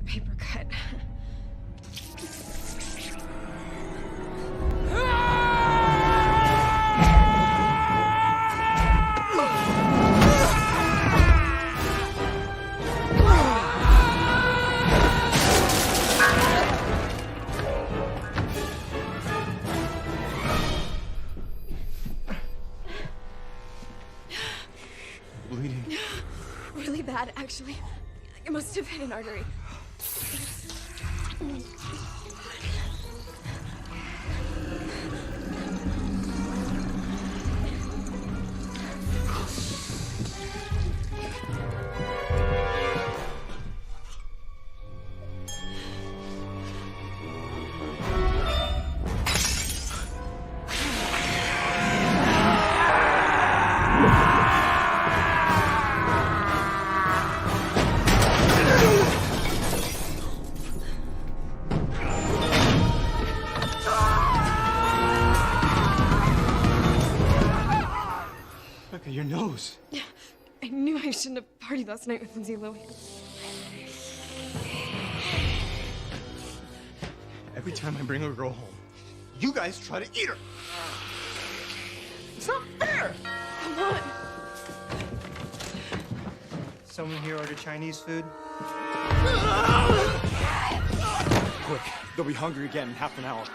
paper cut. Bleeding. Really bad, actually. It must have hit an artery. Becca, your nose. I knew I shouldn't have partied last night with Lindsay Lohan. Every time I bring a girl home, you guys try to eat her. It's not fair. Come on. Someone here order Chinese food? Quick, they'll be hungry again in half an hour.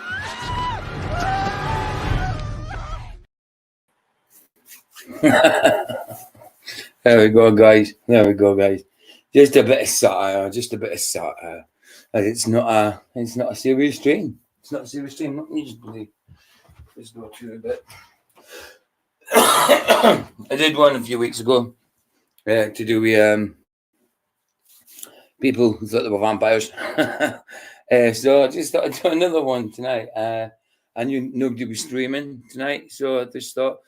There we go, guys. There we go, guys. Just a bit of satire. Just a bit of satire. It's not a serious stream. It's not a serious stream. Not usually. Let's go through a bit. I did one a few weeks ago to do with people who thought they were vampires. So I just thought I'd do another one tonight. I knew nobody was streaming tonight, so I just thought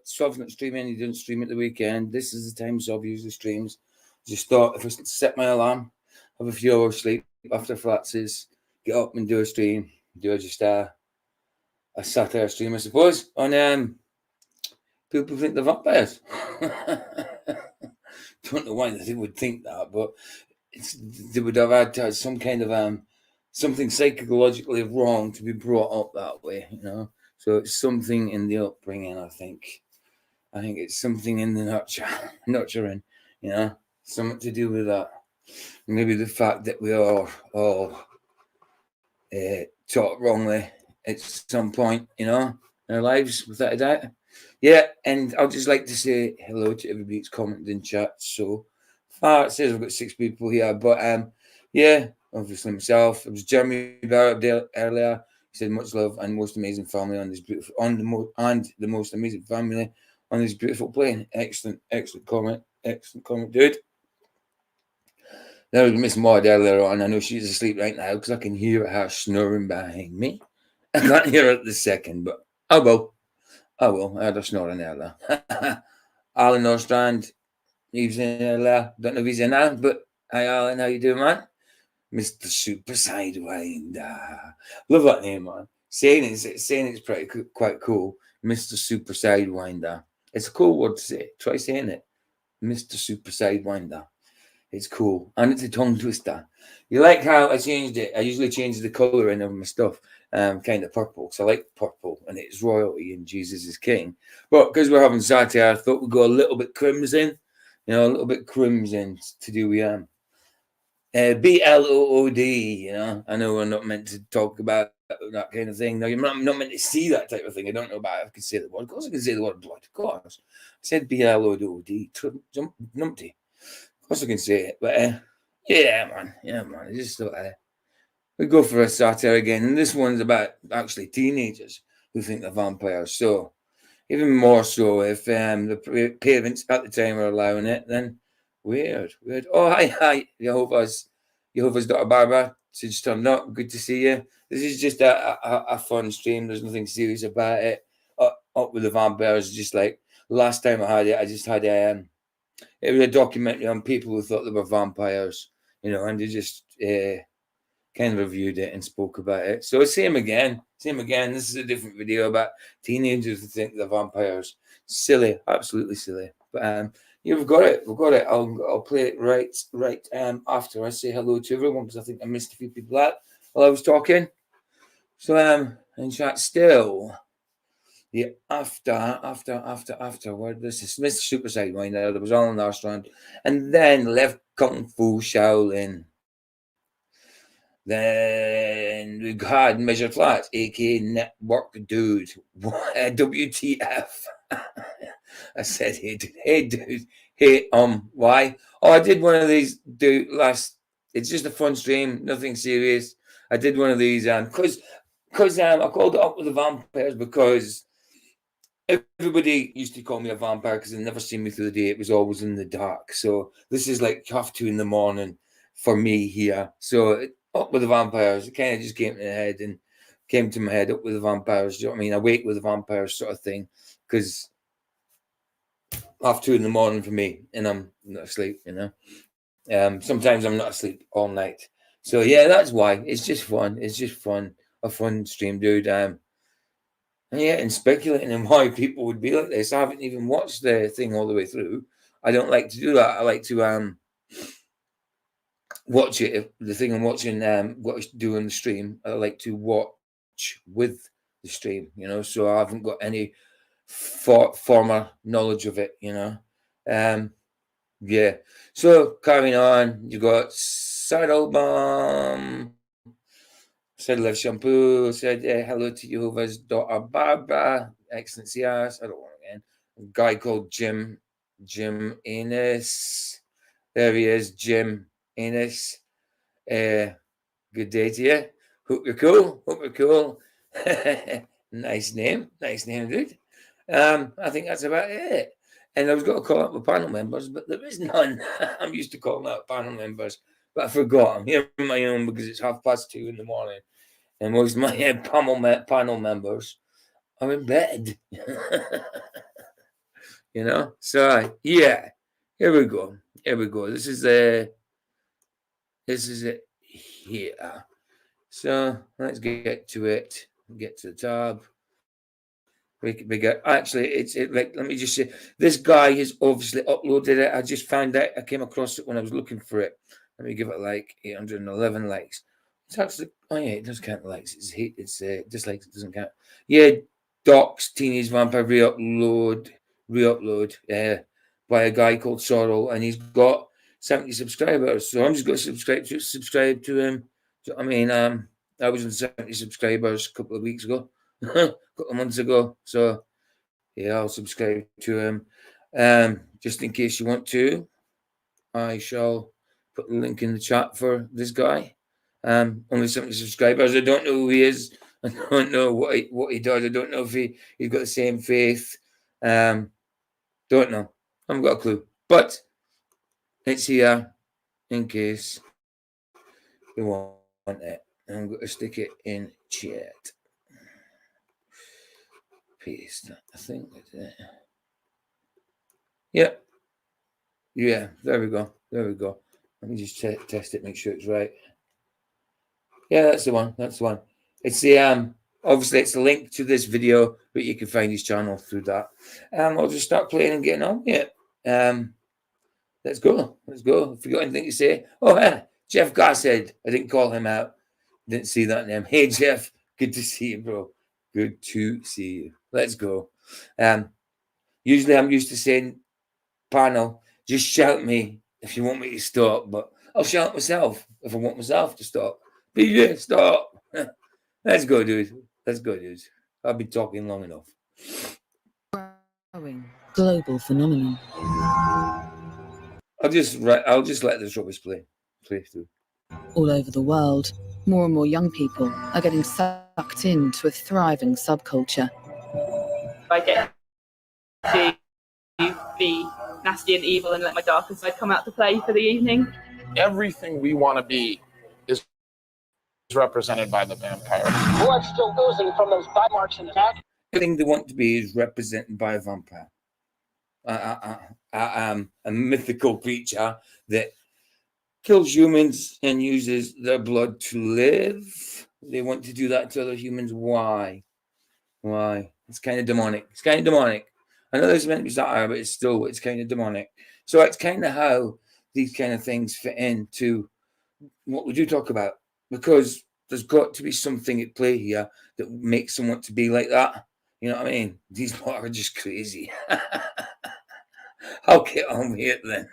Sov's not streaming. He didn't stream at the weekend. This is the time Sov usually streams. Just thought if I set my alarm, have a few hours sleep after Flatses, get up and do a stream, do just a satire stream, I suppose, on people think they're vampires. Don't know why they would think that, but they would have had some kind of something psychologically wrong to be brought up that way, you know. So it's something in the upbringing, I think. I think it's something in the nurturing, you know, something to do with that. Maybe the fact that we are all taught wrongly at some point, you know, in our lives, without a doubt. Yeah, and I'd just like to say hello to everybody that's commented in chat. So far, it says I've got 6 people here, but yeah, obviously myself. It was Jeremy Barrett earlier. He said much love and most amazing family on this beautiful the most amazing family on this beautiful plane. Excellent comment, dude. There was Miss Maud earlier on. I know she's asleep right now because I can hear her snoring behind me. I can't hear her at the second, but I will. I heard her snoring earlier. Alan Ostrand, he was in earlier. Don't know if he's in now, but hi Alan, how you doing, man? Mr. Super Sidewinder. Love that name, man. Saying it's quite cool. Mr. Super Sidewinder. It's a cool word to say. Try saying it. Mr. Super Sidewinder. It's cool. And it's a tongue twister. You like how I changed it? I usually change the colouring of my stuff, kind of purple. So I like purple and it's royalty and Jesus is king. But because we're having satire, I thought we'd go a little bit crimson. You know, a little bit crimson to do with BLOOD, you know. I know we're not meant to talk about that kind of thing. No, you're not meant to see that type of thing. I don't know about if I can say the word. Of course I can say the word blood, of course. I said BLOOD, numpty. Of course I can say it. But yeah, man. I just thought we go for a satire again. And this one's about actually teenagers who think they're vampires. So even more so if the parents at the time are allowing it, then weird. Oh, hi, Jehovah's daughter Barbara. She just turned up. Good to see you. This is just a fun stream. There's nothing serious about it. Up with the vampires. Just like last time I had it, I just had it was a documentary on people who thought they were vampires, you know, and they just kind of reviewed it and spoke about it. So same again. This is a different video about teenagers who think they're vampires. Silly, absolutely silly. But Yeah, we've got it. We've got it. I'll play it right after I say hello to everyone, because I think I missed a few people out while I was talking. So in chat still. Yeah, afterward, this is Mr. Super Sidewinder. There was all in the restaurant, and then left Kung Fu Shaolin. Then we had Measure Flats, aka Network Dude. WTF? I said, hey dude, hey why? Oh, I did one of these last. It's just a fun stream, nothing serious. I did one of these because I called it Up with the Vampires because everybody used to call me a vampire because they never seen me through the day. It was always in the dark. So this is like 2:30 in the morning for me here. So Up with the Vampires, it kind of just came to my head, Up with the Vampires. Do you know what I mean? Awake with the Vampires sort of thing. Because 2:30 in the morning for me, and I'm not asleep, you know. Sometimes I'm not asleep all night. So yeah, that's why. It's just fun. It's just fun. A fun stream, dude. Yeah, and speculating on why people would be like this. I haven't even watched the thing all the way through. I don't like to do that. I like to watch it. The thing I'm watching, what I do on the stream, I like to watch with the stream, you know. So I haven't got any former knowledge of it, you know. Yeah. So carrying on, you got Saddle Bomb. Said Liv Shampoo, said hello to Jehovah's daughter Barbara, Excellency Ass. I don't want again. A guy called Jim Ennis. There he is, Jim Ennis. Good day to you. Hope you're cool. Hope you're cool. Nice name, dude. I think that's about it. And I was going to call out the panel members, but there is none. I'm used to calling out panel members, but I forgot. I'm here on my own because it's 2:30 in the morning. And most of my panel members are in bed. You know? So, yeah. Here we go. This is it here. So, let's get to it. Get to the tab. We got, actually, like, let me just say, this guy has obviously uploaded it. I just found out, I came across it when I was looking for it. Let me give it like 811 likes. It's actually, oh yeah, it does count likes. It's dislikes, it doesn't count. Yeah, Doc's Teenage Vampire re-upload by a guy called Sorrel, and he's got 70 subscribers. So I'm just going to subscribe to him. So, I mean, I was on 70 subscribers a couple of weeks ago. A couple of months ago. So yeah, I'll subscribe to him. Just in case you want to, I shall put the link in the chat for this guy. Only 70 subscribers. I don't know who he is. I don't know what he does. I don't know if he's got the same faith. Don't know. I haven't got a clue. But it's here in case you want it. I'm going to stick it in chat. Paste. I think that's it. Yep. Yeah, there we go. Let me just test it, make sure it's right. Yeah, that's the one. It's the obviously it's the link to this video, but you can find his channel through that. I'll just start playing and getting on. Yeah. Let's go. If you got anything to say. Oh, Jeff Gasshead. I didn't call him out. Didn't see that name. Hey Jeff, good to see you, bro. Good to see you. Let's go. Usually I'm used to saying panel, just shout me if you want me to stop, but I'll shout myself if I want myself to stop. BJ, stop. Let's go, dude. I've been talking long enough. Global phenomenon. I'll just let this rubbish play through. All over the world, more and more young people are getting sucked into a thriving subculture. I get to be nasty and evil and let my darker side come out to play for the evening. Everything we want to be is represented by the vampire. Blood still oozing from those bite marks in the back. Everything they want to be is represented by a vampire. A mythical creature that kills humans and uses their blood to live. They want to do that to other humans. Why? It's kind of demonic. I know there's meant to be satire, but it's kind of demonic. So it's kind of how these kind of things fit into what we do talk about, because there's got to be something at play here that makes them want to be like that. You know what I mean? These lot are just crazy. I'll get on with it then.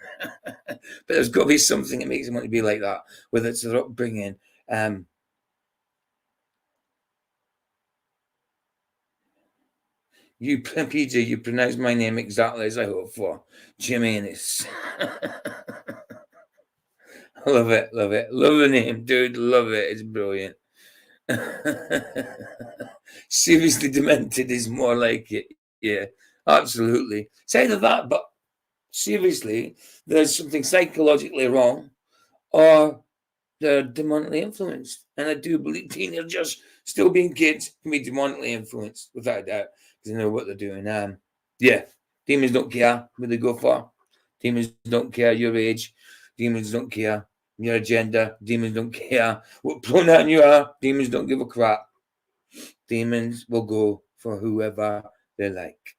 But there's got to be something that makes them want to be like that, whether it's their upbringing. You, PJ, you pronounce my name exactly as I hope for. Jimenez. Love it, love it. Love the name, dude. Love it. It's brilliant. Seriously demented is more like it. Yeah, absolutely. It's either that, but seriously, there's something psychologically wrong, or they're demonically influenced. And I do believe teenagers, still being kids, can be demonically influenced, without a doubt, because they know what they're doing. Yeah, demons don't care where they go for. Demons don't care your age. Demons don't care your gender. Demons don't care what pronoun you are. Demons don't give a crap. Demons will go for whoever they like.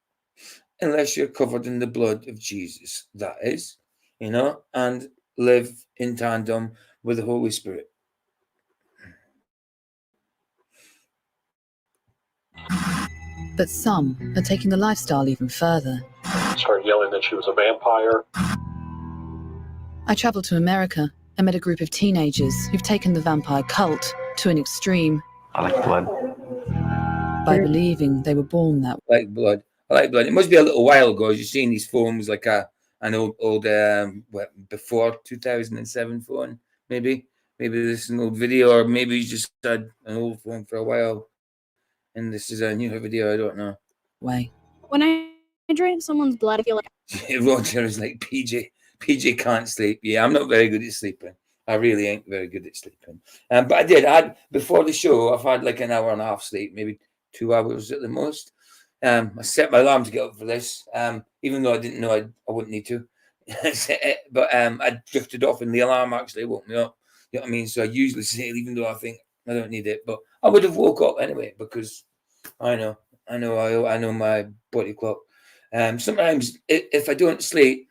Unless you're covered in the blood of Jesus, that is, and live in tandem with the Holy Spirit. But some are taking the lifestyle even further. Started yelling that she was a vampire. I travelled to America and met a group of teenagers who've taken the vampire cult to an extreme. I like blood. By believing they were born that way. Like blood. I like blood. It must be a little while ago. You've seen these phones, like an old before 2007 phone, maybe. Maybe this is an old video, or maybe you just had an old phone for a while, and this is a newer video. I don't know. Way. When I drink someone's blood, I feel like Roger is like PJ. PJ can't sleep. Yeah, I'm not very good at sleeping. I really ain't very good at sleeping. But I had before the show. I've had like an hour and a half sleep, maybe 2 hours at the most. I set my alarm to get up for this, even though I didn't know I wouldn't need to. But I drifted off, and the alarm actually woke me up. You know what I mean? So I usually say, even though I think I don't need it, but I would have woke up anyway, because I know my body clock. Sometimes if I don't sleep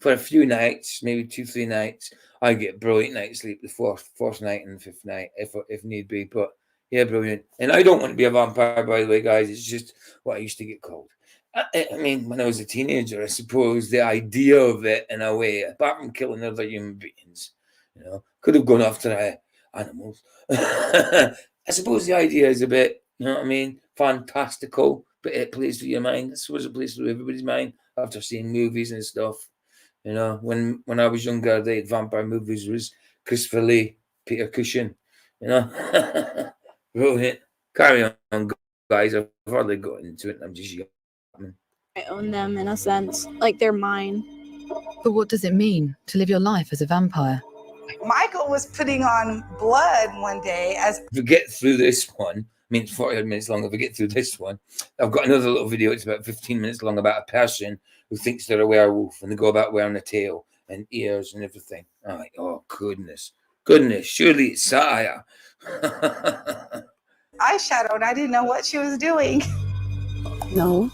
for a few nights, maybe 2-3 nights, I get brilliant night sleep the fourth night and the fifth night if need be. But yeah, brilliant. And I don't want to be a vampire, by the way, guys. It's just what I used to get called. I mean, when I was a teenager, I suppose the idea of it, in a way, apart from killing other human beings, could have gone after animals. I suppose the idea is a bit, fantastical, but it plays with your mind. I suppose it plays with everybody's mind after seeing movies and stuff. When I was younger, the vampire movies was Christopher Lee, Peter Cushing, Brilliant. Carry on, guys. I've hardly got into it. I'm just young. I own them in a sense, like they're mine. But what does it mean to live your life as a vampire? Michael was putting on blood one day as. If we get through this one, I mean, it's 40 minutes long. If we get through this one, I've got another little video. It's about 15 minutes long, about a person who thinks they're a werewolf, and they go about wearing a tail and ears and everything. I'm like, oh, goodness, surely it's satire. Eyeshadow, and I didn't know what she was doing. No.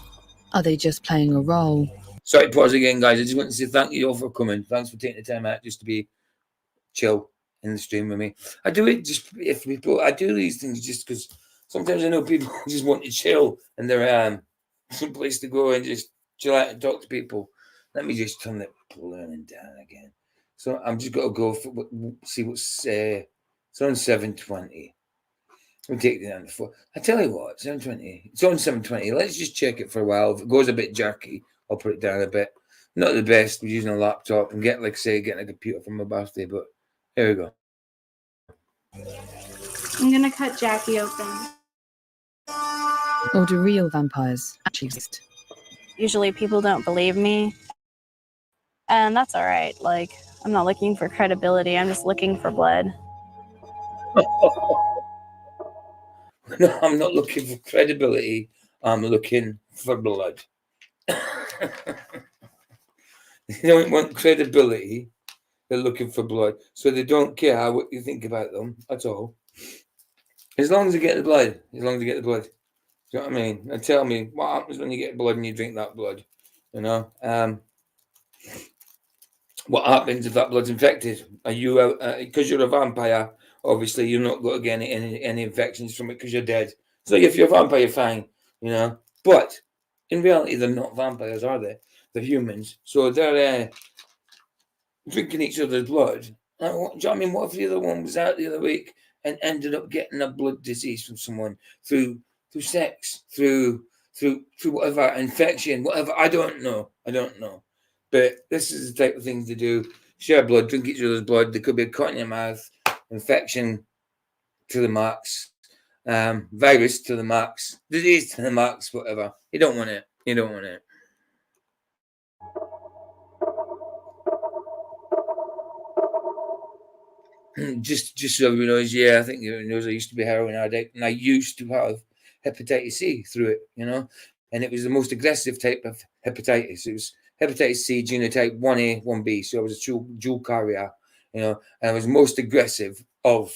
Are they just playing a role? Sorry, pause again, guys. I just want to say thank you all for coming. Thanks for taking the time out just to be chill in the stream with me. I do it just if people. I do these things just because sometimes I know people just want to chill and they're some place to go and just chill out and talk to people. Let me just turn the learning down again. So I'm just got to go for see what's it's on 720. We'll take it down to 4. I tell you what, 720. It's on 720. Let's just check it for a while. If it goes a bit jerky, I'll put it down a bit. Not the best. We're using a laptop and getting a computer for my birthday, but here we go. I'm gonna cut Jackie open. Or do real vampires actually exist? Usually people don't believe me. And that's all right. Like, I'm not looking for credibility. I'm just looking for blood. No, I'm not looking for credibility. I'm looking for blood. They don't want credibility. They're looking for blood. So they don't care what you think about them at all. As long as they get the blood. Do you know what I mean? And tell me what happens when you get blood and you drink that blood. what happens if that blood's infected? Are you because you're a vampire? Obviously, you're not going to get any infections from it because you're dead. So if you're a vampire, you're fine, you know. But in reality, they're not vampires, are they? They're humans. So they're drinking each other's blood. Like, do you know what I mean? What if the other one was out the other week and ended up getting a blood disease from someone through sex, through whatever infection, whatever? I don't know. But this is the type of thing to do. Share blood, drink each other's blood. There could be a cut in your mouth, infection to the max, virus to the max, disease to the max, whatever. You don't want it. Just so everyone knows, yeah, I think everyone knows I used to be a heroin addict, and I used to have hepatitis C through it, you know, and it was the most aggressive type of hepatitis. It was hepatitis C genotype 1A, 1B, so I was a dual carrier, you know, and I was most aggressive of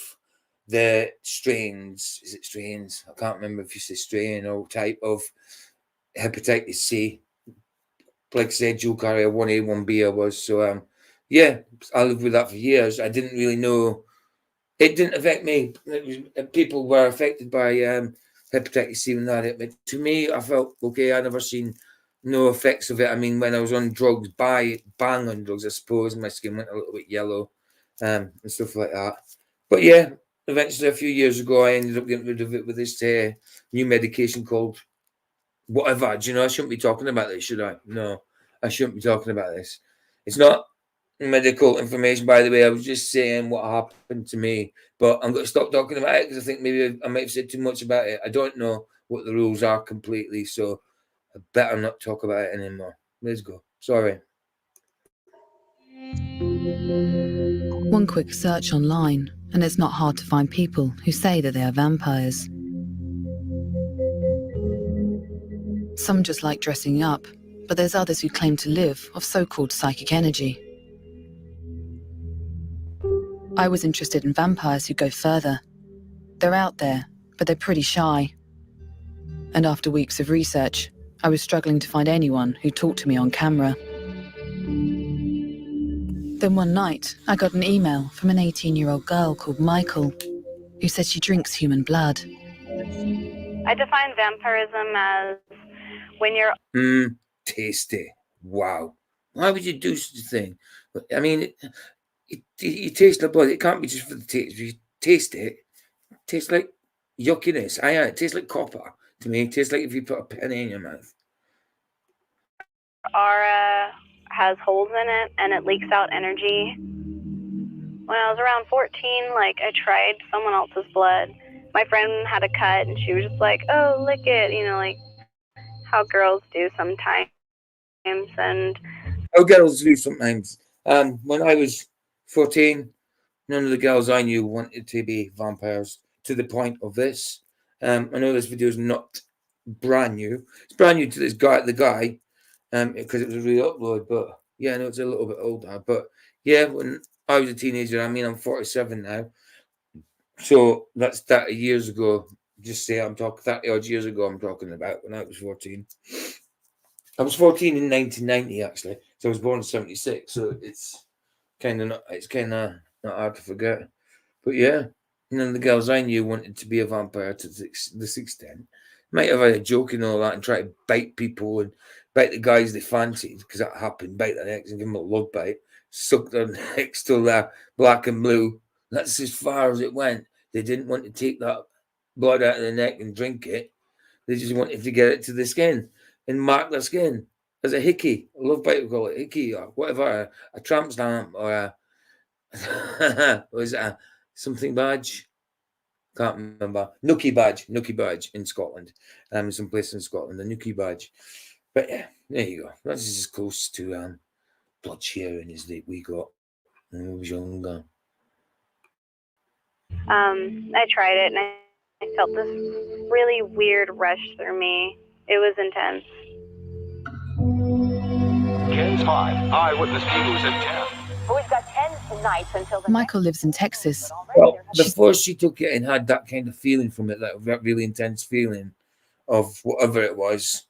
the strains. Is it strains? I can't remember if you say strain or type of hepatitis C. Like I said, dual carrier 1A, 1B I was, so yeah, I lived with that for years. I didn't really know. It didn't affect me. People were affected by hepatitis C when that hit. But to me, I felt okay. I never seen no effects of it. I mean, when I was on drugs, bang on drugs, I suppose, my skin went a little bit yellow and stuff like that. But yeah, eventually, a few years ago, I ended up getting rid of it with this new medication called whatever. Do you know, I shouldn't be talking about this, should I? No, I shouldn't be talking about this. It's not medical information, by the way. I was just saying what happened to me, but I'm going to stop talking about it because I think maybe I might have said too much about it. I don't know what the rules are completely, so I better not talk about it anymore. Let's go. Sorry. One quick search online, and it's not hard to find people who say that they are vampires. Some just like dressing up, but there's others who claim to live off so-called psychic energy. I was interested in vampires who go further. They're out there, but they're pretty shy. And after weeks of research, I was struggling to find anyone who talked to me on camera. Then one night, I got an email from an 18-year-old girl called Michael, who said she drinks human blood. I define vampirism as when you're... Tasty. Wow. Why would you do such a thing? I mean, you taste the blood. It can't be just for the taste. If you taste it, it tastes like yuckiness. It tastes like copper to me. It tastes like if you put a penny in your mouth. Aura has holes in it and it leaks out energy. When I was around 14, like, I tried someone else's blood. My friend had a cut and she was just like, oh, lick it, you know, like how girls do sometimes. And how girls do sometimes. When I was 14, none of the girls I knew wanted to be vampires to the point of this. I know this video is not brand new. It's brand new to the guy, because it was a re-upload. But yeah, I know it's a little bit older. But yeah, when I was a teenager, I mean, I'm 47 now. So that's 30 years ago. Just say I'm talking 30 odd years ago. I'm talking about when I was 14. I was 14 in 1990, actually. So I was born in 76. So it's kind of not hard to forget. But yeah, none of the girls I knew wanted to be a vampire to this extent. Might have had a joke and all that and try to bite people and bite the guys they fancied, because that happened. Bite their necks and give them a love bite. Suck their necks till they're black and blue. That's as far as it went. They didn't want to take that blood out of the neck and drink it. They just wanted to get it to the skin and mark their skin as a hickey. A love bite, we call it hickey or whatever, a tramp stamp or was it a something badge? Can't remember. Nookie badge in Scotland. Some place in Scotland, the Nookie badge. But yeah, there you go. That's as close to blood sharing as we got when I was younger. I tried it and I felt this really weird rush through me. It was intense. Ken's 5, Eyewitness News at 10. We've got 10 nights until the Michael lives in Texas. Well, before she took it and had that kind of feeling from it, that really intense feeling of whatever it was,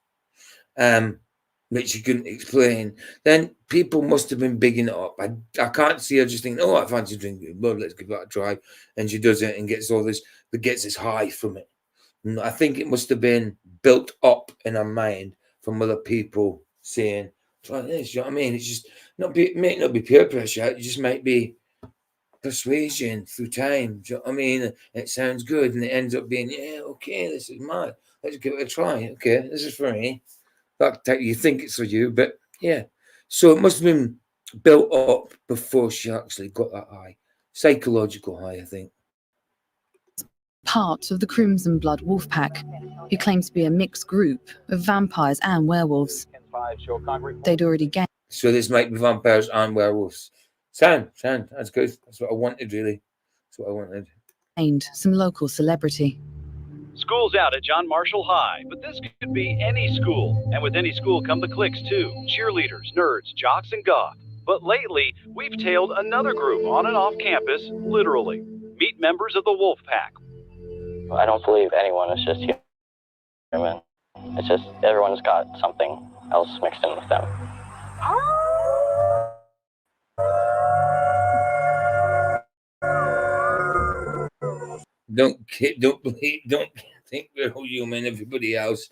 which she couldn't explain, then people must have been bigging it up. I can't see her just thinking, oh, I fancy drinking blood, let's give that a try. And she does it and gets all this, but gets this high from it. And I think it must have been built up in her mind from other people saying, try this, you know what I mean? It's just might not be peer pressure, it just might be persuasion through time. Do you know what I mean? It sounds good, and it ends up being, yeah, okay, this is mad. Let's give it a try. Okay, this is for me. That you think it's for you, but yeah. So it must have been built up before she actually got that high, psychological high, I think. Part of the Crimson Blood wolf pack, who claimed to be a mixed group of vampires and werewolves. They'd already gained. So this might be vampires and werewolves. Sound, that's good. That's what I wanted, really. That's what I wanted. Gained some local celebrity. School's out at John Marshall High, but this could be any school. And with any school come the cliques too. Cheerleaders, nerds, jocks, and goth. But lately, we've tailed another group on and off campus, literally. Meet members of the Wolf Pack. I don't believe anyone is just human. It's just everyone's got something else mixed in with them. Don't think we're all human. Everybody else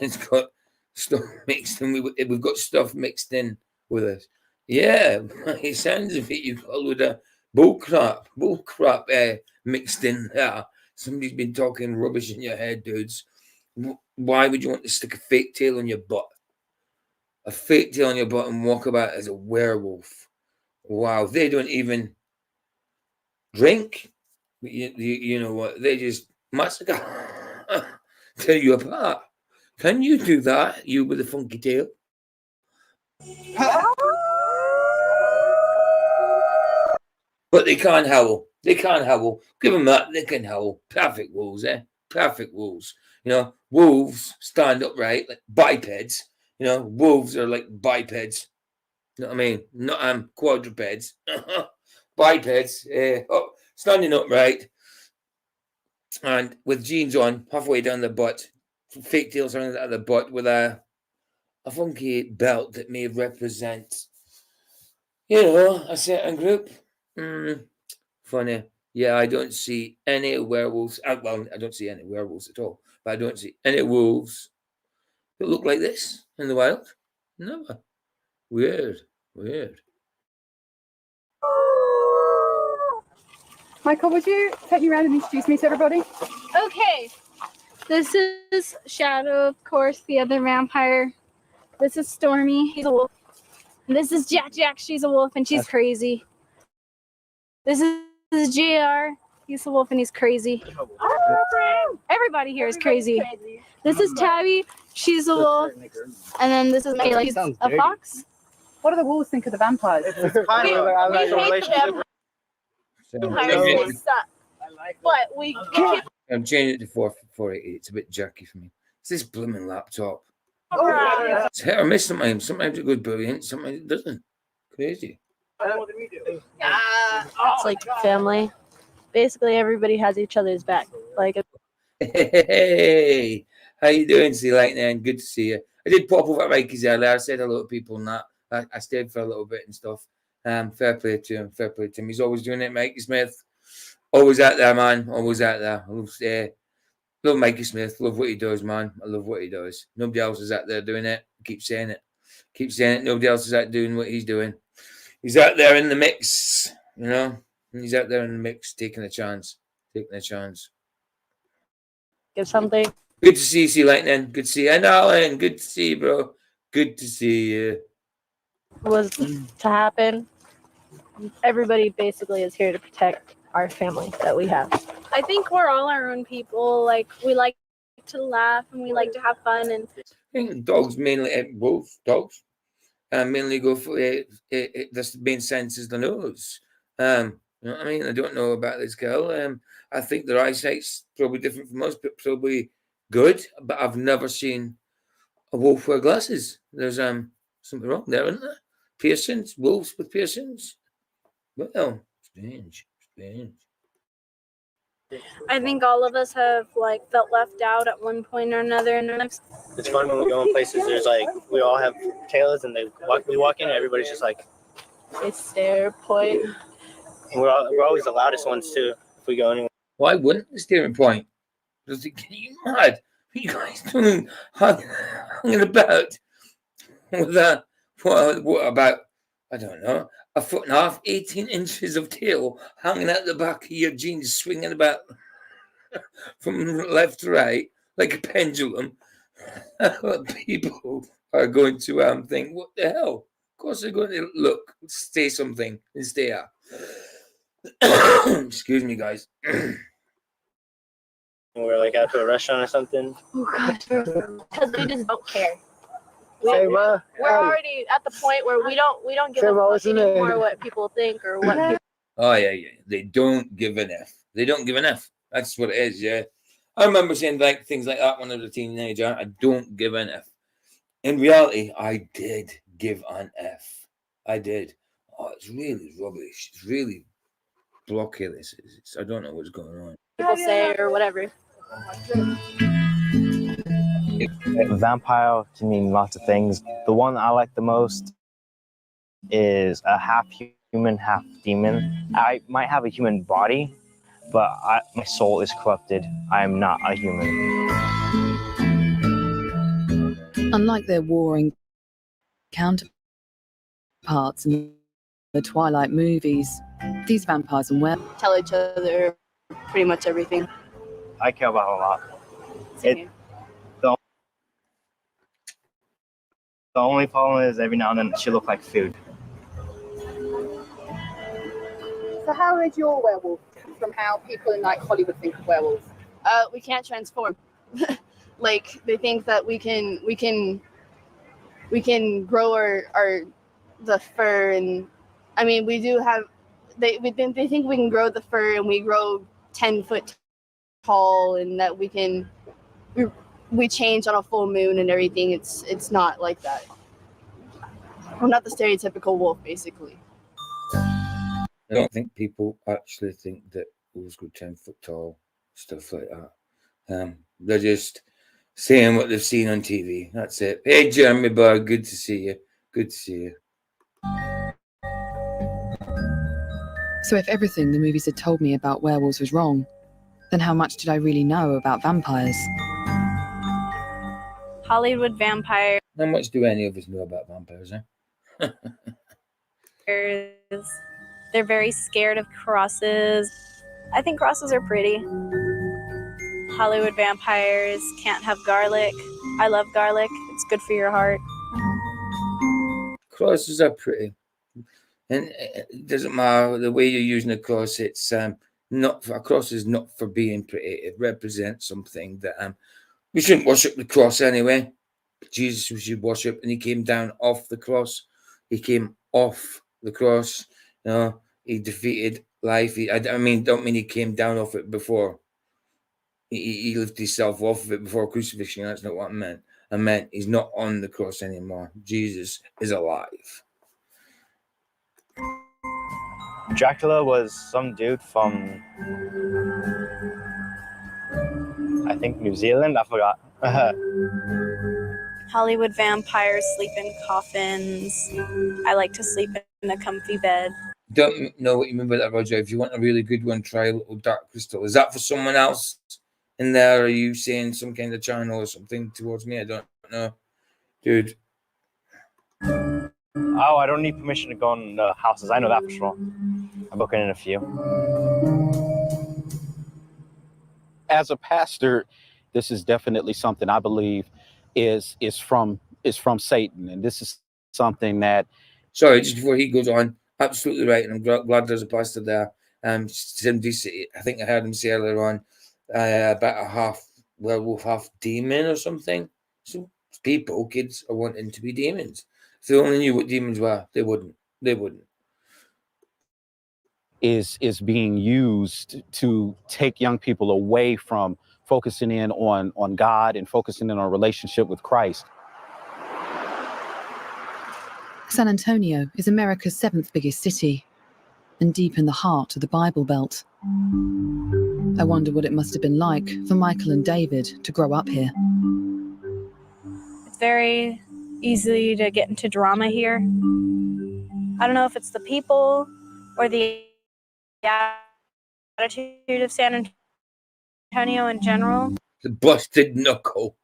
has got stuff mixed in. We've got stuff mixed in with us. Yeah, it sounds as if you've got a load of bullcrap mixed in there. Somebody's been talking rubbish in your head, dudes. Why would you want to stick a fake tail on your butt? A fake tail on your butt and walk about as a werewolf. Wow, they don't even drink. You know what? They just massacre. Tear you apart. Can you do that, you with a funky tail? But they can't howl. They can't howl. Give them that. They can howl. Perfect wolves, eh? Perfect wolves. You know, wolves stand upright like bipeds. You know, wolves are like bipeds. You know what I mean? Not quadrupeds. Bipeds. Standing upright. And with jeans on, halfway down the butt. Fake tails around the butt with a funky belt that may represent, you know, a certain group. Funny. Yeah, I don't see any werewolves. Well, I don't see any werewolves at all. But I don't see any wolves that look like this in the wild. Never. Weird. Michael, would you take me around and introduce me to everybody? Okay. This is Shadow, of course, the other vampire. This is Stormy. He's a wolf. And this is Jack. She's a wolf and she's crazy. This is JR. He's a wolf and he's crazy. Everybody here is crazy. This is Tabby. She's a wolf. And then this is Mayla. She's a fox. What do the wolves think of the vampires? Kind of like a relationship. But we I'm changing it to 488. It's a bit jerky for me. It's this blooming laptop. It's hit or miss sometimes. Sometimes it goes brilliant. Sometimes it doesn't. Crazy. It's like family. Basically, everybody has each other's back. Like, hey, how you doing, Sea Lightning? Good to see you. I did pop over at Mikey's earlier. I said hello to people and that. I stayed for a little bit and stuff. Fair play to him. Fair play to him. He's always doing it, Mikey Smith. Always out there, man. Always out there. Love Mikey Smith. Love what he does, man. I love what he does. Nobody else is out there doing it. Keep saying it. Keep saying it. Nobody else is out doing what he's doing. He's out there in the mix, you know. He's out there in the mix, taking a chance. Taking a chance. Give something. Good to see you, Sea Lightning. Good to see you. And Alan, good to see you, bro. Good to see you. Was to happen. Everybody basically is here to protect our family that we have. I think we're all our own people. Like, we like to laugh and we like to have fun. And I think dogs mainly, wolves, dogs, mainly go for the main sense is the nose. You know what I mean? I don't know about this girl. I think their eyesight's probably different from us, but probably good. But I've never seen a wolf wear glasses. There's something wrong there, isn't there? Piercings, wolves with piercings. Well, strange. I think all of us have like felt left out at one point or another in our lives. It's fun when we go in places. There's like we all have tails, and we walk in, and everybody's just like They stare, point. And we're always the loudest ones too if we go anywhere. Why wouldn't the steering point? Does it get you mad? What are you guys doing hanging about with that? What about, I don't know, 1.5 foot, 18 inches of tail hanging out the back of your jeans, swinging about from left to right like a pendulum? People are going to think, what the hell? Of course they're going to look, say something and stare. Excuse me, guys. We're like out to a restaurant or something. Oh gosh, because we just don't care. We're already at the point where we don't give a fuck anymore what people think or what. People... Oh yeah. They don't give an F. They don't give an F. That's what it is. Yeah, I remember saying like things like that when I was a teenager. I don't give an F. In reality, I did give an F. I did. Oh, it's really rubbish. It's really blocky. This is. I don't know what's going on. People say or whatever. Vampire can mean lots of things. The one I like the most is a half human, half demon. I might have a human body, but my soul is corrupted. I am not a human. Unlike their warring counterparts in the Twilight movies, these vampires and werewolves Tell each other pretty much everything. I care about a lot. The only problem is every now and then she looks like food. So how is your werewolf from how people in like Hollywood think of werewolves? We can't transform. Like they think that we can grow our the fur, and I mean we do have they think we can grow the fur and we grow 10 foot tall, and that we change on a full moon and everything. It's not like that. We're not the stereotypical wolf, basically. I don't think people actually think that wolves go 10 foot tall, stuff like that. They're just saying what they've seen on TV. That's it. Hey, Jeremy Bird, good to see you. Good to see you. So if everything the movies had told me about werewolves was wrong, then how much did I really know about vampires? Hollywood vampires. How much do any of us know about vampires, They're very scared of crosses. I think crosses are pretty. Hollywood vampires can't have garlic. I love garlic. It's good for your heart. Crosses are pretty. And it doesn't matter the way you're using a cross. It's not a cross is not for being pretty. It represents something that we shouldn't worship the cross anyway. Jesus we should worship, and he came down off the cross. He came off the cross. You know, he defeated life. Don't mean he came down off it before. He lifted himself off of it before crucifixion. That's not what I meant. I meant he's not on the cross anymore. Jesus is alive. Dracula was some dude from, I think, New Zealand. I forgot. Hollywood vampires sleep in coffins. I like to sleep in a comfy bed. Don't know what you mean by that, Roger. If you want a really good one, try a little dark crystal. Is that for someone else in there? Are you saying some kind of channel or something towards me? I don't know. Dude. Oh, I don't need permission to go in houses. I know that for sure. I'm booking in a few. As a pastor, this is definitely something I believe is from Satan, and this is something that. Sorry, just before he goes on, absolutely right, and I'm glad there's a pastor there. Somebody say, I think I heard him say earlier on about a half werewolf, half demon or something. So kids are wanting to be demons. If they only knew what demons were, they wouldn't. Is being used to take young people away from focusing in on God and focusing in on a relationship with Christ. San Antonio is America's 7th biggest city and deep in the heart of the Bible Belt. I wonder what it must have been like for Michael and David to grow up here. It's very easy to get into drama here. I don't know if it's the people or the attitude of San Antonio in general. The busted knuckle.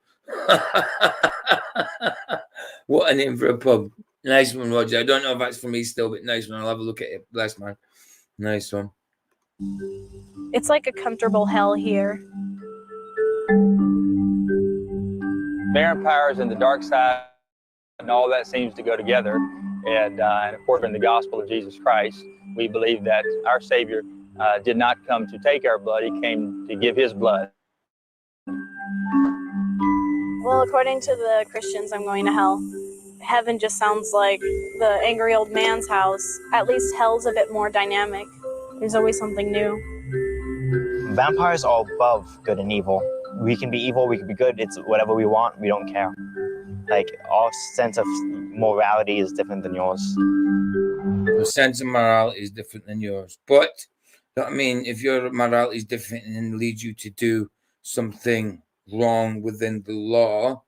What a name for a pub. Nice one, Roger. I don't know if that's for me still, but nice one. I'll have a look at it. Bless, man. Nice one. It's like a comfortable hell here. Vampires and the dark side and all that seems to go together. And according to the gospel of Jesus Christ, we believe that our Savior did not come to take our blood. He came to give his blood. Well, according to the Christians, I'm going to hell. Heaven just sounds like the angry old man's house. At least hell's a bit more dynamic. There's always something new. Vampires are above good and evil. We can be evil, we can be good. It's whatever we want. We don't care. Like, our sense of morality is different than yours. The sense of morality is different than yours. But, I mean, if your morality is different and leads you to do something wrong within the law,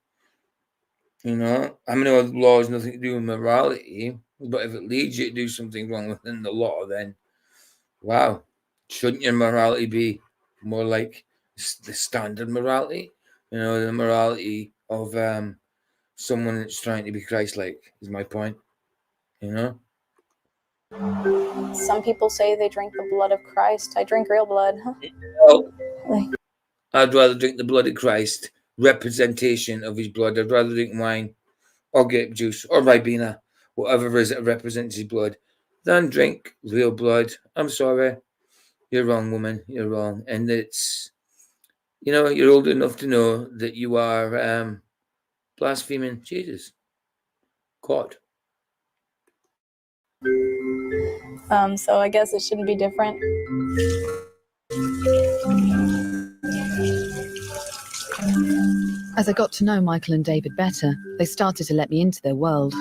you know, I mean, the law has nothing to do with morality, but if it leads you to do something wrong within the law, then, wow, shouldn't your morality be more like the standard morality? You know, the morality of someone that's trying to be Christ-like is my point, you know? Some people say they drink the blood of Christ. I drink real blood. Huh? Well, I'd rather drink the blood of Christ, representation of his blood. I'd rather drink wine or grape juice or Ribena, whatever it is that represents his blood, than drink real blood. I'm sorry. You're wrong, woman. You're wrong. And it's, you know, you're old enough to know that you are blaspheming Jesus, God. So I guess it shouldn't be different. As I got to know Michael and David better, they started to let me into their world.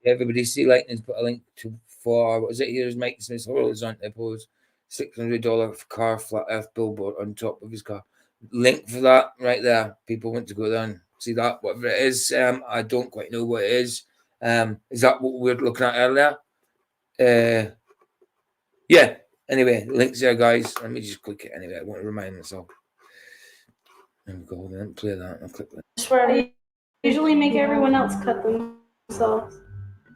Everybody see Lightning's put a link for, what is it? Here's Mike Smith's horizontal pose, $600 car flat earth billboard on top of his car. Link for that right there. People want to go there and see that, whatever it is. I don't quite know what it is. Is that what we were looking at earlier? Yeah. Anyway, links there, guys. Let me just click it anyway. I want to remind myself. There we go. Then play that. I'll click that. I swear to usually make everyone else cut themselves.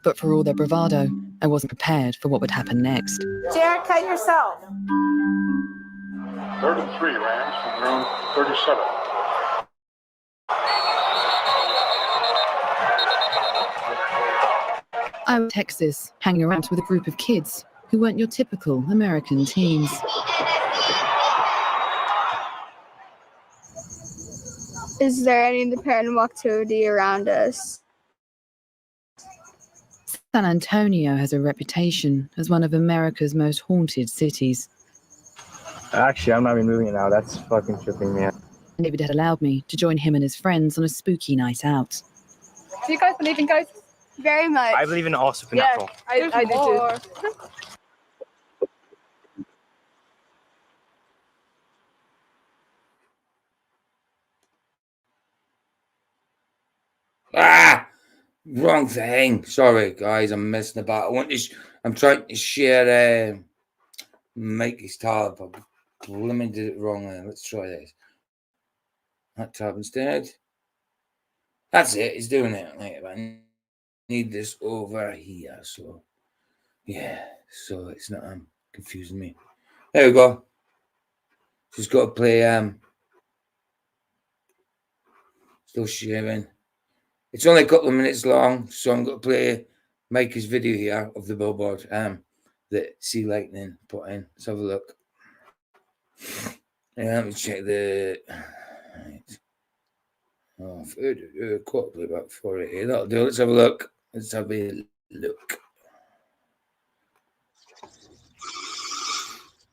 But for all their bravado, I wasn't prepared for what would happen next. Jared, cut yourself. 33 Rams from room 37. I was in Texas, hanging around with a group of kids who weren't your typical American teens. Is there any paranormal activity around us? San Antonio has a reputation as one of America's most haunted cities. Actually, I'm not even moving it now. That's fucking tripping me out. David had allowed me to join him and his friends on a spooky night out. Do you guys believe in ghosts? Very much. I believe in all supernatural. Yeah, I do too. Ah! Wrong thing. Sorry, guys. I'm messing about. I'm trying to share Mikey's tab. I did it wrong there. Let's try this. That tab instead. That's it. It's doing it. I need this over here. So, yeah. So it's not confusing me. There we go. Just got to play. Still sharing. It's only a couple of minutes long, so I'm going to play Mikey's video here of the billboard that Sea Lightning put in. Let's have a look. Let me check the... Right. Oh, quote playback for it. That'll do. Let's have a look. Let's have a look.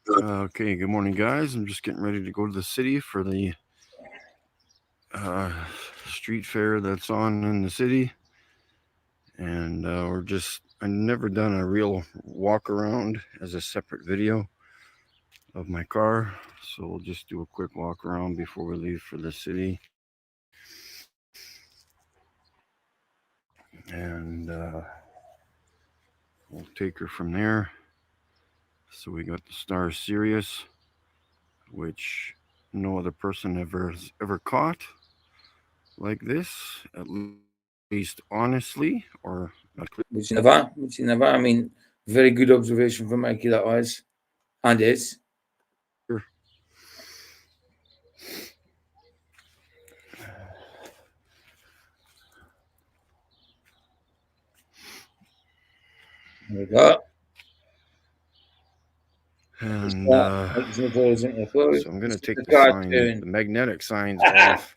Okay, good morning, guys. I'm just getting ready to go to the city for the street fair that's on in the city. And I've never done a real walk around as a separate video. of my car. So we'll just do a quick walk around before we leave for the city. And we'll take her from there. So we got the Star Sirius, which no other person ever caught like this, at least honestly, or not. Which never. I mean, very good observation from Mikey, that was, and is. There we go. And so I'm going to take the magnetic signs off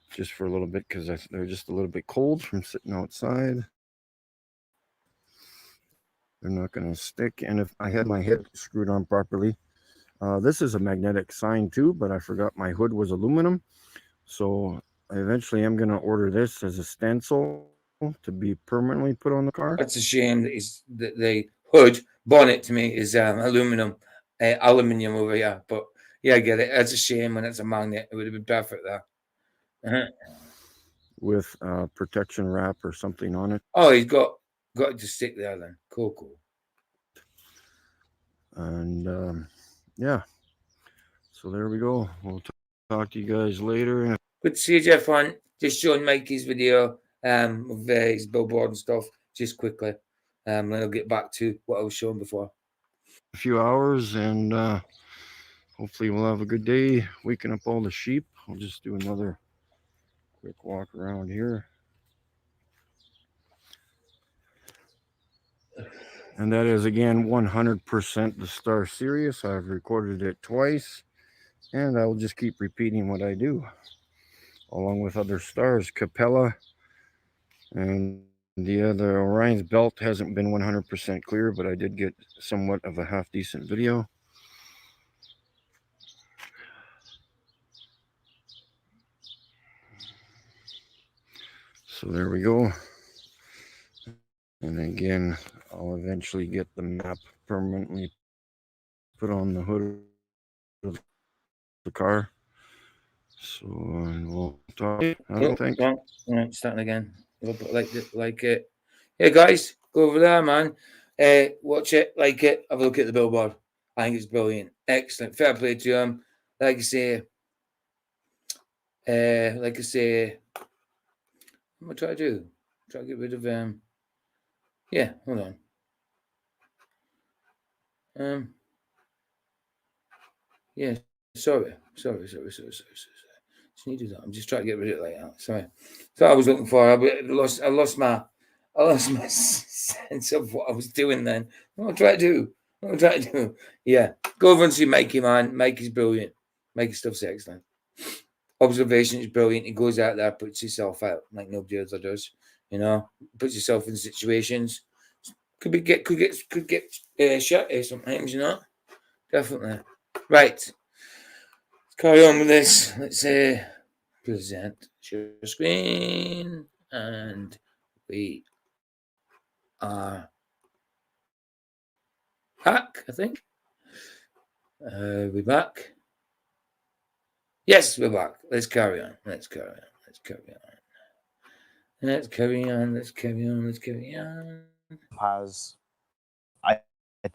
just for a little bit because they're just a little bit cold from sitting outside. They're not going to stick. And if I had my head screwed on properly, this is a magnetic sign too, but I forgot my hood was aluminum. So eventually I'm going to order this as a stencil to be permanently put on the car. That's a shame that the hood bonnet to me is aluminium over here. But yeah, I get it. That's a shame when it's a magnet. It would have been perfect there. With protection wrap or something on it. Oh, he's got it to stick there then. Cool. And yeah, so there we go. We'll talk to you guys later. Good to see you, Jeff Hunt. Just showing Mikey's video of his billboard and stuff just quickly. Then I'll get back to what I was showing before. A few hours, and hopefully we'll have a good day waking up all the sheep. I'll just do another quick walk around here. And that is again 100% the Star Sirius. I've recorded it twice, and I will just keep repeating what I do, along with other stars. Capella, and the Orion's belt hasn't been 100% clear, but I did get somewhat of a half-decent video. So there we go. And again, I'll eventually get the map permanently put on the hood of the car. So we'll talk. I don't think. All right, starting again. Like it. Yeah, guys, go over there, man. Watch it, like it. Have a look at the billboard. I think it's brilliant. Excellent. Fair play to him. Like I say, what am I trying to do? Try to get rid of yeah, hold on. Yeah, sorry. Just need to do that. I'm just trying to get rid of it like that. Sorry. So I was looking for. I lost my sense of what I was doing then. What I'm trying to do. Yeah. Go over and see Mikey, man. Mikey's brilliant. Mikey's stuff's excellent. Observation is brilliant. He goes out there, puts himself out like nobody else does. You know, puts yourself in situations. Could get shot sometimes, you know. Definitely. Right. Let's carry on with this. Let's present share screen, and we are back, I think. We're back. Yes, we're back. Let's carry on. Has I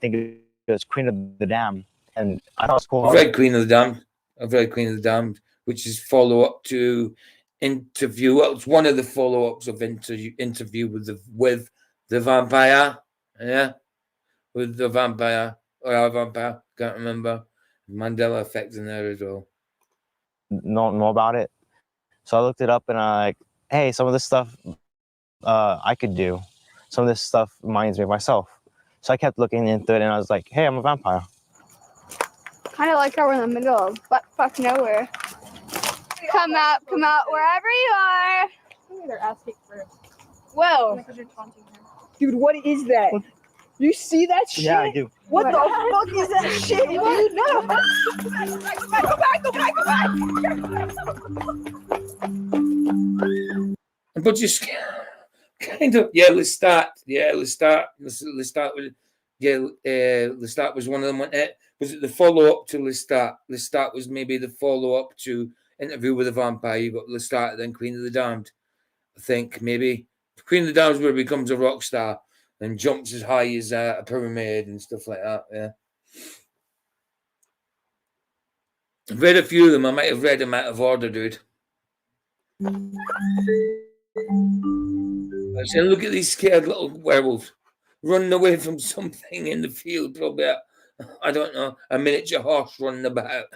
think it was Queen of the Damned, and I thought it was cool. I've read Queen of the Damned, which is follow up to interview. Well, it's one of the follow ups of interview with the vampire. Yeah, with the vampire or our vampire. Can't remember. Mandela effect in there as well. Know about it, so I looked it up and I'm like, hey, some of this stuff I could do. Some of this stuff reminds me of myself. So I kept looking into it and I was like, hey, I'm a vampire. Kind of like how we're in the middle of butt nowhere. Come out wherever you are. They're asking for. Whoa. Dude, what is that? You see that shit? Yeah, I do. What the fuck is that shit, dude? No. Go back. But just kind of, let's start. Let's start with, let's start was one of them, wasn't it? Was it the follow-up to Lestat? Lestat was maybe the follow-up to Interview with a Vampire. You got Lestat, then Queen of the Damned. I think maybe Queen of the Damned where he becomes a rock star and jumps as high as a pyramid and stuff like that. Yeah. I've read a few of them. I might have read them out of order, dude. I said, look at these scared little werewolves running away from something in the field, probably I don't know, a miniature horse running about.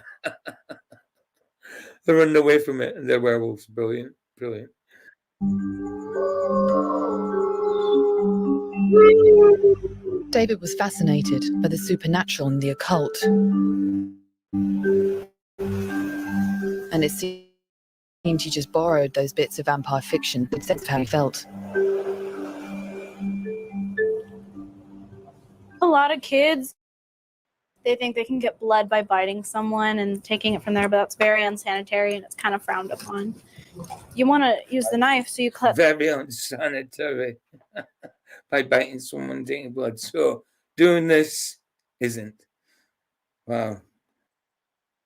They're running away from it, and they're werewolves. Brilliant, brilliant. David was fascinated by the supernatural and the occult. And it seemed he just borrowed those bits of vampire fiction to sense how he felt. A lot of kids, they think they can get blood by biting someone and taking it from there, but that's very unsanitary and it's kind of frowned upon. You want to use the knife, so you cut. Very unsanitary by biting someone, taking blood. So doing this isn't. Wow.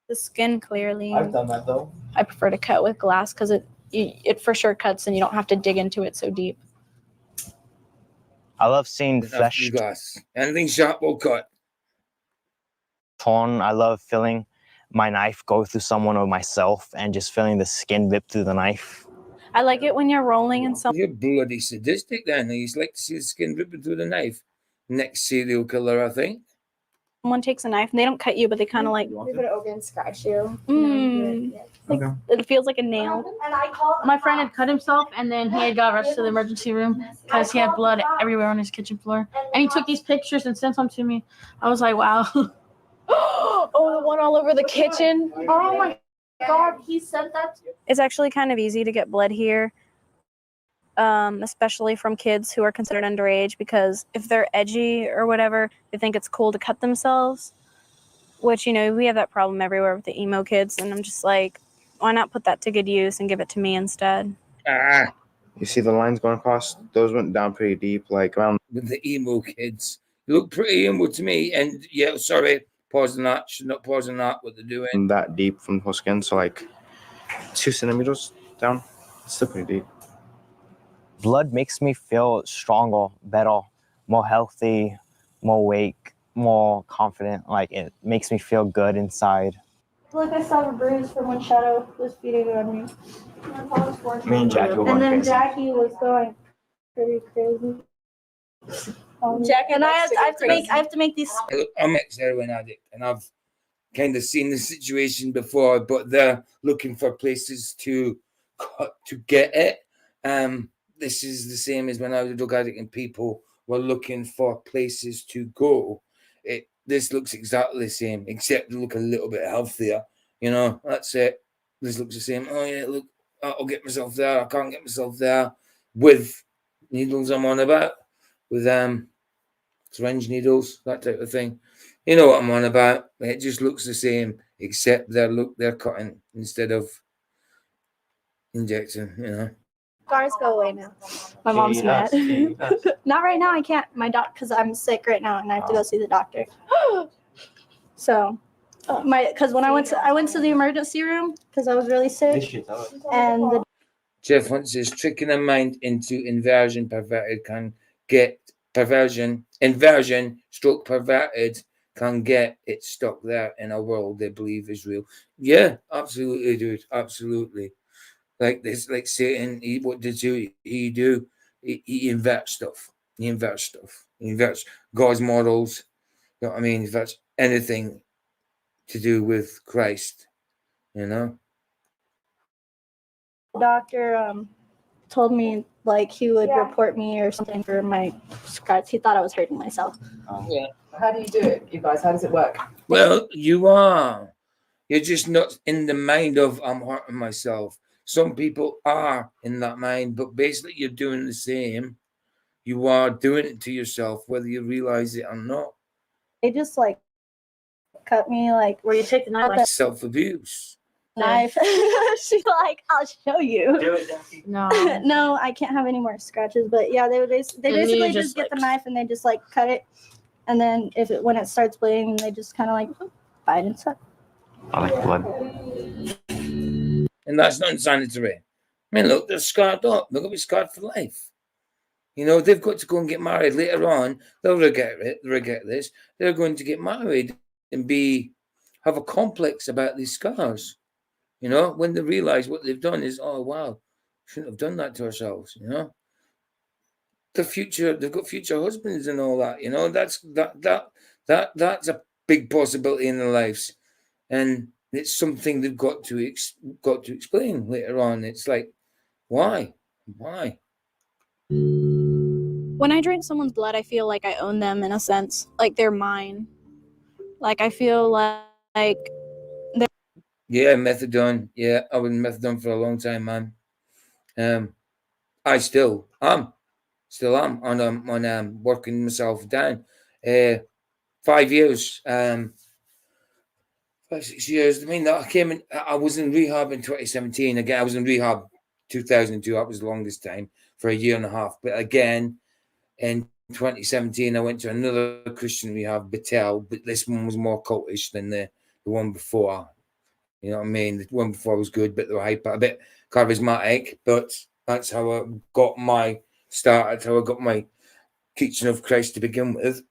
The skin clearly. I've done that though. I prefer to cut with glass because it for sure cuts and you don't have to dig into it so deep. I love seeing flesh glass. Anything sharp will cut. torn. I love feeling my knife go through someone or myself and just feeling the skin rip through the knife. I like it when you're rolling and something. You're bloody sadistic then. You like to see the skin ripping through the knife. Next serial killer, I think. Someone takes a knife and they don't cut you, but they kind of like Move it over and scratch you. Like, it feels like a nail. My friend had cut himself, and then he had got rushed to the emergency room because he had blood everywhere on his kitchen floor. And he took these pictures and sent them to me. I was like, wow. Oh, the one all over the kitchen. Oh my God, he sent that. It's actually kind of easy to get blood here, especially from kids who are considered underage, because if they're edgy or whatever, they think it's cool to cut themselves, which, you know, we have that problem everywhere with the emo kids. And I'm just like, why not put that to good use and give it to me instead? You see the lines going across? Those went down pretty deep, like around. With the emo kids. You look pretty emo to me. And yeah, sorry, pausing that. Should not pausing that, what they're doing. That deep from the whole skin, so like 2 centimeters down. It's still pretty deep. Blood makes me feel stronger, better, more healthy, more awake, more confident. Like, it makes me feel good inside. Like I saw a bruise from when Shadow was feeding on me. Me and Jackie were going And then crazy. Jackie was going pretty crazy. Jackie, and I have to make these. I'm an ex-heroin addict, and I've kind of seen the situation before, but they're looking for places to get it. This is the same as when I was a drug addict and people were looking for places to go. This looks exactly the same, except they look a little bit healthier. You know, that's it. This looks the same. Oh yeah, look, I'll get myself there. I can't get myself there with needles I'm on about, with syringe needles, that type of thing. You know what I'm on about. It just looks the same, except they're cutting instead of injecting. You know. Scars go away now. My mom's mad. Not right now. I can't. Because I'm sick right now and I have to go see the doctor. So, because when I went to the emergency room because I was really sick, and the Jeff Hunt says tricking a mind into inversion perverted can get inversion stroke perverted can get it stuck there in a world they believe is real. Yeah, absolutely, dude. Absolutely. Like this, like Satan, what did he do? He inverts stuff. He inverts God's models. You know what I mean? He inverts anything to do with Christ, you know? the doctor told me like he would report me or something for my scratch. He thought I was hurting myself. Yeah. How do you do it, you guys? How does it work? Well, you're just not in the mind of I'm hurting myself. Some people are in that mind, but basically you're doing the same. You are doing it to yourself, whether you realize it or not. They just like cut me like where you take the knife. Like self-abuse. Knife. She's like, I'll show you. Do it, Jackie. No. No, I can't have any more scratches. But yeah, they basically just get the knife and they just like cut it And then when it starts bleeding, they just kind of like bite and suck. I like blood. And that's not insanitary. I mean, look, they're scarred up. They're going to be scarred for life. You know, they've got to go and get married later on. They'll regret this. They're going to get married and have a complex about these scars. You know, when they realize what they've done is, oh wow, shouldn't have done that to ourselves. You know, they've got future husbands and all that. You know, that's a big possibility in their lives, and it's something they've got to explain later on. It's like, why? When I drink someone's blood, I feel like I own them in a sense, like they're mine. Like I feel like Yeah, methadone. Yeah, I was methadone for a long time, man. I still am on working myself down. 5 years, 5-6 years. I mean, I was in rehab in 2017. Again, I was in rehab 2002. That was the longest time, for a year and a half. But again, in 2017, I went to another Christian rehab, Bethel, but this one was more cultish than the one before. You know what I mean? The one before was good, but they were a bit charismatic. But that's how I got my start. That's how I got my teaching of Christ to begin with.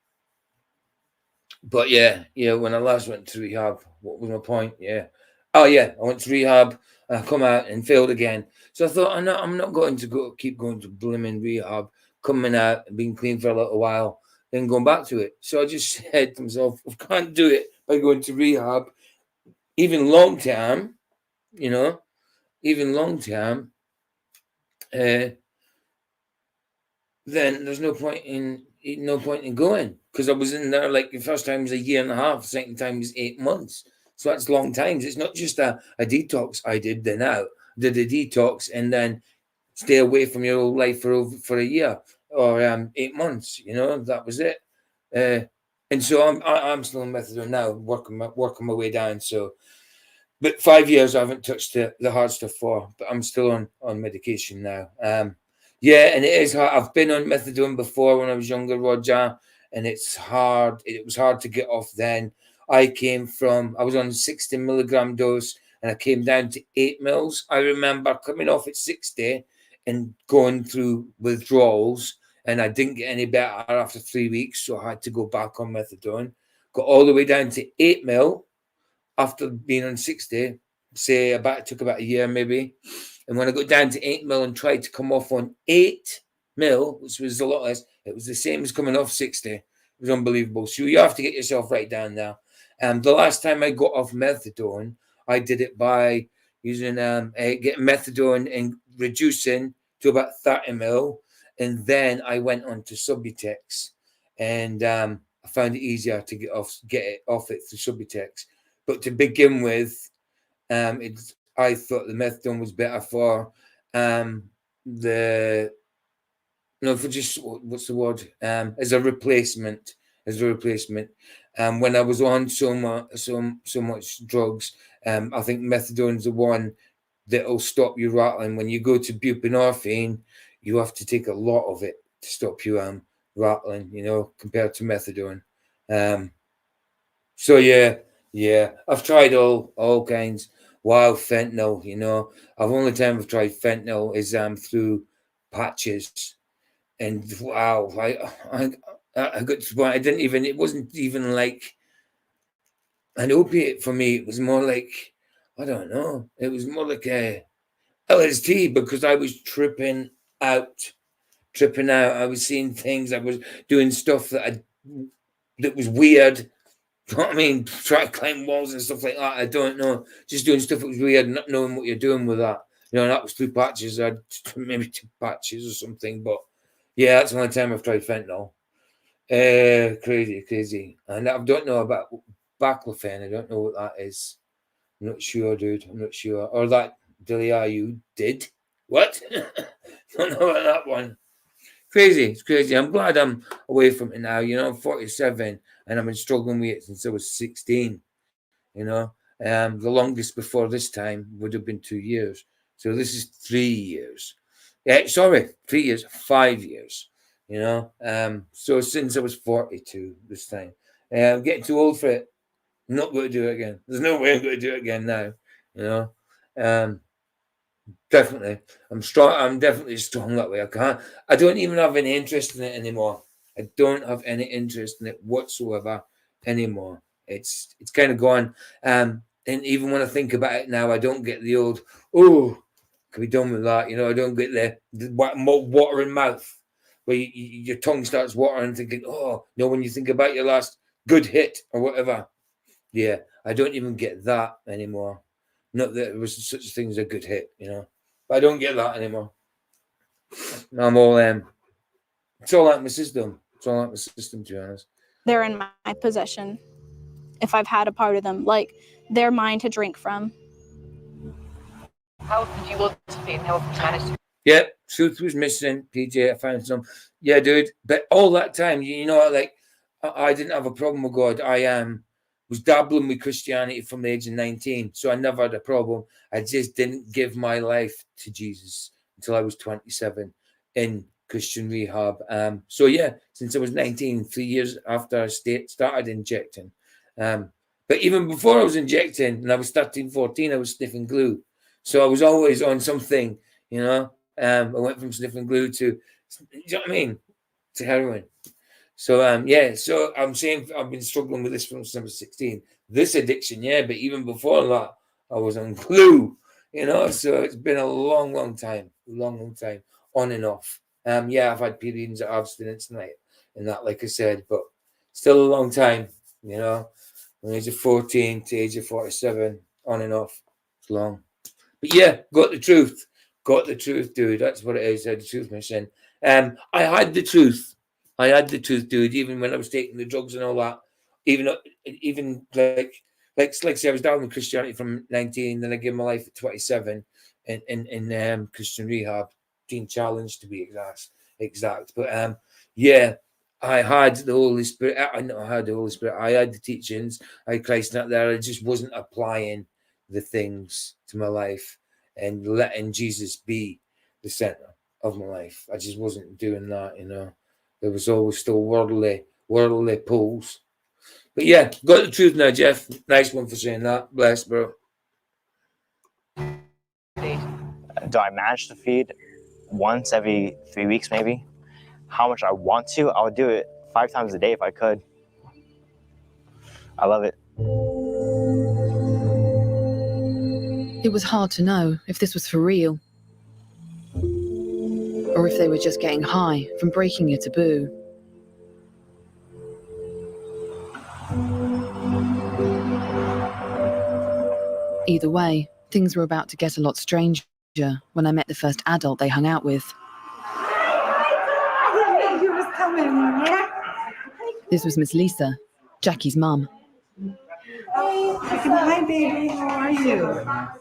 But yeah, when I last went to rehab, what was my point? Yeah. Oh yeah, I went to rehab and I come out and failed again. So I thought, I'm not going to keep going to blooming rehab, coming out and being clean for a little while, then going back to it. So I just said to myself, I can't do it by going to rehab, even long term, even long term. Then there's no point in going, because I was in there like the first time was a year and a half, the second time was 8 months. So that's long times. It's not just a detox I did then out. Did a detox and then stay away from your old life for a year or 8 months. You know, that was it. And so I'm still in methadone now, working my way down. So, but 5 years I haven't touched the hard stuff but I'm still on medication now. Yeah, and it is hard. I've been on methadone before when I was younger, Roger, and it's hard. It was hard to get off then. I was on 60 milligram dose and I came down to 8 mils. I remember coming off at 60 and going through withdrawals, and I didn't get any better after 3 weeks, so I had to go back on methadone. Got all the way down to 8 mil after being on 60, it took about a year maybe. And when I got down to 8 mil and tried to come off on 8 mil, which was a lot less, it was the same as coming off 60. It was unbelievable. So you have to get yourself right down there. The last time I got off methadone, I did it by using getting methadone and reducing to about 30 mil. And then I went on to Subutex, and I found it easier to get it off it through Subutex. But to begin with, I thought the methadone was better for what's the word? As a replacement. When I was on so much drugs, I think methadone is the one that'll stop you rattling. When you go to buprenorphine, you have to take a lot of it to stop you rattling, compared to methadone. So yeah, I've tried all kinds. Wow, fentanyl, I've only time I've tried fentanyl is through patches, and wow, I got to the point I didn't even. It wasn't even like an opiate for me. It was more like, I don't know. It was more like a LSD, because I was tripping out. I was seeing things. I was doing stuff that was weird. You know what I mean? Try to climb walls and stuff like that. I don't know. Just doing stuff that was weird, not knowing what you're doing with that. That was 2 patches. I had maybe 2 patches or something. But yeah, that's the only time I've tried fentanyl. Crazy. And I don't know about baclofen. I don't know what that is. I'm not sure, dude. I'm not sure. Or that Delia, you did? What? Don't know about that one. Crazy. It's crazy. I'm glad I'm away from it now. I'm 47 and I've been struggling with it since I was 16. The longest before this time would have been 2 years. So this is 3 years. 3 years, 5 years. you know. So since I was 42 this time, I'm getting too old for it. I'm not going to do it again. There's no way I'm going to do it again now, you know. Definitely, I'm strong. I'm definitely strong that way. I don't even have any interest in it anymore. I don't have any interest in it whatsoever anymore. It's kind of gone. And even when I think about it now, I don't get the old, oh, can we done with that? You know, I don't get the watering mouth where your tongue starts watering, thinking, oh, no, when you think about your last good hit or whatever. Yeah, I don't even get that anymore. Not that there was such a thing as a good hit, you know. But I don't get that anymore. I'm all it's all out my system. It's all out my system, to be honest. They're in my possession. If I've had a part of them, like they're mine to drink from. How did you want to be and how have you managed to? Yep, truth was missing. PJ, I found some. Yeah, dude. But all that time, you know, like I didn't have a problem with God. I was dabbling with Christianity from the age of 19, so I never had a problem. I just didn't give my life to Jesus until I was 27 in Christian rehab. So yeah, since I was 19, 3 years after I started injecting. But even before I was injecting, and I was 13, 14, I was sniffing glue. So I was always on something, you know. I went from sniffing glue to, you know what I mean, to heroin. So yeah, so I'm saying I've been struggling with this since I was 16. This addiction, yeah, but even before that, I was on glue, you know. So it's been a long time, long time, on and off. Yeah, I've had periods of abstinence and that, like I said, but still a long time, you know. From the age of 14 to age of 47, on and off. It's long. But yeah, got the truth. Got the truth, dude. That's what it is. The truth mission. I had the truth. I had the truth, dude. Even when I was taking the drugs and all that. Even like say I was down with Christianity from 19, then I gave my life at 27 in Christian rehab, teen challenge to be exact. But yeah, I had the Holy Spirit. I know I had the Holy Spirit. I had the teachings. I had Christ out there. I just wasn't applying the things to my life and letting Jesus be the center of my life. I just wasn't doing that, you know. There was always still worldly pulls. But yeah, got the truth now, Jeff. Nice one for saying that. Bless, bro. Do I manage to feed once every 3 weeks, maybe? How much I want to, I would do it 5 times a day if I could. I love it. It was hard to know if this was for real, or if they were just getting high from breaking a taboo. Either way, things were about to get a lot stranger when I met the first adult they hung out with. This was Miss Lisa, Jackie's mum. Hi, baby. How are you? A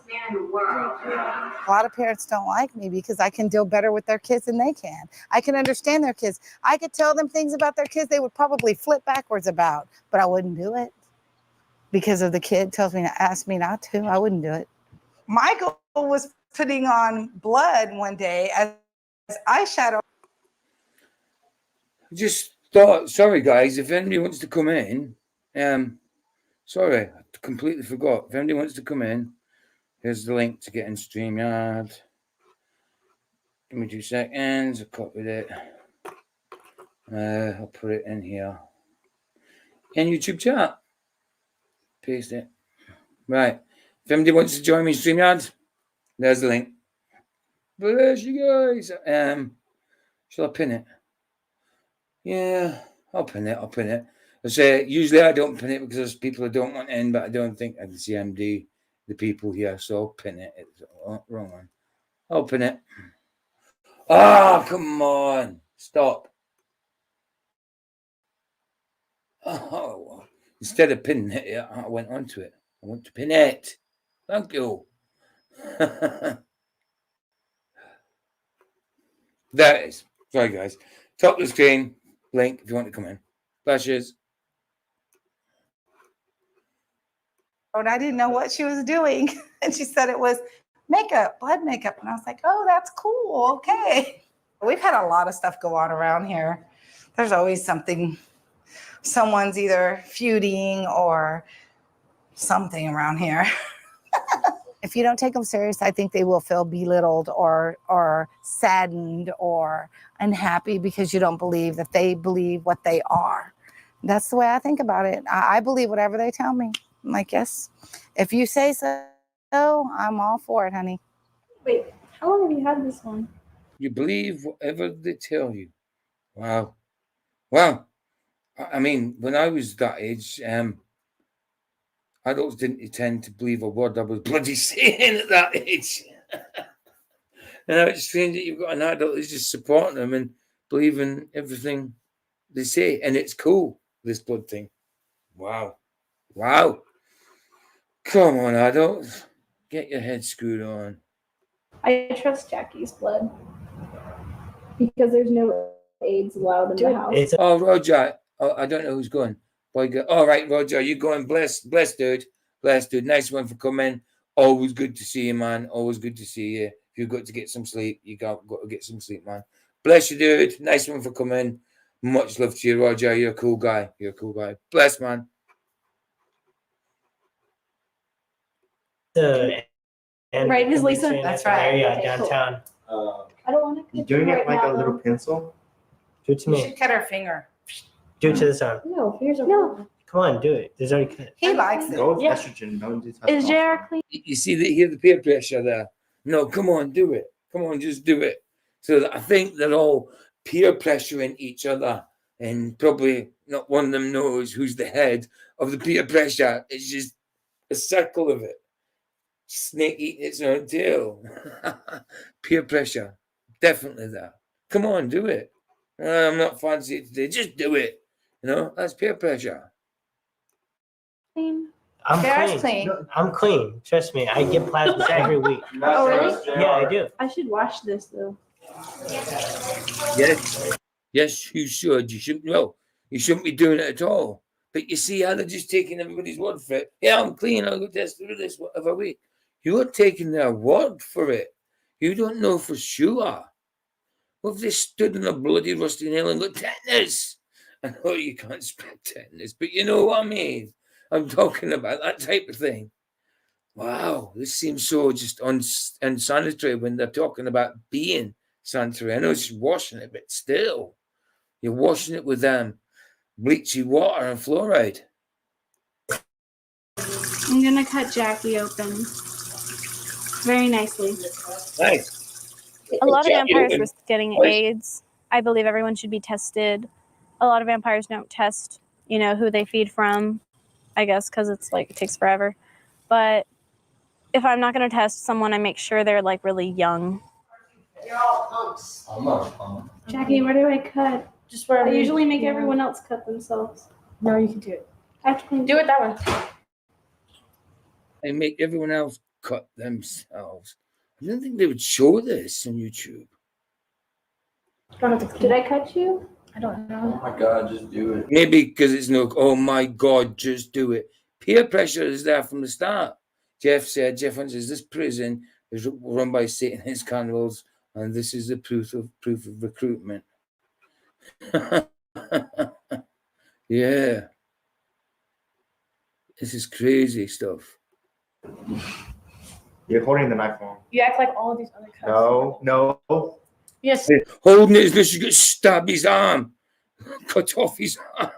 lot of parents don't like me because I can deal better with their kids than they can. I can understand their kids. I could tell them things about their kids they would probably flip backwards about, but I wouldn't do it because of the kid tells me to ask me not to. I wouldn't do it. Michael was putting on blood one day as eyeshadow. Just thought, sorry guys, if anybody wants to come in, sorry, I completely forgot. If anybody wants to come in, here's the link to get in StreamYard. Give me 2 seconds. I copied it. I'll put it in here. In YouTube chat. Paste it. Right. If anybody wants to join me in StreamYard, there's the link. Bless you guys. Shall I pin it? Yeah, I'll pin it. I say usually I don't pin it because there's people who don't want in, but I don't think I can see the people here, so I'll pin it. It's wrong one. I'll pin it. Ah, come on. Stop. Oh, instead of pinning it, I went onto it. I want to pin it. Thank you. There it is. Sorry, guys. Top of the screen. Link if you want to come in. Flashes. And I didn't know what she was doing. And she said it was makeup, blood makeup. And I was like, oh, that's cool. Okay. We've had a lot of stuff go on around here. There's always something. Someone's either feuding or something around here. If you don't take them serious, I think they will feel belittled or saddened or unhappy because you don't believe that they believe what they are. That's the way I think about it. I believe whatever they tell me. I'm like, yes, if you say so, I'm all for it, honey. Wait, how long have you had this one? You believe whatever they tell you. Wow. Well, I mean, when I was that age, adults didn't tend to believe a word I was bloody saying at that age. And now it's strange that you've got an adult who's just supporting them and believing everything they say. And it's cool, this blood thing. Wow. Wow. Come on, adults. Get your head screwed on. I trust Jackie's blood because there's no AIDS allowed in the house. Oh, Roger. Oh, I don't know who's going. Boy, go. All right, Roger, you going? Bless, dude. Bless, dude. Nice one for coming. Always good to see you, man. Always good to see you. If you've got to get some sleep, you got to get some sleep, man. Bless you, dude. Nice one for coming. Much love to you, Roger. You're a cool guy. You're a cool guy. Bless, man. Right, Miss Lisa? That's right. Area downtown. I don't want to. You doing it like a little pencil? Do it to You me. should cut her finger. Do it to this arm. No, here's a no. Come on, do it. There's already cut. He likes it. Go with Yeah. estrogen. Don't do Is JR clean? You see that here, the peer pressure there. No, come on, do it. Come on, just do it. So that I think they're all peer pressuring each other, and probably not one of them knows who's the head of the peer pressure. It's just a circle of it. Snake eating its own tail. Peer pressure. Definitely there. Come on, do it. I'm not fancy it today. Just do it. You know, that's peer pressure. Clean. I'm JR's clean. clean. I'm clean. Trust me. I get plasma every week. Oh, really? Yeah, I do. I should wash this though. Yes. Yes, you should. You shouldn't. No, you shouldn't be doing it at all. But you see how they're just taking everybody's word for it. Yeah, I'm clean. I'll go test through this whatever week. You're taking their word for it. You don't know for sure. What if they stood on a bloody rusty nail and got tetanus? I know you can't spread tetanus, but you know what I mean. I'm talking about that type of thing. Wow, this seems so just unsanitary when they're talking about being sanitary. I know it's washing it, but still, you're washing it with bleachy water and fluoride. I'm gonna cut Jackie open very nicely. Nice. A lot of Jackie vampires open. risk getting Nice. AIDS. I believe everyone should be tested. A lot of vampires don't test, who they feed from, I guess, because it's like it takes forever. But if I'm not going to test someone, I make sure they're like really young. You're all punks. I'm not a punk. Jackie, where do I cut? Just wherever. I usually make you everyone else cut themselves. No, you can do it. I have to clean. Do it that way. They make everyone else cut themselves. I don't think they would show this on YouTube. Don't have to. Did I cut you? I don't know. Oh my God, just do it. Maybe because it's no, oh my God, just do it. Peer pressure is there from the start. Jeff says, this prison is run by Satanist cannibals, and this is the proof of recruitment. Yeah. This is crazy stuff. You're holding the knife on. You act like all of these other cuts. No. Yes. Holding it as though you could stab his arm. Cut off his arm.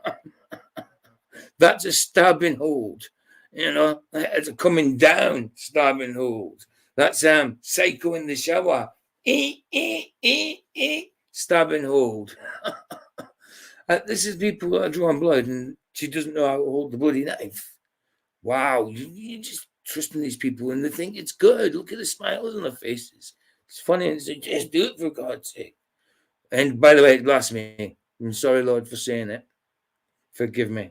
That's a stabbing hold. It's a coming down stabbing hold. That's Psycho in the shower. Stabbing hold. This is people that are drawing blood and she doesn't know how to hold the bloody knife. Wow, you just trusting these people and they think it's good. Look at the smiles on their faces. It's funny and say, just do it for God's sake. And by the way, it's blasphemy. I'm sorry, Lord, for saying it. Forgive me.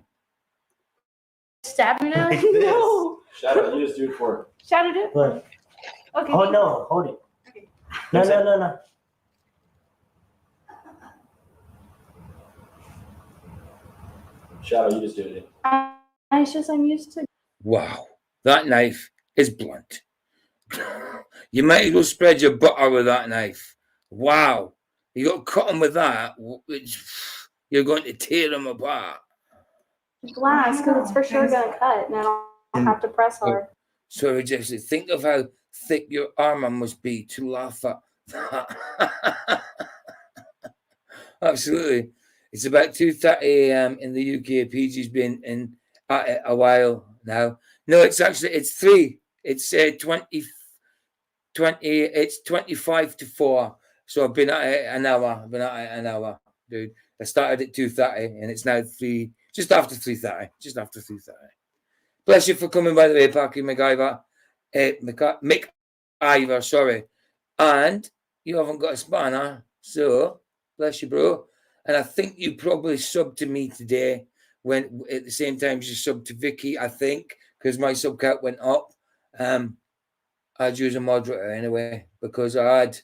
Stab me now? No. Shadow, you just do it for her. Shadow do it. Look. Okay. Oh no, hold it. Okay. No. Shadow, you just do it. I'm used to. Wow, that knife is blunt. You might as well spread your butter with that knife. Wow, You got to cut them with that, which you're going to tear them apart. Glass, because it's for sure gonna cut, and I'll have to press hard. So just think of how thick your armor must be to laugh at that. Absolutely. It's about 2:30 a.m. in the UK. PG's been in at it a while now. No, it's 3. It's 20, it's 25 to 4. So I've been at it an hour. Dude. I started at 2:30 and it's now 3, just after 3:30. Bless you for coming, by the way, Packy MacIver. MacIver, sorry. And you haven't got a spanner, so bless you, bro. And I think you probably subbed to me today when at the same time as you subbed to Vicky, I think, because my sub count went up. I'd use a moderator anyway, because I had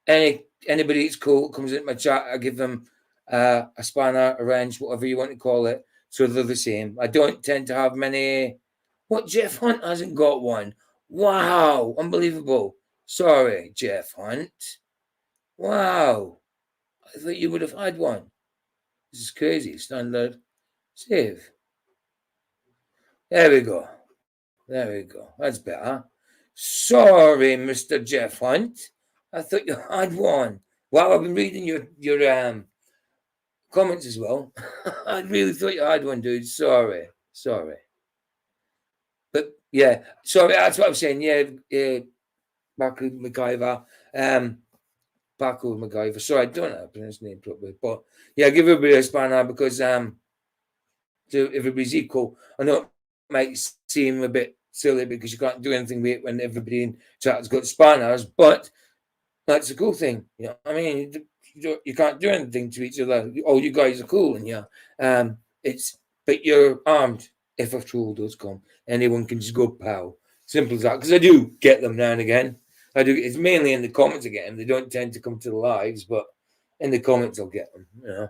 anybody that's cool comes into my chat, I give them a spanner, a wrench, whatever you want to call it, so they're the same. I don't tend to have many. What, Jeff Hunt hasn't got one? Wow, unbelievable. Sorry, Jeff Hunt. Wow, I thought you would have had one. This is crazy. Standard save. There we go. That's better. Sorry, Mr. Jeff Hunt. I thought you had one. Wow, I've been reading your comments as well. I really thought you had one, dude. Sorry. But yeah, sorry, that's what I'm saying. Yeah, Paco MacIver. Paco MacIver. Sorry, I don't know how to pronounce his name properly. But yeah, give everybody a spanner because so everybody's equal. I know it might seem a bit silly because you can't do anything with it when everybody in chat's got spanners, but that's a cool thing. You know, I mean, you can't do anything to each other. Oh, you guys are cool, and yeah, but you're armed. If a troll does come, anyone can just go pow. Simple as that. Because I do get them now and again. I do. It's mainly in the comments again. They don't tend to come to the lives, but in the comments I'll get them. You know,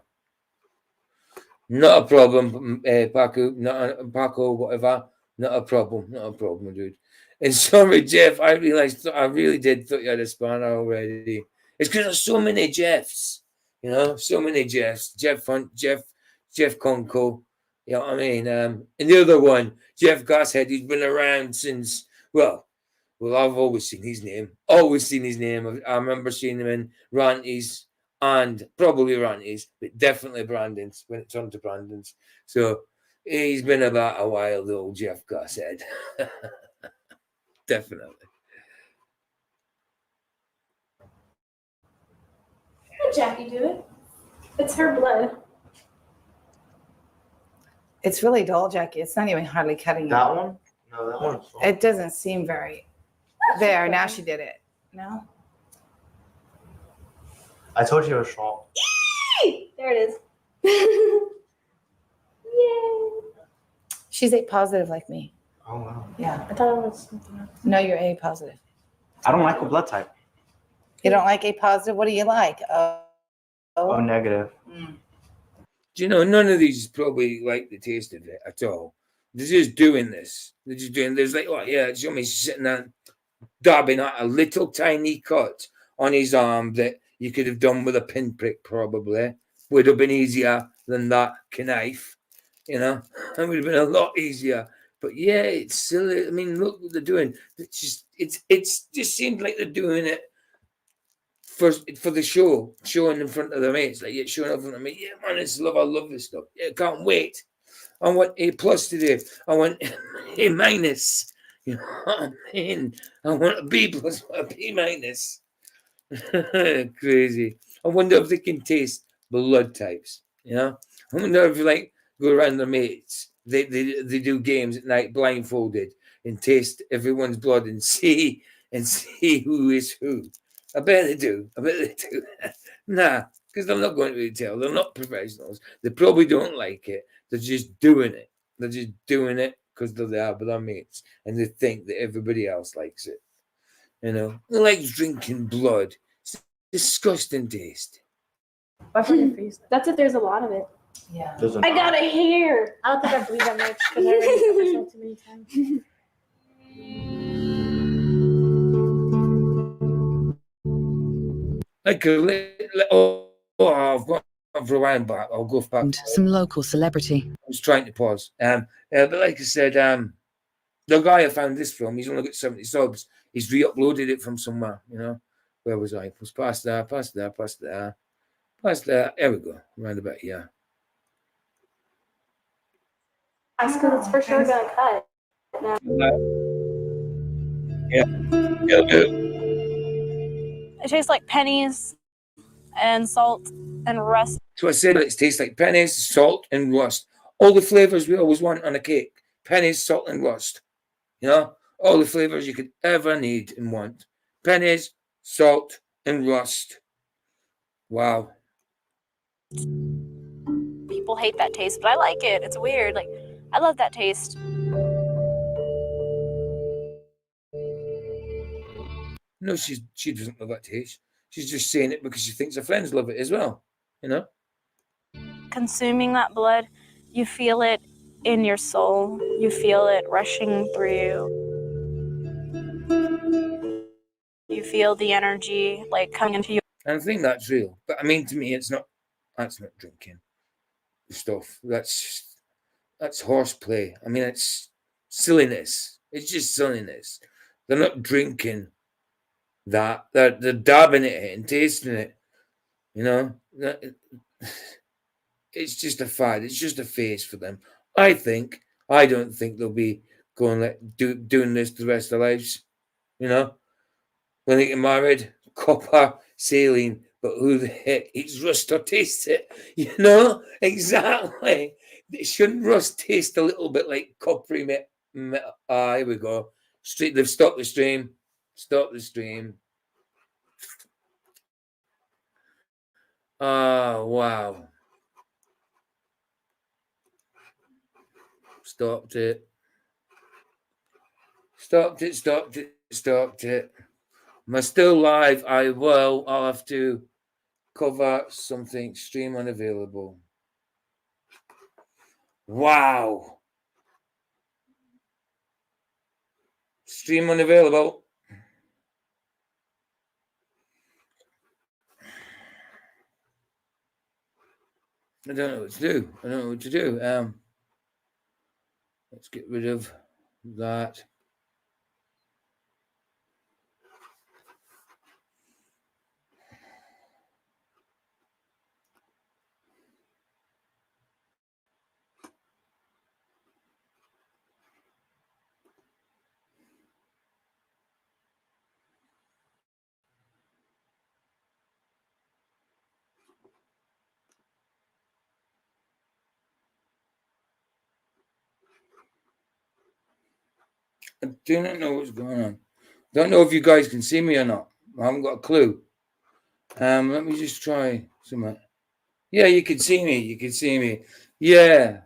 not a problem, Paco, whatever. Not a problem, dude. And sorry, Jeff, I realized I really did thought you had a spanner already. It's because there's so many Jeffs, you know, so many Jeffs. Jeff Hunt, Jeff Conco, you know what I mean? And the other one, Jeff Gosshead, he's been around since, well, I've always seen his name. I remember seeing him in Ranties and probably Ranties, but definitely Brandon's when it turned to Brandon's. So he's been about a while, the old Jeff Gosshead. Definitely. Let Jackie do it. It's her blood. It's really dull, Jackie. It's not even hardly cutting. That one? No, that one. It doesn't seem very. There, now she did it. No? I told you it was strong. Yay! There it is. Yay! She's A positive like me. Oh, wow. Yeah. I thought it was something else. No, you're A positive. I don't like a blood type. You don't like A positive? What do you like? Oh, negative. Do you know, none of these probably like the taste of it at all. They're just doing this. There's like, oh yeah, show me sitting there dabbing at a little tiny cut on his arm that you could have done with a pinprick probably. Would have been easier than that knife, you know? It would have been a lot easier. But yeah, it's silly. I mean, look what they're doing. It's just seems like they're doing it for the show, showing in front of their mates, like showing up in front of me. Yeah, man, I love this stuff. Yeah, can't wait. I want A+ today. I want A-. You know what I mean? I want a B+, a B-. Crazy. I wonder if they can taste blood types. You know, I wonder if like go around their mates. They do games at night blindfolded and taste everyone's blood and see who is who. I bet they do. Nah, because they're not going to tell. They're not professionals. They probably don't like it. They're just doing it. They're just doing it because they're there with their mates and they think that everybody else likes it. You know, they like drinking blood. It's disgusting taste. That's if there's a lot of it. Yeah. I got a hair. I don't think I believe that much because I already cut myself too many times. Like a I've got for a while back. I'll go back. Some local celebrity. I was trying to pause. But like I said, the guy who found this film, he's only got 70 subs. He's re-uploaded it from somewhere. You know, where was I? It was past there, past there, past there, past there. There we go. Round about here. That's because it's for sure gonna cut. Yeah. It tastes like pennies and salt and rust. So I said it tastes like pennies, salt, and rust. All the flavors we always want on a cake. Pennies, salt, and rust. You know, all the flavors you could ever need and want. Pennies, salt, and rust. Wow. People hate that taste, but I like it. It's weird. Like, I love that taste. No, she doesn't love that taste. She's just saying it because she thinks her friends love it as well. You know? Consuming that blood, you feel it in your soul. You feel it rushing through you. You feel the energy like coming into you. And I think that's real. But I mean, to me, that's not drinking stuff. That's horseplay. I mean, it's silliness. It's just silliness. They're not drinking that. They're dabbing it and tasting it. You know? It's just a fad. It's just a phase for them. I don't think they'll be going doing this the rest of their lives. You know? When they get married, copper, saline, but who the heck eats rust or tastes it? You know? Exactly. Shouldn't rust taste a little bit like coppery metal? Here we go. They've stopped the stream. Stop the stream. Oh, wow. Stopped it. Stopped it. Am I still live? I'll have to cover something. Stream unavailable. Wow. Stream unavailable. I don't know what to do. Let's get rid of that. I do not know what's going on. Don't know if you guys can see me or not. I haven't got a clue. Let me just try something. Yeah, you can see me. You can see me. Yeah.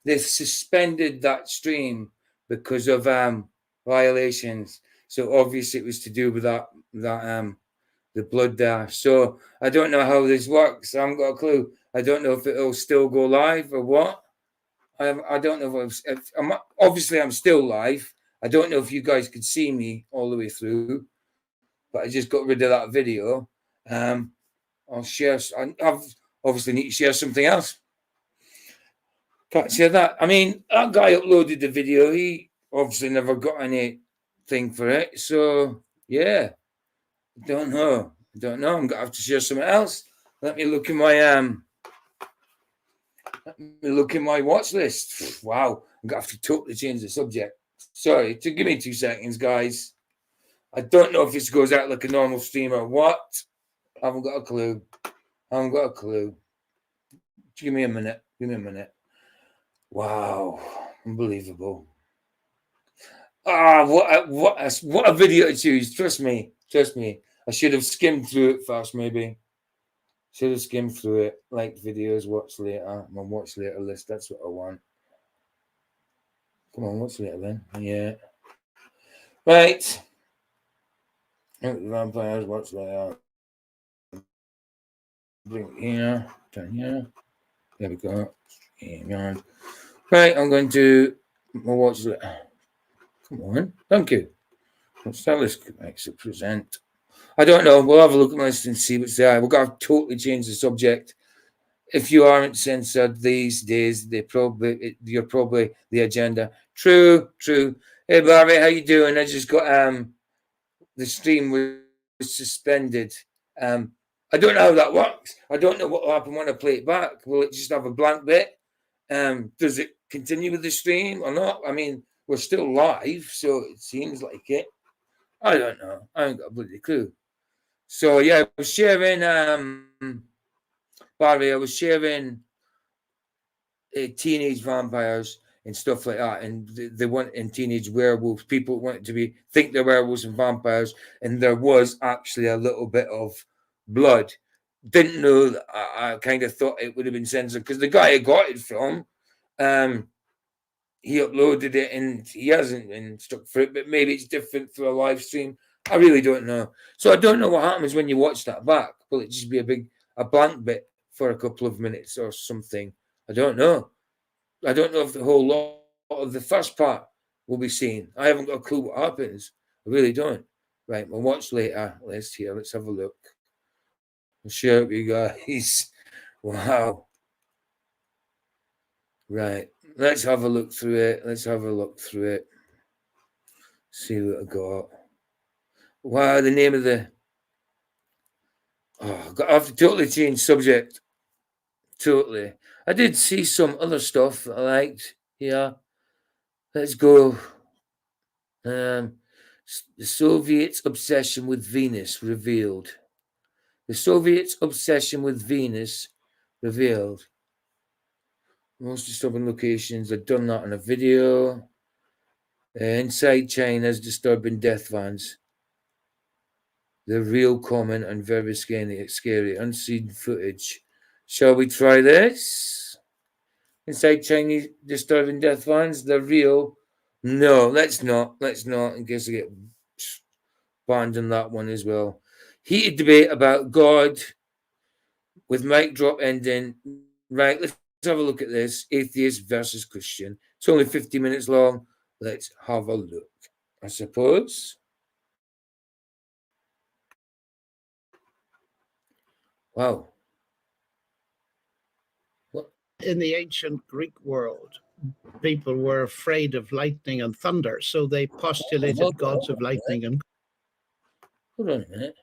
They've suspended that stream because of violations. So obviously it was to do with that the blood dash. So I don't know how this works. I haven't got a clue. I don't know if it'll still go live or what. I don't know if obviously I'm still live. I don't know if you guys could see me all the way through, but I just got rid of that video. I'll share. I've obviously need to share something else. Can't share that. I mean, that guy uploaded the video. He obviously never got anything for it. So yeah, don't know. I'm gonna have to share something else. Let me look in my watch list. Wow, I'm gonna have to totally change the subject. Sorry, give me 2 seconds, guys. I don't know if this goes out like a normal stream or what. I haven't got a clue. Give me a minute. Wow, unbelievable. What a video to choose. Trust me. I should have skimmed through it first, maybe. Should have skimmed through it. Like videos, watch later. My watch later list. That's what I want. Come on, watch later then. Yeah. Right. Vampires, watch later. Bring it here. Turn here. There we go. Right, I'm going to my watch later. Come on. Thank you. Let's start this. Exit present. I don't know. We'll have a look at this and see what's there. We've got to totally change the subject. If you aren't censored these days, you're probably the agenda. True. Hey Barbie, how you doing? I just got the stream was suspended. I don't know how that works. I don't know what will happen when I play it back. Will it just have a blank bit? Does it continue with the stream or not? I mean, we're still live, so it seems like it. I don't know. I haven't got a bloody clue. So yeah, I was sharing Barbie, I was sharing teenage vampires and stuff like that, and they want in teenage werewolves. People want to think they're werewolves and vampires, and there was actually a little bit of blood. Didn't know that. I kind of thought it would have been censored because the guy I got it from, he uploaded it and he hasn't been stuck for it, but maybe it's different through a live stream. I really don't know. So I don't know what happens when you watch that back. Will it just be a blank bit for a couple of minutes or something? I don't know. I don't know if the whole lot of the first part will be seen. I haven't got a clue what happens. I really don't. Right, we'll watch later. Let's have a look. I'll share it with you guys. Wow. Right. Let's have a look through it. See what I got. Wow, the name of the... Oh, I have to totally change subject. Totally. I did see some other stuff that I liked here. Let's go. The Soviets' obsession with Venus revealed. The Soviets' obsession with Venus revealed. Most disturbing locations. I've done that in a video. Inside China's disturbing death vans. The real common and very scary unseen footage. Shall we try this? Inside Chinese disturbing death vans. The real. No, let's not. In case I get banned on that one as well. Heated debate about God with mic drop ending. Right, let's have a look at this. Atheist versus Christian. It's only 50 minutes long. Let's have a look, I suppose. Wow. What? In the ancient Greek world, people were afraid of lightning and thunder, so they postulated gods of lightning and... Hold on a minute.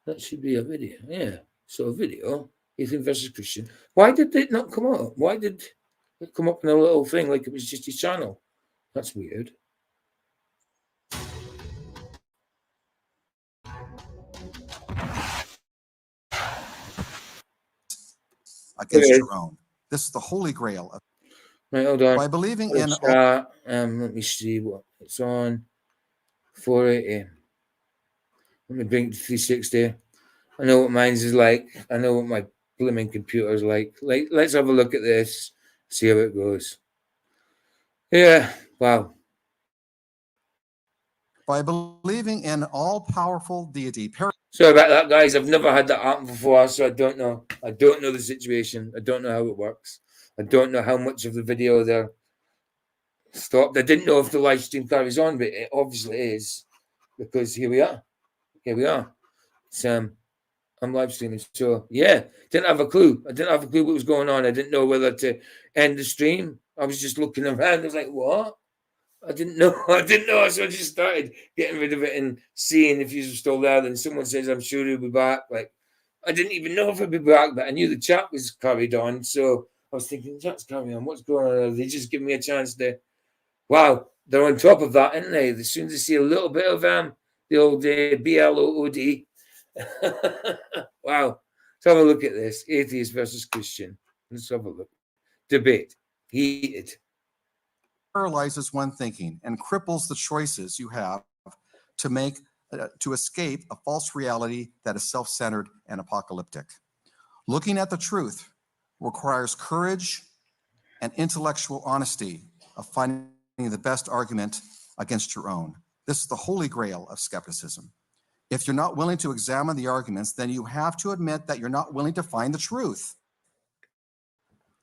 That should be a video. Yeah. So a video, Atheist versus Christian. Why did it not come up? Why did it come up in a little thing like it was just his channel? That's weird. Against your own. This is the holy grail of... Right, hold on. By believing in... Let me see what it's on. 480. Let me bring it to 360. I know what mine's is like. I know what my blooming computer's like. Let's have a look at this. See how it goes. Yeah. Wow. By believing in all-powerful deity. Sorry about that, guys. I've never had that happen before, so I don't know. I don't know the situation. I don't know how it works. I don't know how much of the video they're stopped. I didn't know if the live stream carries on, but it obviously is, because here we are. It's, I'm live streaming, so yeah, didn't have a clue. I didn't have a clue what was going on. I didn't know whether to end the stream. I was just looking around. I was like, what? I didn't know. So I just started getting rid of it and seeing if you were still there. Then someone says, I'm sure he'll be back. Like, I didn't even know if he'd be back, but I knew the chat was carried on. So I was thinking, chat's carrying on. What's going on? Are they just giving me a chance to... Wow, they're on top of that, aren't they? As soon as they see a little bit of the old BLOOD. Wow. Let's have a look at this. Atheist versus Christian. Let's have a look. Debate. Heated. Paralyzes one thinking and cripples the choices you have to make to escape a false reality that is self-centered and apocalyptic. Looking at the truth requires courage and intellectual honesty of finding the best argument against your own. This is the holy grail of skepticism. If you're not willing to examine the arguments, then you have to admit that you're not willing to find the truth.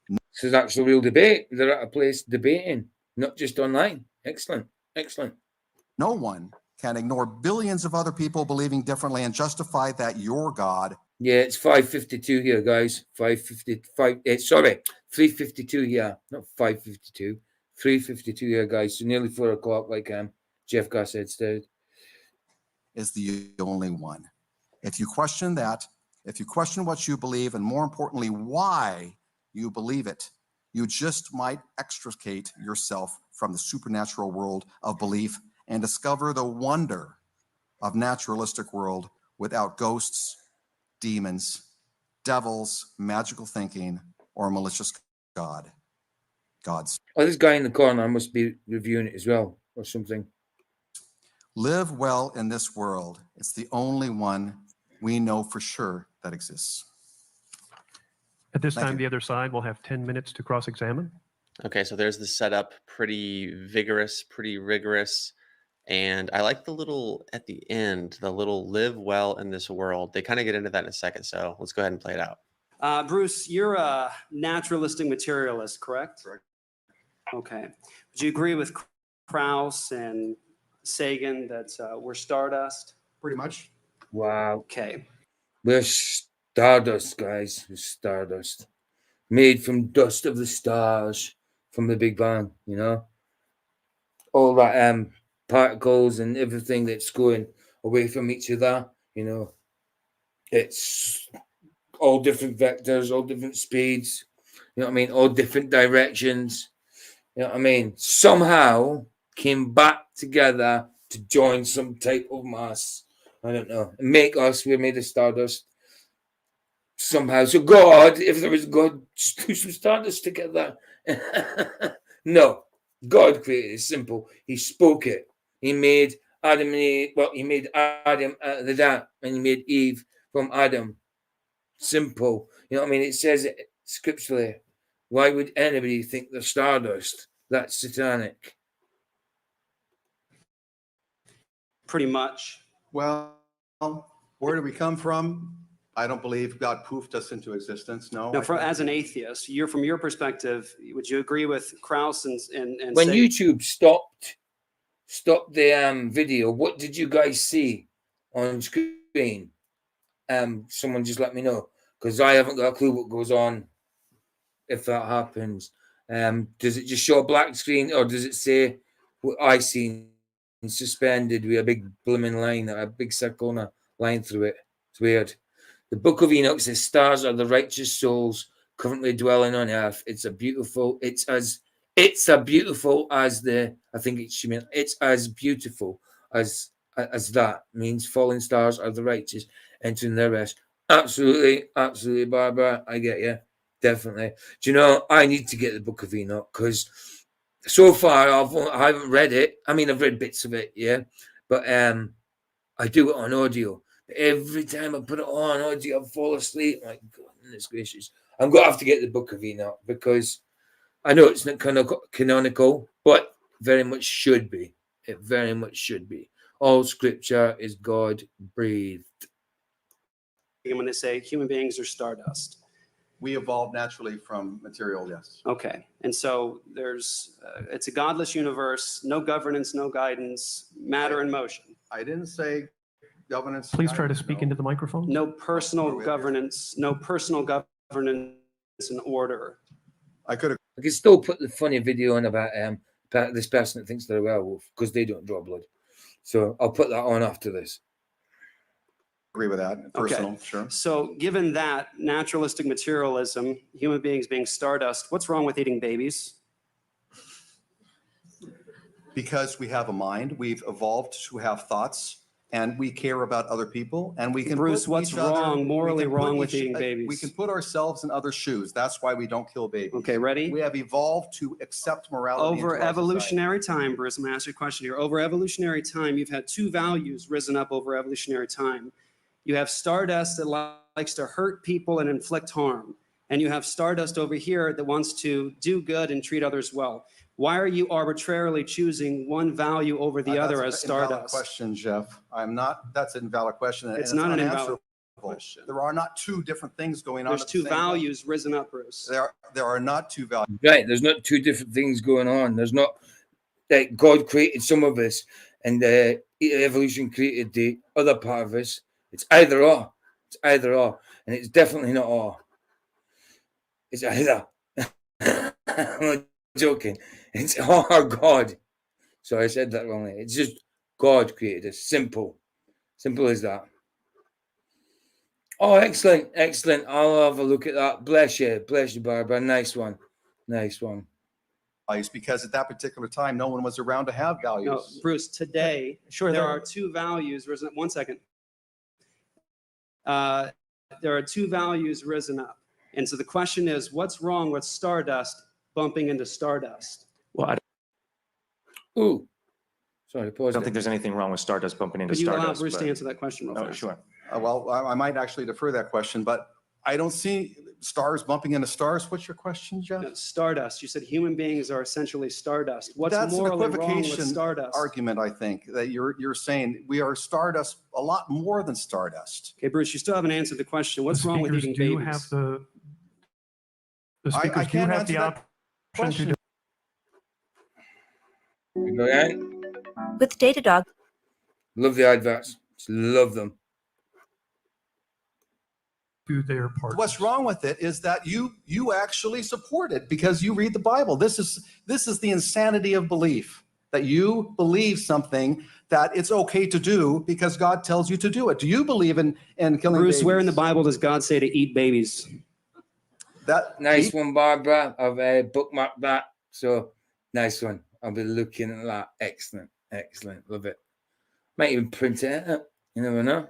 This is actual real debate. They're at a place debating, not just online. Excellent. No one can ignore billions of other people believing differently and justify that your God. Yeah, it's 5:52 here, guys. 5:55. Sorry, 3:52 here, not 5:52. 3:52 here, guys. So nearly 4 o'clock, like Jeff Gus said. Is the only one. If you question that, if you question what you believe, and more importantly, why you believe it, you just might extricate yourself from the supernatural world of belief and discover the wonder of naturalistic world without ghosts, demons, devils, magical thinking, or malicious gods. Oh, this guy in the corner must be reviewing it as well, or something. Live well in this world. It's the only one we know for sure that exists. At this time, the other side will have 10 minutes to cross-examine. Okay, so there's the setup, pretty vigorous, pretty rigorous. And I like the little, at the end, the little live well in this world. They kind of get into that in a second, so let's go ahead and play it out. Bruce, you're a naturalistic materialist, correct? Correct. Okay. Would you agree with Krauss and Sagan that we're stardust? Pretty much. Wow. Okay. We're stardust, guys. We're stardust. Made from dust of the stars from the Big Bang, you know? All that particles and everything that's going away from each other, you know? It's all different vectors, all different speeds, you know what I mean? All different directions, you know what I mean? Somehow came back together to join some type of mass. I don't know. Make us, we're made of stardust. Somehow. So God, if there was God, just do some stardust together. No. God created it. Simple. He spoke it. He made Adam and Eve. Well, he made Adam out of the dirt, and he made Eve from Adam. Simple. You know what I mean? It says it scripturally. Why would anybody think they're stardust? That's satanic. Pretty much. Well, where do we come from? I don't believe God poofed us into existence. No. Now, as an atheist, you're from your perspective, would you agree with Krauss and when Sagan? YouTube stopped the video, what did you guys see on screen? Someone just let me know, because I haven't got a clue what goes on if that happens. Does it just show a black screen, or does it say what I seen suspended with a big blooming line, a big circle and a line through it? It's weird. The Book of Enoch says stars are the righteous souls currently dwelling on earth. It's as beautiful as the, I think it's as beautiful as that means falling stars are the righteous entering their rest. Absolutely, Barbara. I get you. Definitely. Do you know, I need to get the Book of Enoch, because so far I haven't read it. I mean, I've read bits of it, yeah, but I do it on audio. Every time I put it on audio, I fall asleep. My goodness gracious. I'm going to have to get the Book of Enoch, because I know it's not canonical, but very much should be. It very much should be. All scripture is God breathed. When they say human beings are stardust. We evolved naturally from material, yes. Okay. And so there's, it's a godless universe, no governance, no guidance, matter in motion. I didn't say governance. Please try to speak into the microphone. No personal governance, no personal governance and order. I could still put the funny video on about this person that thinks they're a werewolf, because they don't draw blood. So I'll put that on after this. Agree with that. Personal, sure. So given that naturalistic materialism, human beings being stardust, what's wrong with eating babies? Because we have a mind, we've evolved to have thoughts, and we care about other people, and we can. Bruce, what's wrong, morally wrong with eating babies? We can put ourselves in other shoes. That's why we don't kill babies. Okay, ready? We have evolved to accept morality. Over evolutionary time, Bruce, I'm going to ask you a question here. Over evolutionary time, you've had two values risen up over evolutionary time. You have stardust that likes to hurt people and inflict harm. And you have stardust over here that wants to do good and treat others well. Why are you arbitrarily choosing one value over the other as stardust? Invalid question, Jeff. I'm not. That's an invalid question. It's not an invalid question. There are not two different things going on. There's two values risen up, Bruce. There are not two values. Right. There's not two different things going on. There's not, like, God created some of us, and evolution created the other part of us. It's either or. It's either or. And it's definitely not or. It's either. I'm not joking. It's or God. So I said that wrongly. It's just God created us. Simple. Simple as that. Oh, excellent. Excellent. I'll have a look at that. Bless you. Bless you, Barbara. Nice one. Nice one. Because at that particular time, no one was around to have values. No, Bruce, today, Sure, there there- are two values risen up. 1 second. There are two values risen up. And so the question is, what's wrong with stardust bumping into stardust? Well, Ooh. Sorry, I pause. don't think there's anything wrong with stardust bumping into Could you allow stardust. Bruce to but- answer that question real Oh, fast? sure. Well, I might actually defer that question, but I don't see stars bumping into stars. What's your question, Jeff? No, stardust. You said human beings are essentially stardust. What's That's an morally wrong with equivocation stardust? argument, I think, that you're saying we are stardust a lot more than stardust. Okay, Bruce, you still haven't answered the question. What's wrong with speakers eating do babies? have the I speakers do can't have answer the that option to Go ahead. With Datadog, Love the adverts. Just love them. do their part. What's wrong with it is that you actually support it because you read the Bible. This is the insanity of belief, that you believe something that it's okay to do because God tells you to do it. Do you believe in killing Bruce, babies? where in the Bible does God say to eat babies? That Nice one, Barbara. I've bookmarked that. So nice one. I'll be looking at that. Excellent. Excellent. Love it. Might even print it out. You never know.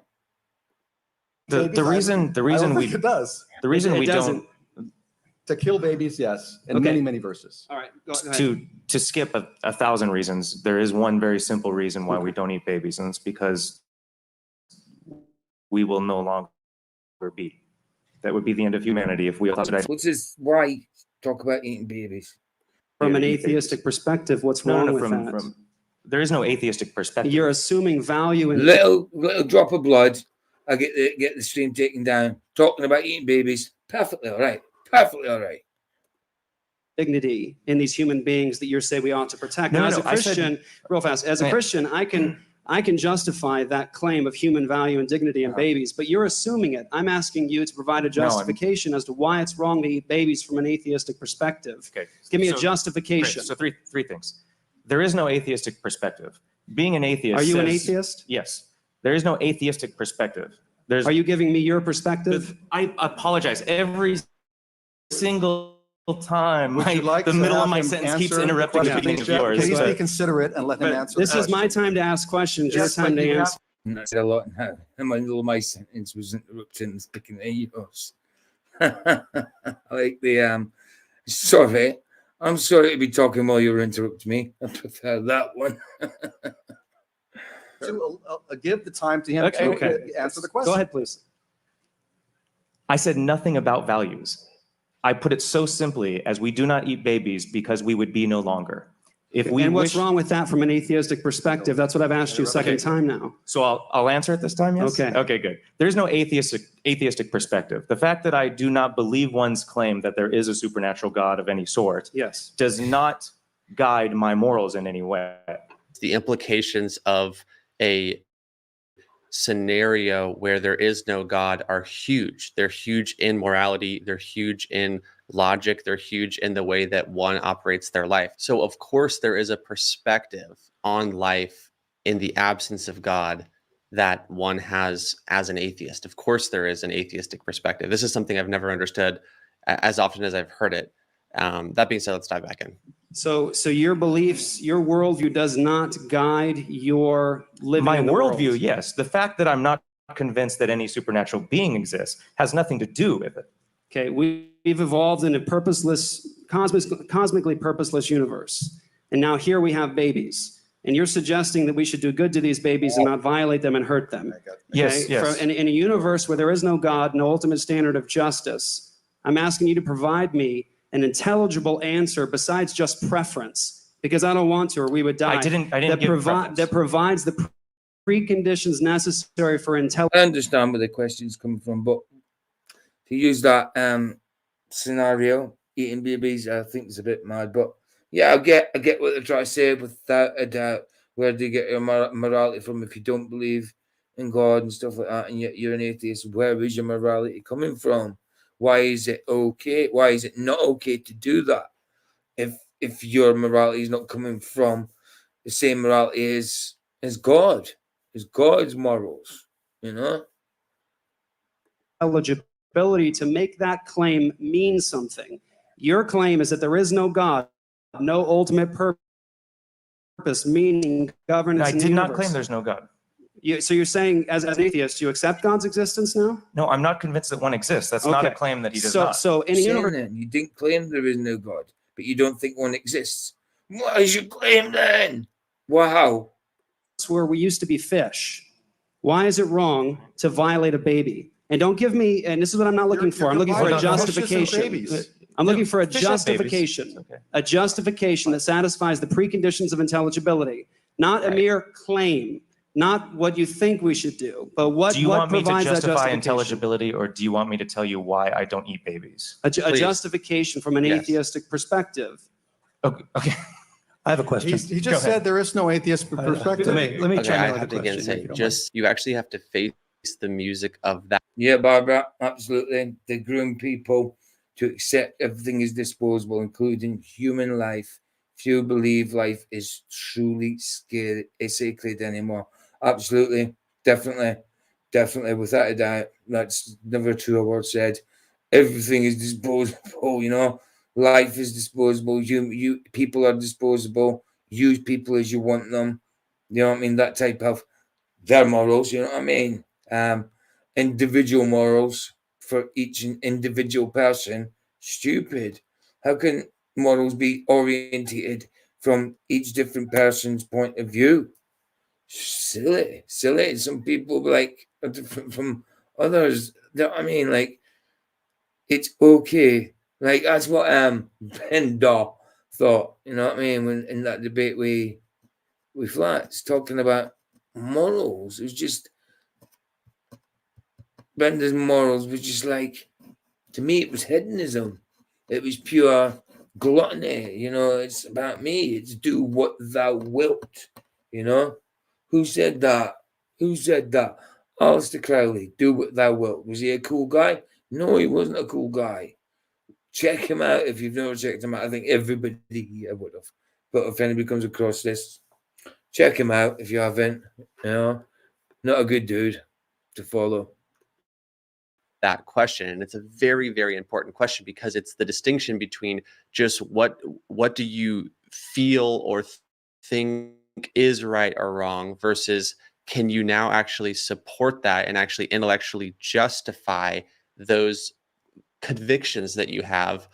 The reason I we don't think it does. the reason It we doesn't. don't To kill babies, yes, in Okay. many verses. All right, go ahead. to skip a thousand reasons, there is one very simple reason why we don't eat babies, and it's because we will no longer be. That would be the end of humanity if we all thought What's this? Why talk about eating babies? From an eat babies. atheistic perspective, what's No, wrong no, with from, that? from there is no atheistic perspective. You're assuming value in Little drop of blood. I get the stream taken down. Talking about eating babies. Perfectly all right. Perfectly all right. dignity in these human beings that you're saying we ought to protect. No, Now, no, as a no, I said- Christian, real fast, as a Yeah. Christian, I can justify that claim of human value and dignity in babies, but you're assuming it. I'm asking you to provide a No, I'm- justification as to why it's wrong to eat babies from an atheistic perspective. Okay. Give me a So- justification. Great. So three things. There is no atheistic perspective. Being an atheist. Are you an says- atheist? Yes. There is no atheistic perspective. There's. Are you giving me your perspective? I apologize. Every single time, Would you like the to middle have of my him sentence keeps answer the interrupting the question, beginning of Jeff? yours. Please but- be considerate and let him but answer. This the is my question. time to ask questions. Your Yes, time but to you have- answer. That's a lot. And my little my sentence was interrupting and speaking at yours. I like the sorry. I'm sorry to be talking while you interrupt me. I prefer that one. To give the time to him Okay, to okay. answer the question. Go ahead, please. I said nothing about values. I put it so simply as we do not eat babies because we would be no longer. If we And what's wish, wrong with that from an atheistic perspective? That's what I've asked you a second Okay. time now. so I'll answer it this time. Yes. Okay. Okay. Good. There's no atheistic perspective. The fact that I do not believe one's claim that there is a supernatural God of any sort Yes. does not guide my morals in any way. The implications of a scenario where there is no God are huge. They're huge in morality. They're huge in logic. They're huge in the way that one operates their life. So, of course, there is a perspective on life in the absence of God that one has as an atheist. Of course, there is an atheistic perspective. This is something I've never understood as often as I've heard it. That being said, let's dive back in. So your beliefs, your worldview does not guide your living My in the world. worldview, yes. The fact that I'm not convinced that any supernatural being exists has nothing to do with it. Okay, we've evolved in a purposeless, cosmically purposeless universe. And now here we have babies. And you're suggesting that we should do good to these babies and not violate them and hurt them. Yes, yes. In a universe where there is no God, no ultimate standard of justice, I'm asking you to provide me an intelligible answer besides just preference, because I don't want to, or we would die. I didn't that give preference. That provides the preconditions necessary for intelligence. I understand where the question's coming from, but to use that scenario, eating babies, I think is a bit mad. But yeah, I get what they're trying to say without a doubt. Where do you get your morality from if you don't believe in God and stuff like that, and yet you're an atheist? Where is your morality coming from? Why is it okay? Why is it not okay to do that? If your morality is not coming from the same morality as God, as God's morals, you know? Eligibility to make that claim mean something. Your claim is that there is no God, no ultimate purpose, meaning governance I in the did not universe. claim there's no God. So you're saying, as an atheist, you accept God's existence now? No, I'm not convinced that one exists. That's not a Okay. claim that he does So- not. so in a Saying universe- then, you didn't claim there is no God, but you don't think one exists. What is your claim then? Wow. Where we used to be fish. Why is it wrong to violate a baby? And don't give me, and this is what I'm not looking for. I'm looking for a justification. I'm looking for a fish have babies. justification. A justification that satisfies the preconditions of intelligibility, not a mere claim, not what you think we should do, but what Do you want me to provides that justify justification. intelligibility, or do you want me to tell you why I don't eat babies? A justification from an atheistic perspective. Okay. I have a question. He just said there is no atheist perspective. Let me Okay, chime I in with have a to again question, if say, you don't just you actually have to face the music of that. Yeah, Barbara, absolutely. They groom people to accept everything is disposable, including human life. If you believe life is truly sacred anymore, absolutely, definitely, without a doubt. That's never true a word said. Everything is disposable, you know. Life is disposable. You people are disposable. Use people as you want them. You know what I mean? That type of their morals, you know what I mean? Individual morals for each individual person, stupid. How can morals be orientated from each different person's point of view? Silly. Some people like are different from others. You know what I mean? Like, it's okay. Like, that's what Ben Daw thought, you know what I mean, when in that debate with Flats talking about morals. It was just Brenda's morals was just like, to me, it was hedonism. It was pure gluttony. You know, it's about me. It's do what thou wilt. You know, who said that? Who said that? Alistair Crowley, do what thou wilt. Was he a cool guy? No, he wasn't a cool guy. Check him out if you've never checked him out. I think everybody here would have. But if anybody comes across this, check him out if you haven't. You know, not a good dude to follow. That question, and it's a very, very important question because it's the distinction between just what do you feel or think is right or wrong versus can you now actually support that and actually intellectually justify those convictions that you have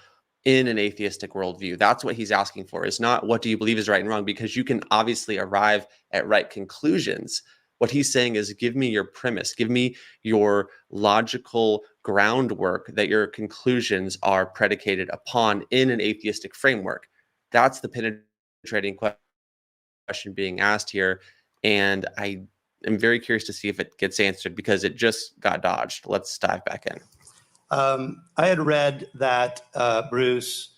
in an atheistic worldview. That's what he's asking for. Is not what do you believe is right and wrong, because you can obviously arrive at right conclusions. What he's saying is, give me your premise, give me your logical groundwork that your conclusions are predicated upon in an atheistic framework. That's the penetrating question being asked here. And I am very curious to see if it gets answered because it just got dodged. Let's dive back in. I had read that, Bruce.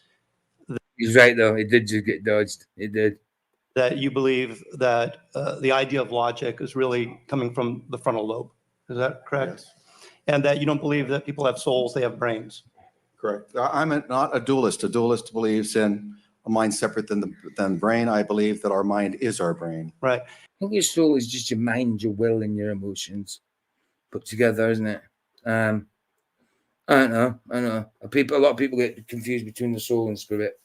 He's right, though. It did just get dodged. It did. That you believe that the idea of logic is really coming from the frontal lobe. Is that correct? Yes. And that you don't believe that people have souls, they have brains. Correct. Not a dualist. A dualist believes in a mind separate than the brain. I believe that our mind is our brain. Right. I think your soul is just your mind, your will, and your emotions put together, isn't it? I don't know. A lot of people get confused between the soul and spirit.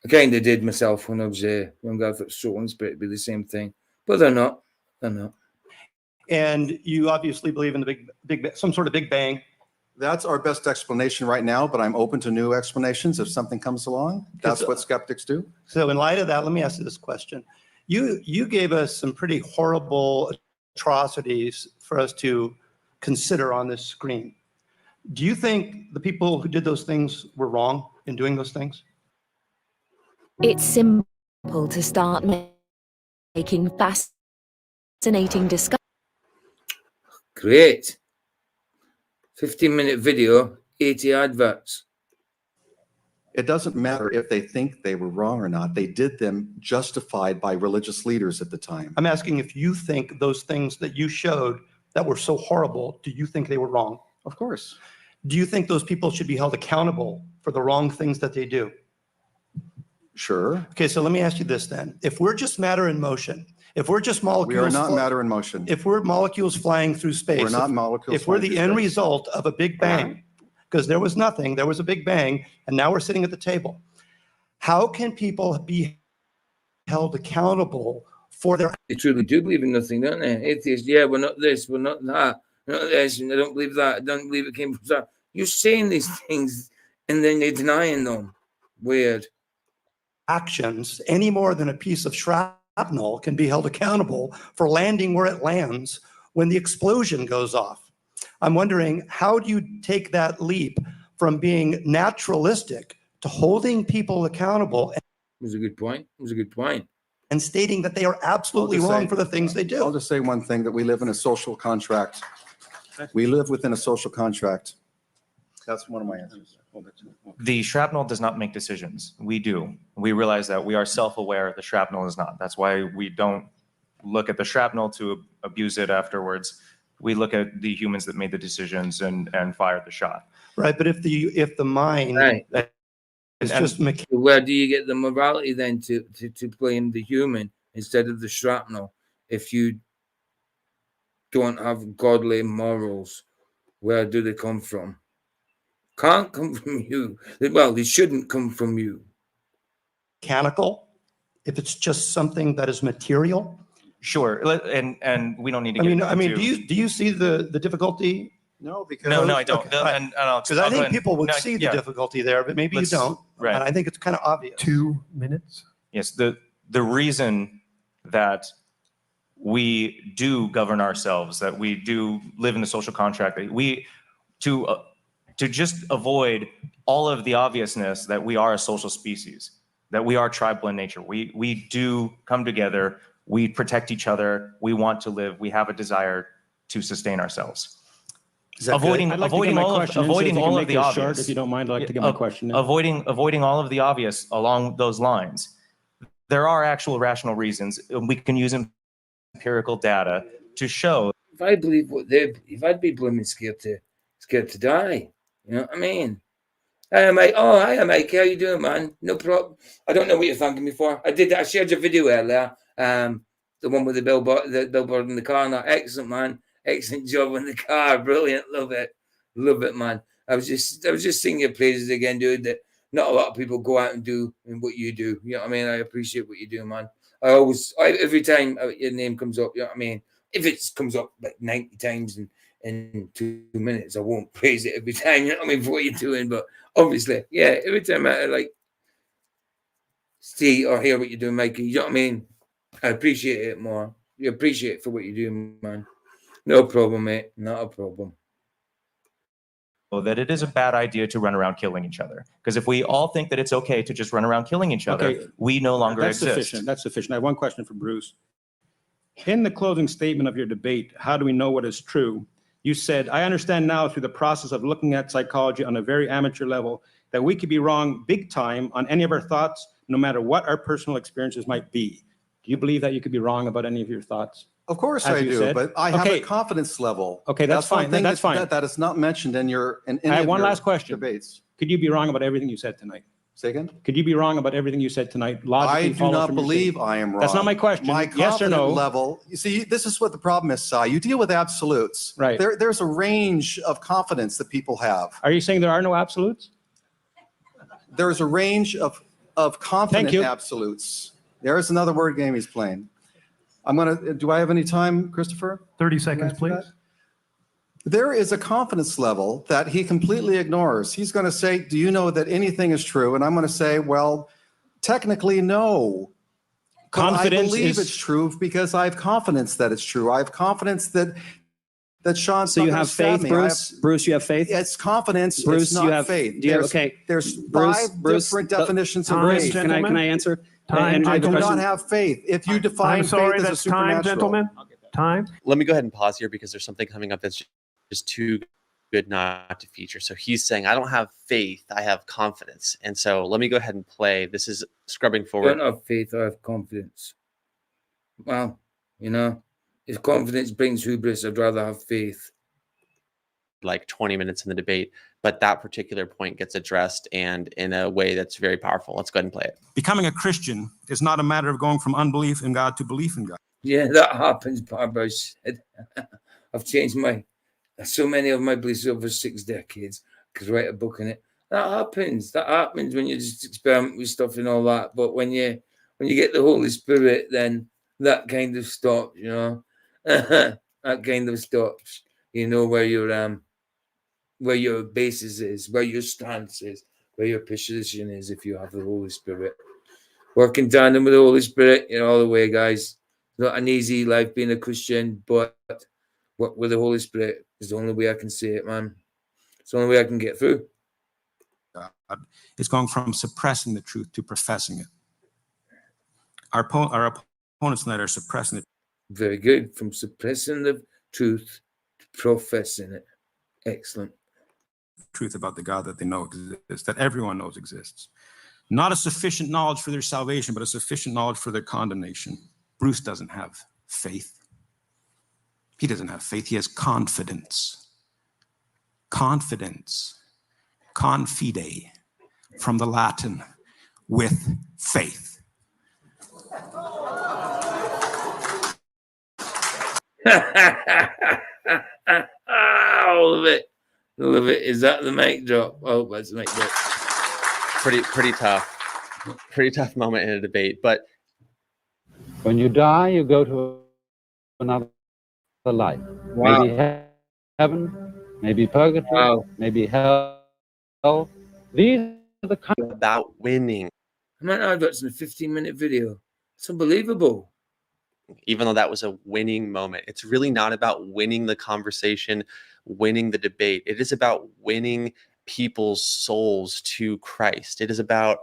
I kind of did myself when I was younger. I thought soul and spirit would be the same thing, but they're not. They're not. And you obviously believe in the some sort of Big Bang. That's our best explanation right now, but I'm open to new explanations if something comes along. That's what skeptics do. So in light of that, let me ask you this question. You gave us some pretty horrible atrocities for us to consider on this screen. Do you think the people who did those things were wrong in doing those things? It's simple to start making fascinating discussions. Great. 15-minute video, 80 adverts. It doesn't matter if they think they were wrong or not. They did them justified by religious leaders at the time. I'm asking if you think those things that you showed that were so horrible, do you think they were wrong? Of course. Do you think those people should be held accountable for the wrong things that they do? Sure. Okay, so let me ask you this then. If we're just matter in motion, if we're just molecules. We are not matter in motion. If we're molecules flying through space. We're not molecules. If we're flying the through end space. result of a big bang, because there was nothing, there was a big bang, and now we're sitting at the table. How can people be held accountable for their... They truly do believe in nothing, don't they? Atheists, yeah, we're not this, we're not that, we're not this, and I don't believe that, I don't believe it came from that. You're saying these things and then you're denying them. Weird. actions any more than a piece of shrapnel can be held accountable for landing where it lands when the explosion goes off. I'm wondering, how do you take that leap from being naturalistic to holding people accountable It was a good point. It was a good point. and stating that they are absolutely I'll just wrong say- for the things they do? I'll just say one thing, that we live in a social contract. We live within a social contract. That's one of my answers. The shrapnel does not make decisions. We do. We realize that we are self-aware. The shrapnel is not. That's why we don't look at the shrapnel to abuse it afterwards. We look at the humans that made the decisions and fire the shot. Right, but if the mind Right. is And just mechanical. where do you get the morality then to blame the human instead of the shrapnel if you don't have godly morals? Where do they come from? Can't come from you. Well, they shouldn't come from you. Mechanical, if it's just something that is material? Sure, and we don't need to I get mean, into... do you see the difficulty? No, because No, I don't. And I'll Because I go think ahead. people would No, see the yeah. difficulty there, but maybe Let's- you don't. right. And I think it's kind of obvious. 2 minutes. Yes, the reason that we do govern ourselves, that we do live in the social contract, that we to just avoid all of the obviousness that we are a social species, that we are tribal in nature. We do come together, we protect each other, we want to live, we have a desire to sustain ourselves. Avoiding all of the obvious. If you don't mind, I'd like to get my question in. Avoiding all of the obvious along those lines. There are actual rational reasons. We can use empirical data to show. If I believe what if I'd be blooming scared to die, you know what I mean? Hi, Mike. Oh, hi, Mike. How you doing, man? No problem. I don't know what you're thanking me for. I shared your video earlier. The one with the billboard in the car. No, excellent, man. Excellent job in the car. Brilliant. Love it, man. I was just singing your praises again, dude. That not a lot of people go out and do and what you do. You know what I mean? I appreciate what you do, man. Every time your name comes up, you know what I mean? If it comes up like 90 times in 2 minutes, I won't praise it every time, you know what I mean, for what you're doing. But obviously, yeah, every time I like see or hear what you're doing, Mikey, you know what I mean? I appreciate it more. You appreciate it for what you do, man. No problem, mate. Not a problem. That it is a bad idea to run around killing each other. Because if we all think that it's okay to just run around killing each other, Okay, we no longer That's exist. sufficient. That's sufficient. I have one question for Bruce. In the closing statement of your debate, how do we know what is true? You said, I understand now through the process of looking at psychology on a very amateur level that we could be wrong big time on any of our thoughts, no matter what our personal experiences might be. Do you believe that you could be wrong about any of your thoughts? Of course As I you do, said? but I have Okay. a confidence level. Okay, that's one fine. thing That's fine. That is not mentioned in any I have of one your last question. debates. Could you be wrong about everything you said tonight? Say again? Could you be wrong about everything you said tonight? I Logically do follows not from your believe statement. I am wrong. That's not my question. My Yes or no? confidence level, you see, this is what the problem is, Si. You deal with absolutes. Right. There's a range of confidence that people have. Are you saying there are no absolutes? There's a range of confident you. absolutes. There is another word game he's playing. Do I have any time, Christopher? 30 seconds, please. There is a confidence level that he completely ignores. He's going to say, do you know that anything is true? And I'm going to say, well, technically, no. But Confidence I believe is- it's true because I have confidence that it's true. I have confidence that Sean's So not you gonna have stab faith, me. I Bruce? Bruce, you have faith? It's confidence, Bruce, it's not you have faith. do you have- There's- okay. There's Bruce, five Bruce, different the- definitions of Bruce, faith. can I answer? Time, I do gentlemen. not have faith. If you define I'm sorry, faith as a that's time, supernatural. gentlemen. Time. Let me go ahead and pause here because there's something coming up that's just too good not to feature. So he's saying, I don't have faith, I have confidence. And so let me go ahead and play. This is scrubbing I forward. don't have faith, I have confidence. Well, you know, if confidence brings hubris, I'd rather have faith. Like 20 minutes in the debate, but that particular point gets addressed and in a way that's very powerful. Let's go ahead and play it. Becoming a Christian is not a matter of going from unbelief in God to belief in God. Yeah, that happens, Barbara said. I've changed so many of my beliefs over 6 decades. I could write a book on it. That happens. That happens when you just experiment with stuff and all that. But when you get the Holy Spirit, then that kind of stops, you know. That kind of stops. You know where your basis is, where your stance is, where your position is if you have the Holy Spirit. Work in tandem with the Holy Spirit, you know, all the way, guys. Not an easy life being a Christian, but work with the Holy Spirit is the only way I can say it, man. It's the only way I can get through. It's going from suppressing the truth to professing it. Our opponents tonight are suppressing it. Very good. From suppressing the truth to professing it. Excellent. Truth about the God that they know exists, that everyone knows exists. Not a sufficient knowledge for their salvation, but a sufficient knowledge for their condemnation. Bruce doesn't have faith. He doesn't have faith. He has confidence. Confidence. Confide, from the Latin, with faith. All of it. All of it. Is that the mic drop? Oh, that's the mic drop. Pretty tough moment in a debate. But when you die, you go to another life. Wow. Maybe heaven, maybe purgatory, Wow. maybe hell. These are the kind about winning. I might not have that's in a 15-minute video. It's unbelievable. Even though that was a winning moment, it's really not about winning the conversation, winning the debate. It is about winning people's souls to Christ. It is about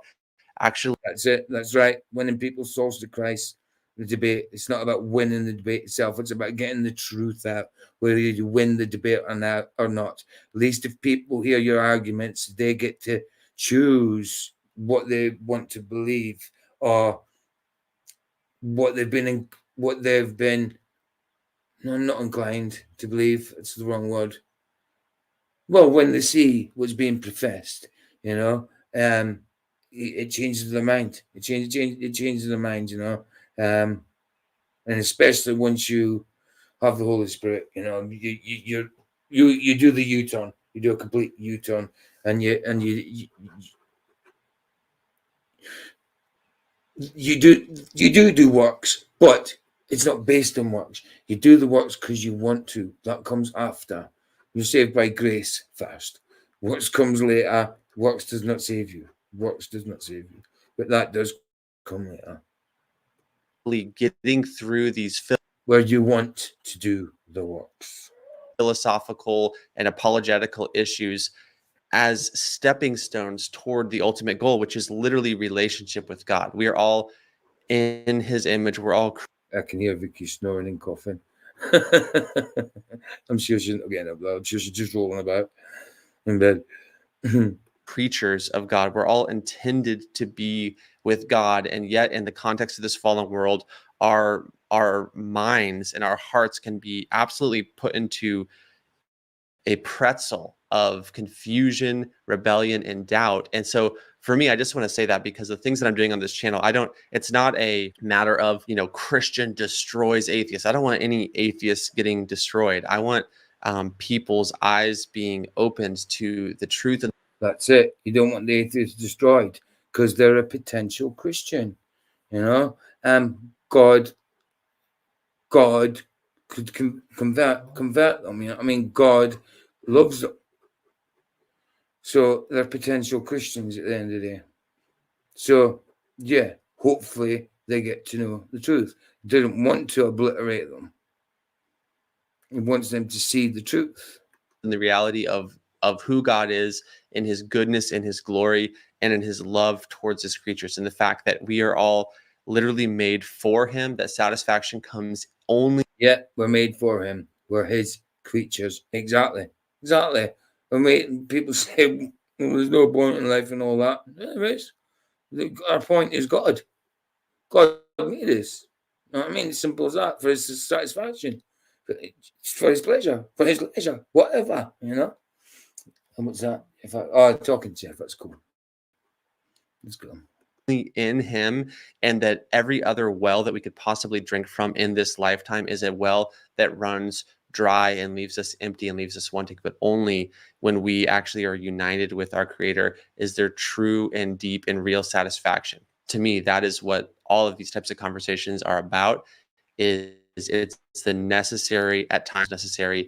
actually. That's it. That's right. Winning people's souls to Christ. The debate. It's not about winning the debate itself. It's about getting the truth out, whether you win the debate or not. At least if people hear your arguments, they get to choose what they want to believe or what they've been not inclined to believe. It's the wrong word. Well, when they see what's being professed, you know, it changes their mind. It changes their mind, you know, and especially once you have the Holy Spirit, you know, you do the U-turn. You do a complete U-turn, and you do works, but it's not based on works. You do the works because you want to. That comes after. You're saved by grace first. Works comes later. Works does not save you. Works does not save you. But that does come later. Getting through these where you want to do the works. Philosophical and apologetical issues as stepping stones toward the ultimate goal, which is literally relationship with God. We are all in his image. We're all. I can hear Vicky snoring and coughing. I'm sure she's not getting up loud. I'm sure she's just rolling about in bed. Creatures of God. We're all intended to be with God, and yet in the context of this fallen world, our minds and our hearts can be absolutely put into a pretzel of confusion, rebellion, and doubt. And so for me, I just want to say that because the things that I'm doing on this channel, it's not a matter of, Christian destroys atheists. I don't want any atheists getting destroyed. I want people's eyes being opened to the truth. That's it. You don't want the atheists destroyed because they're a potential Christian, God could convert them. I mean, God loves them. So they're potential Christians at the end of the day. So, yeah, hopefully they get to know the truth. He doesn't want to obliterate them. He wants them to see the truth. And the reality of who God is in his goodness, in his glory, and in his love towards his creatures. And the fact that we are all literally made for him, that satisfaction comes only. Yeah, we're made for him. We're his creatures. Exactly. Exactly. And people say, well, there's no point in life and all that. There is. Our point is God. God made us. You know what I mean? It's simple as that. For his satisfaction. For his pleasure. For his leisure. Whatever, you know? And what's that? Talking to Jeff, that's cool. Let's go. In him, and that every other well that we could possibly drink from in this lifetime is a well that runs dry and leaves us empty and leaves us wanting. But only when we actually are united with our Creator is there true and deep and real satisfaction. To me, that is what all of these types of conversations are about. It's the necessary, at times necessary,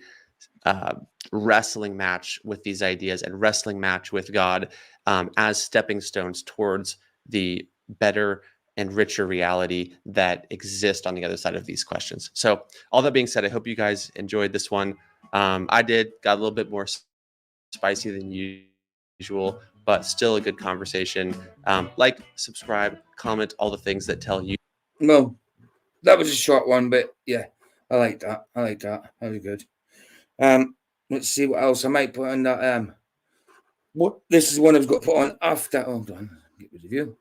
wrestling match with these ideas and wrestling match with God as stepping stones towards the better and richer reality that exists on the other side of these questions. So all that being said, I hope you guys enjoyed this one. I got a little bit more spicy than usual, but still a good conversation. Like, subscribe, comment, all the things that tell you. Well, that was a short one, but yeah, I like that. That was good. Let's see what else I might put on that. This is one I was going to put on after. Hold on, get rid of you.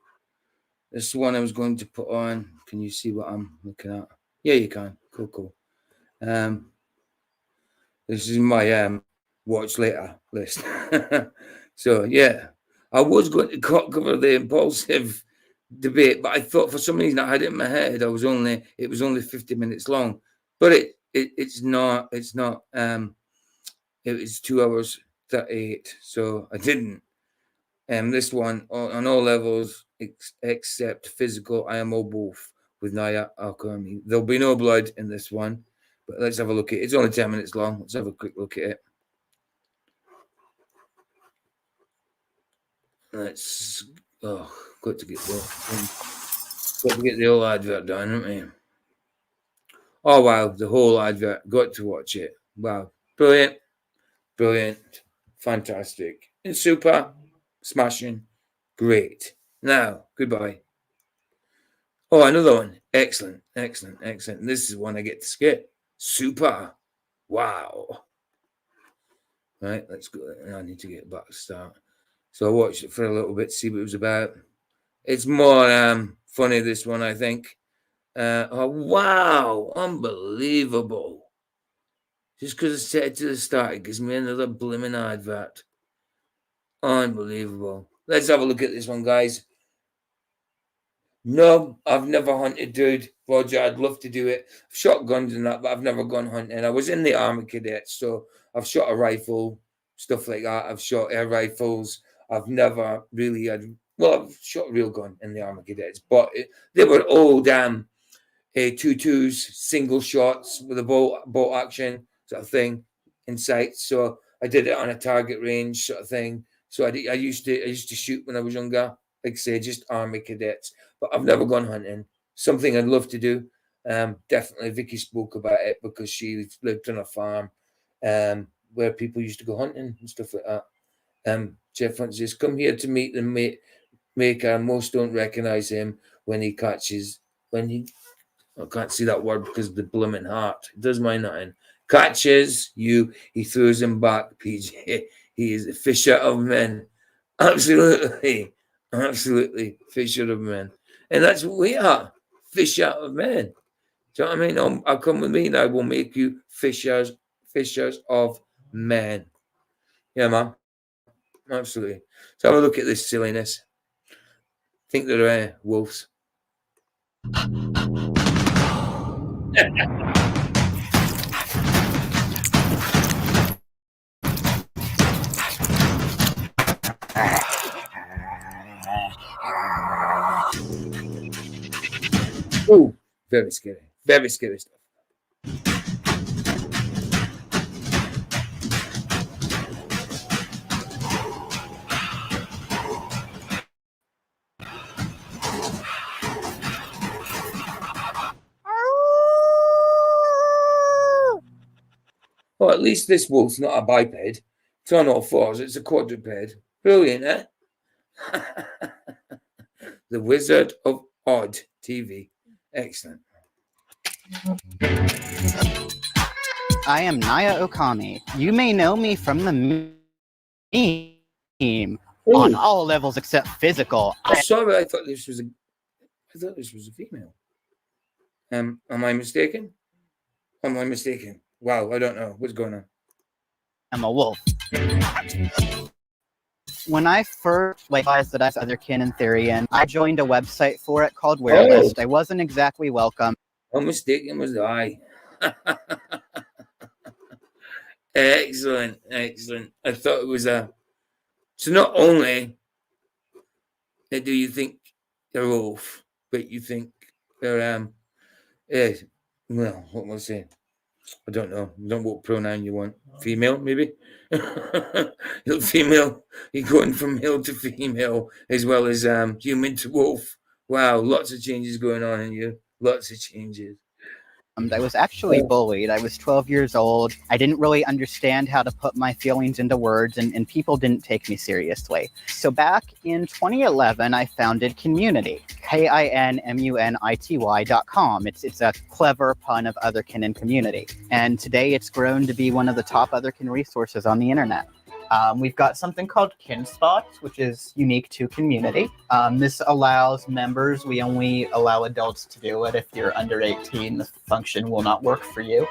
This is one I was going to put on. Can you see what I'm looking at? Yeah, you can. Cool. This is my watch later list. So yeah, I was going to cover the impulsive debate, but I thought for some reason I had it in my head. It was only 50 minutes long, but it's not. It was 2 hours 38, so I didn't. This one on all levels except physical, I am all both with Naya Al-Karmi. There'll be no blood in this one, but let's have a look at it. It's only 10 minutes long. Let's have a quick look at it. Got to get the whole advert done, haven't we? Oh wow, the whole advert. Got to watch it. Wow, brilliant, fantastic, and super, smashing, great. Now, goodbye. Oh, another one. Excellent. This is one I get to skip. Super. Wow. Right, let's go. I need to get back to start. So I watched it for a little bit, see what it was about. It's more funny, this one, I think. Oh, wow. Unbelievable. Just because I set it to the start, it gives me another blimmin' advert. Unbelievable. Let's have a look at this one, guys. No, I've never hunted, dude. Roger, I'd love to do it. I've shot guns and that, but I've never gone hunting. I was in the Army Cadets, so I've shot a rifle, stuff like that. I've shot air rifles. I've never really had... Well, I've shot a real gun in the Army Cadets, but they were all damn 2.2s, single shots with a bolt action sort of thing in sight. So I did it on a target range sort of thing. So I used to shoot when I was younger, like I say, just Army Cadets. But I've never gone hunting. Something I'd love to do. Definitely, Vicky spoke about it because she lived on a farm where people used to go hunting and stuff like that. Jeff says, come here to meet the maker. Most don't recognize him when he I can't see that word because of the blooming heart. It does my nothing. Catches you, he throws him back, PJ. He is a fisher of men. Absolutely. Fisher of men. And that's what we are. Fisher of men. Do you know what I mean? I'll come with me and I will make you fishers of men. Yeah, man. Absolutely. So have a look at this silliness. Think they're wolves. Oh, very scary. Very scary stuff. Well, at least this wolf's not a biped. It's on all fours. It's a quadruped. Brilliant, eh? The Wizard of Odd TV. Excellent. I am Naya Okami. You may know me from the meme on all levels except physical. Sorry, I thought this was a female. Am I mistaken? Am I mistaken? Wow, I don't know what's going on. I'm a wolf. When I first realized that I was other kin in Therian, I joined a website for it called Werelist. I wasn't exactly welcome. How mistaken was I? Excellent, excellent. I thought it was a. So not only do you think they're wolf, but you think they're well, what was I say? I don't know. I don't know what pronoun you want. Female, maybe? Female. You're going from male to female as well as human to wolf. Wow, lots of changes going on in you. Lots of changes. I was actually bullied. I was 12 years old. I didn't really understand how to put my feelings into words, and people didn't take me seriously. So back in 2011, I founded Community, KINMUNITY.com. It's a clever pun of Otherkin and community. And today it's grown to be one of the top Otherkin resources on the internet. We've got something called Kin Spots, which is unique to Community. This allows members, we only allow adults to do it. If you're under 18, the function will not work for you.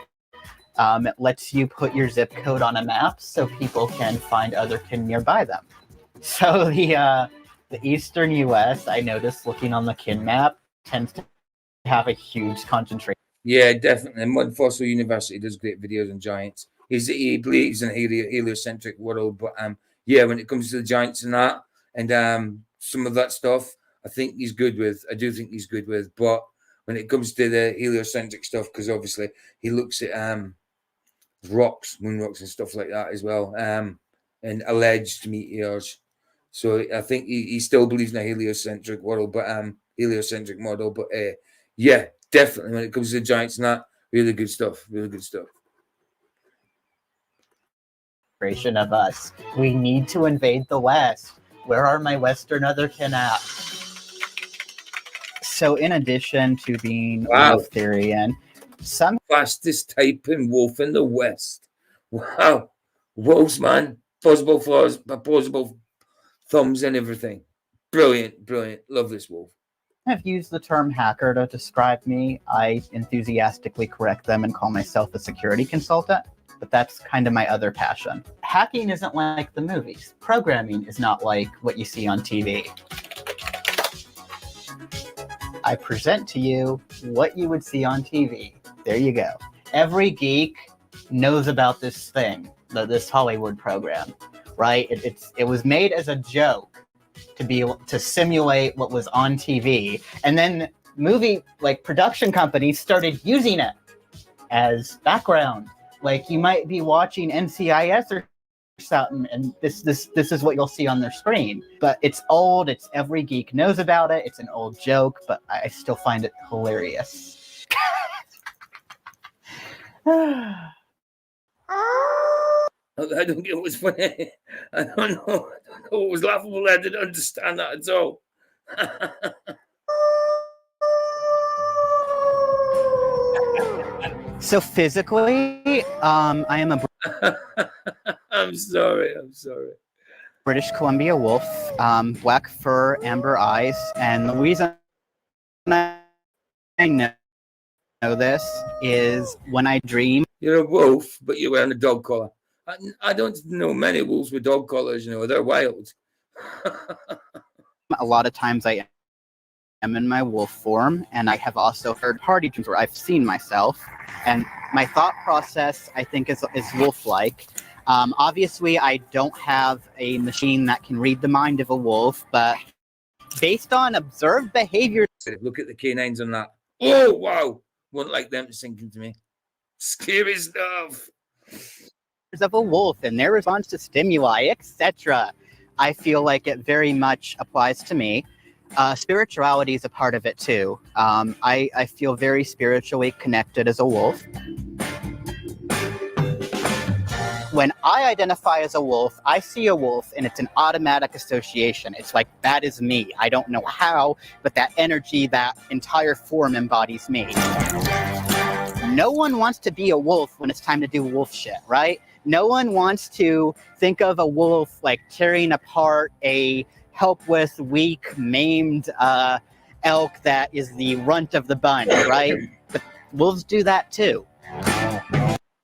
It lets you put your zip code on a map so people can find other kin nearby them. So the eastern US, I noticed looking on the kin map, tends to have a huge concentration. Yeah, definitely. Mud Fossil University does great videos on giants. He believes in an heliocentric world, but yeah, when it comes to the giants and that, and some of that stuff, I think he's good with. I do think he's good with, but when it comes to the heliocentric stuff, because obviously he looks at rocks, moon rocks, and stuff like that as well, and alleged meteors. So I think he still believes in a heliocentric world, but heliocentric model. But yeah, definitely when it comes to the giants and that, really good stuff. Really good stuff. Of us. We need to invade the West. Where are my Western Otherkin at? So in addition to being wolf Therian, some fastest typing wolf in the West. Wow. Wolves, man. Possible flaws, opposable thumbs and everything. Brilliant, brilliant. Love this wolf. have used the term hacker to describe me. I enthusiastically correct them and call myself a security consultant. But that's kind of my other passion. Hacking isn't like the movies. Programming is not like what you see on TV. I present to you what you would see on TV. There you go. Every geek knows about this thing, this Hollywood program, right? It was made as a joke to be able to simulate what was on TV, and then movie production companies started using it as background. Like you might be watching NCIS or something, and this is what you'll see on their screen. But it's old. It's every geek knows about it. It's an old joke, but I still find it hilarious. I don't get what's funny. I don't know what was laughable. I didn't understand that at all. So physically, I am a I'm sorry. British Columbia wolf, black fur, amber eyes, and the reason I know this is when I dream. You're a wolf, but you're wearing a dog collar. I don't know many wolves with dog collars, they're wild. A lot of times I am in my wolf form, and I have also heard party dreams where I've seen myself, and my thought process, I think, is wolf-like. Obviously, I don't have a machine that can read the mind of a wolf, but based on observed behavior... Look at the canines on that. Oh, wow. Wouldn't like them to sink into me. Scary stuff. ...of a wolf and their response to stimuli, etc. I feel like it very much applies to me. Spirituality is a part of it too. I feel very spiritually connected as a wolf. When I identify as a wolf, I see a wolf and it's an automatic association. It's like, that is me. I don't know how, but that energy, that entire form embodies me. No one wants to be a wolf when it's time to do wolf shit, right? No one wants to think of a wolf like tearing apart a helpless, weak, maimed elk that is the runt of the bunch, right? But wolves do that too.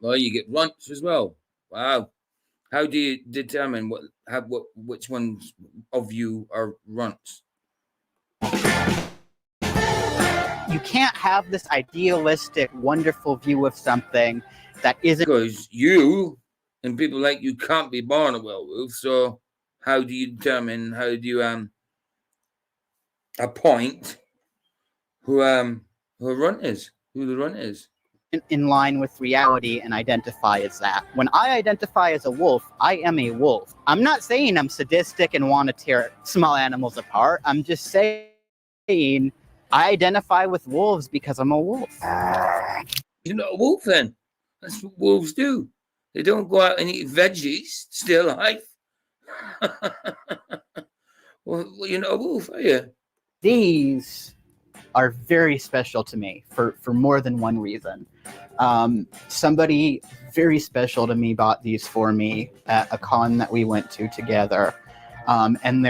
Well, you get runts as well. Wow. How do you determine which ones of you are runts? You can't have this idealistic, wonderful view of something that isn't. Because you and people like you can't be born a werewolf. So how do you determine? How do you appoint who a runt is? Who the runt is? In line with reality and identify as that. When I identify as a wolf, I am a wolf. I'm not saying I'm sadistic and want to tear small animals apart. I'm just saying I identify with wolves because I'm a wolf. You're not a wolf then. That's what wolves do. They don't go out and eat veggies, stay alive. Well, you're not a wolf, are you? These are very special to me for more than one reason. Somebody very special to me bought these for me at a con that we went to together. And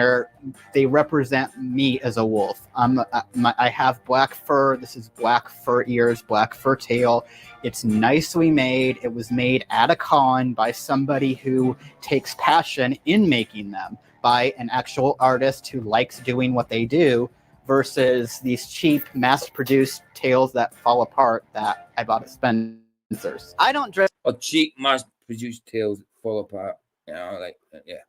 they represent me as a wolf. I have black fur. This is black fur ears, black fur tail. It's nicely made. It was made at a con by somebody who takes passion in making them, by an actual artist who likes doing what they do, versus these cheap, mass-produced tails that fall apart that I bought at Spencer's. I don't dress. Or cheap, mass-produced tails that fall apart. You know, like yeah.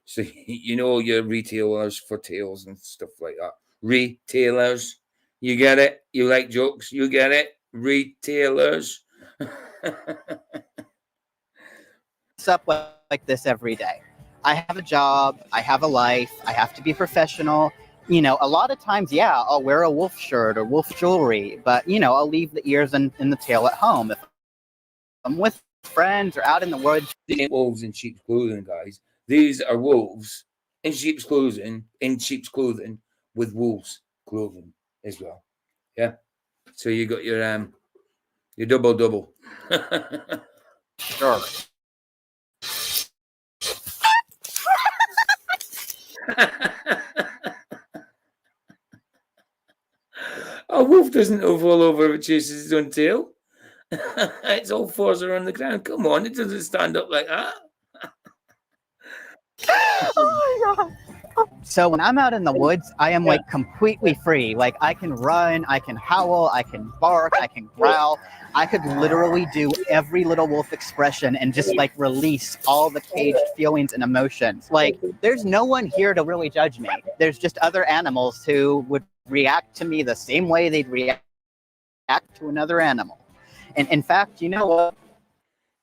So you know your retailers for tails and stuff like that. Retailers, you get it? You like jokes? You get it? Retailers. Up like this every day. I have a job. I have a life. I have to be professional. You know, a lot of times, yeah, I'll wear a wolf shirt or wolf jewelry, but you know, I'll leave the ears and the tail at home. If I'm with friends or out in the woods. These ain't wolves in sheep's clothing, guys. These are wolves in sheep's clothing, with wolves clothing as well. Yeah. So you got your double. Sure. A wolf doesn't fall over if it chases its own tail. Its all fours are on the ground. Come on, it doesn't stand up like that. Oh my God. So when I'm out in the woods, I am like completely free. Like I can run, I can howl, I can bark, I can growl. I could literally do every little wolf expression and just like release all the caged feelings and emotions. Like there's no one here to really judge me. There's just other animals who would react to me the same way they'd react to another animal. And in fact, you know what?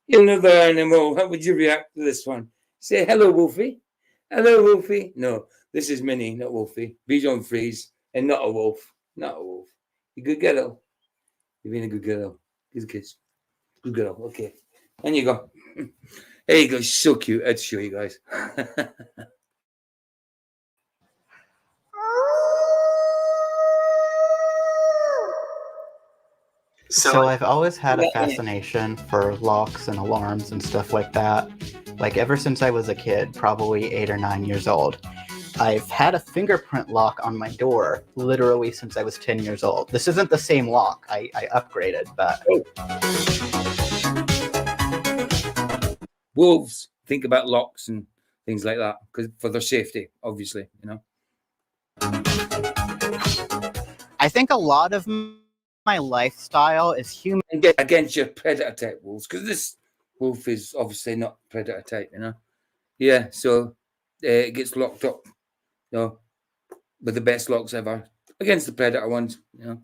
Another animal. How would you react to this one? Say hello, Wolfie. Hello, Wolfie. No, this is Minnie, not Wolfie. Bijon Freeze, and not a wolf. Not a wolf. You good girl. You've been a good girl. Good kids. Good girl. Okay. And you go. There you go. So cute. I'd show you guys. So I've always had a fascination for locks and alarms and stuff like that. Like ever since I was a kid, probably 8 or 9 years old. I've had a fingerprint lock on my door literally since I was 10 years old. This isn't the same lock. I upgraded, but... Wolves think about locks and things like that because for their safety, obviously, you know. I think a lot of my lifestyle is human. Against your predator type wolves, because this wolf is obviously not predator type, you know. Yeah, so it gets locked up, you know, with the best locks ever against the predator ones, you know.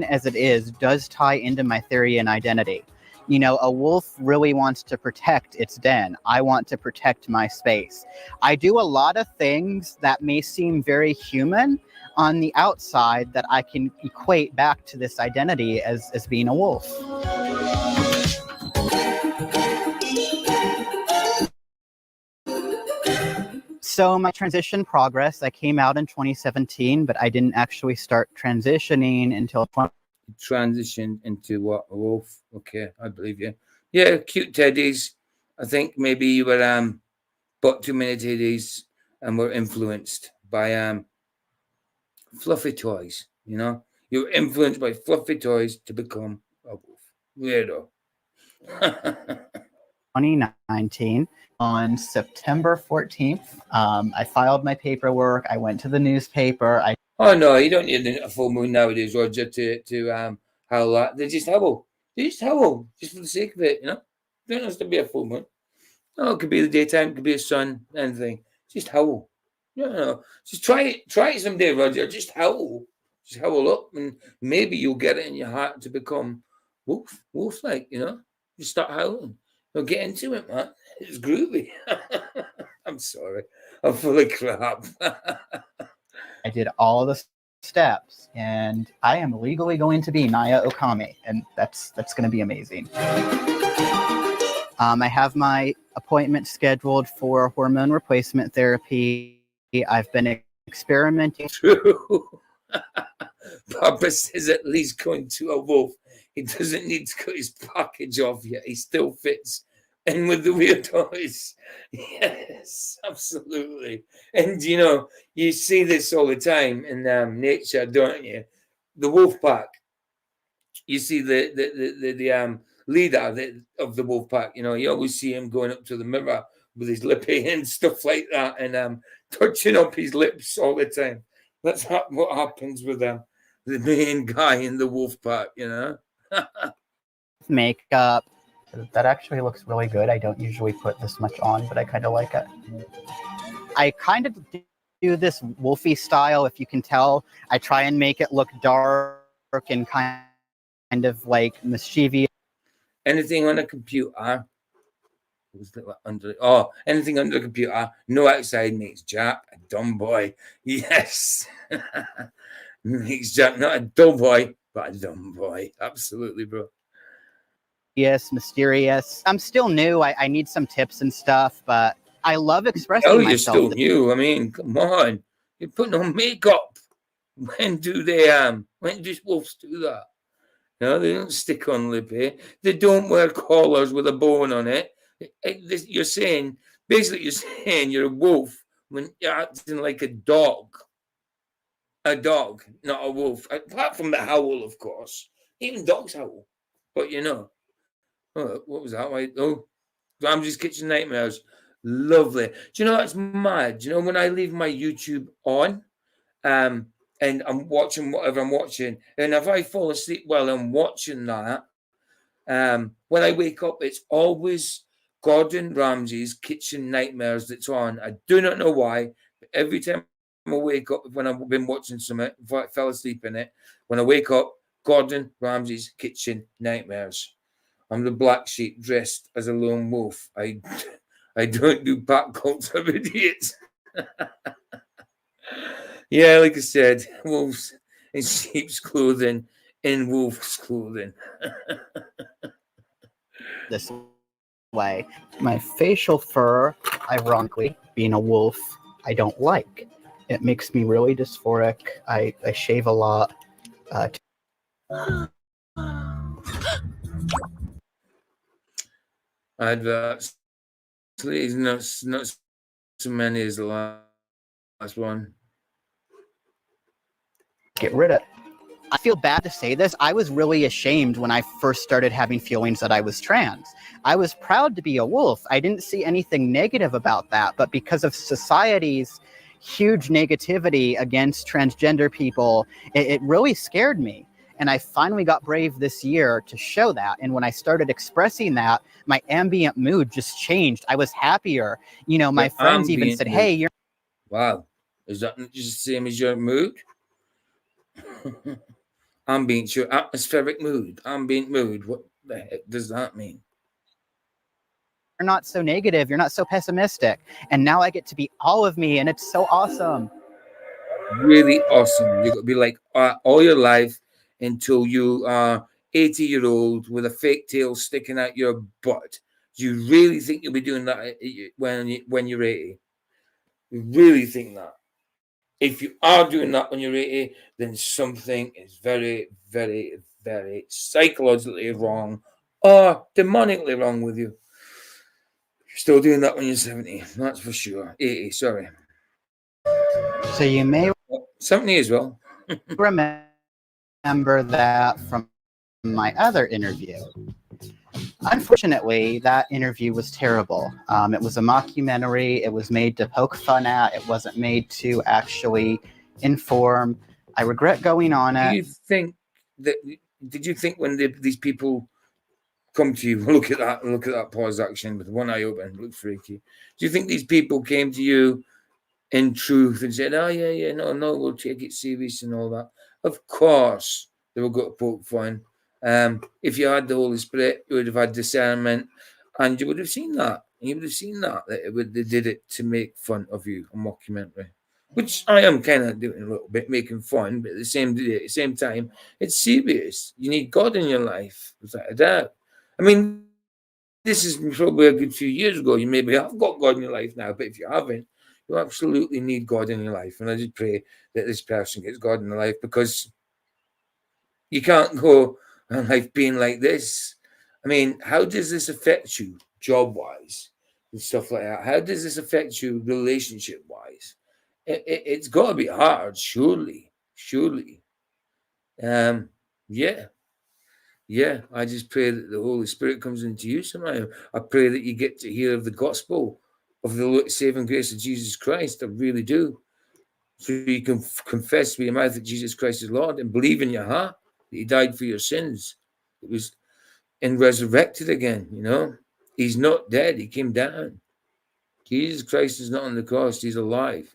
As it is, does tie into my theory and identity. You know, a wolf really wants to protect its den. I want to protect my space. I do a lot of things that may seem very human on the outside that I can equate back to this identity as being a wolf. So my transition progress, I came out in 2017, but I didn't actually start transitioning until You transitioned into what, a wolf? Okay, I believe you. Yeah, cute teddies. I think maybe you were bought too many teddies and were influenced by fluffy toys. You know, you were influenced by fluffy toys to become a wolf. Weirdo. 2019 on September 14th. I filed my paperwork. I went to the newspaper. Oh no, you don't need a full moon nowadays, Roger, to howl that. They just howl. They just howl, just for the sake of it, you know? Don't have to be a full moon. No, it could be the daytime, it could be a sun, anything. Just howl. No. Just try it someday, Roger. Just howl. Just howl up and maybe you'll get it in your heart to become wolf-like, you know? Just start howling. You'll get into it, man. It's groovy. I'm sorry. I'm full of crap. I did all the steps, and I am legally going to be Naya Okami, and that's going to be amazing. I have my appointment scheduled for hormone replacement therapy. I've been experimenting. True. Papa says at least going to a wolf. He doesn't need to cut his package off yet. He still fits in with the weird toys. Yes, absolutely. And you know, you see this all the time in nature, don't you? The wolf pack. You see the leader of the wolf pack. You know, you always see him going up to the mirror with his lippy and stuff like that, and touching up his lips all the time. That's what happens with the main guy in the wolf pack. You know. Makeup. That actually looks really good. I don't usually put this much on, but I kind of like it. I kind of do this wolfy style, if you can tell. I try and make it look dark and kind of like mischievous. Anything on a computer. Anything under the computer. No outside makes Jack a dumb boy. Yes. Makes Jack not a dull boy, but a dumb boy. Absolutely, bro. Yes, mysterious. I'm still new. I need some tips and stuff, but I love expressing You're myself. still new. I mean, come on. You're putting on makeup. When do wolves do that? No, they don't stick on lippy. They don't wear collars with a bone on it. You're saying you're a wolf when you're acting like a dog. A dog, not a wolf. Apart from the howl, of course. Even dogs howl. But you know. Oh, what was that? Ramsey's Kitchen Nightmares. Lovely. Do you know that's mad? Do you know when I leave my YouTube on, and I'm watching whatever I'm watching, and if I fall asleep while I'm watching that, when I wake up, it's always Gordon Ramsay's Kitchen Nightmares that's on. I do not know why, but every time I wake up, when I've been watching something, if I fell asleep in it, when I wake up, Gordon Ramsay's Kitchen Nightmares. I'm the black sheep dressed as a lone wolf. I don't do pack cults of idiots. Yeah, like I said, wolves in sheep's clothing, in wolf's clothing. This way. My facial fur, ironically, being a wolf, I don't like. It makes me really dysphoric. I shave a lot. Adverts. Please, not so many as the last one. Get rid of it. I feel bad to say this. I was really ashamed when I first started having feelings that I was trans. I was proud to be a wolf. I didn't see anything negative about that, but because of society's huge negativity against transgender people, it really scared me. And I finally got brave this year to show that. And when I started expressing that, my ambient mood just changed. I was happier. You know, my friends even said, hey, you're... Wow. Is that just the same as your mood? Your atmospheric mood. Ambient mood. What the heck does that mean? You're not so negative. You're not so pessimistic. And now I get to be all of me. And it's so awesome. Really awesome. You're going to be like all your life until you are 80-year-old with a fake tail sticking out your butt. Do you really think you'll be doing that when you're 80? You really think that? If you are doing that when you're 80, then something is very, very, very psychologically wrong or demonically wrong with you. You're still doing that when you're 70, that's for sure. 80, sorry. So you may 70 as well. remember that from my other interview. Unfortunately, that interview was terrible. It was a mockumentary. It was made to poke fun at. It wasn't made to actually inform. I regret going on Do it. you think that? Did you think when these people come to you, look at that pause action with one eye open, look freaky? Do you think these people came to you in truth and said, "Oh yeah, no, we'll take it serious and all that"? Of course, they were going to poke fun. If you had the Holy Spirit, you would have had discernment, and you would have seen that. You would have seen that they did it to make fun of you, a mockumentary, which I am kind of doing a little bit, making fun, but at the same time, it's serious. You need God in your life, without a doubt. I mean, this is probably a good few years ago. You maybe have got God in your life now, but if you haven't, you absolutely need God in your life. And I just pray that this person gets God in their life, because you can't go on life being like this. I mean, how does this affect you job-wise and stuff like that? How does this affect you relationship-wise? It's got to be hard, surely. Yeah. I just pray that the Holy Spirit comes into you somehow. I pray that you get to hear of the gospel of the saving grace of Jesus Christ. I really do. So you can confess with your mouth that Jesus Christ is Lord and believe in your heart that He died for your sins. It was and resurrected again. He's not dead. He came down. Jesus Christ is not on the cross. He's alive.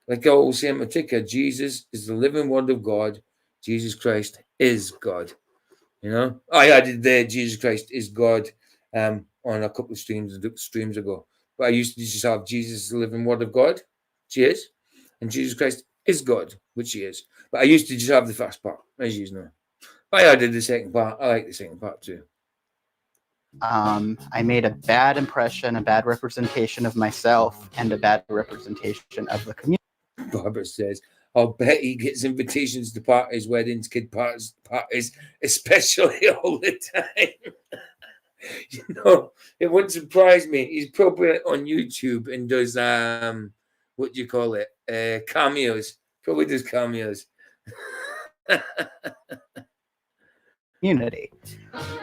Like I always say in my ticker, Jesus is the living word of God. Jesus Christ is God. I added there, Jesus Christ is God, on a couple of streams ago. But I used to just have Jesus, the living word of God, which He is, and Jesus Christ is God, which He is. But I used to just have the first part, as you know. But I added the second part. I like the second part too. I made a bad impression, a bad representation of myself, and a bad representation of the community. Barbara says, I'll bet he gets invitations to parties, weddings, kid parties, especially all the time. It wouldn't surprise me. He's probably on YouTube and does what do you call it? Cameos. Probably does cameos. Community.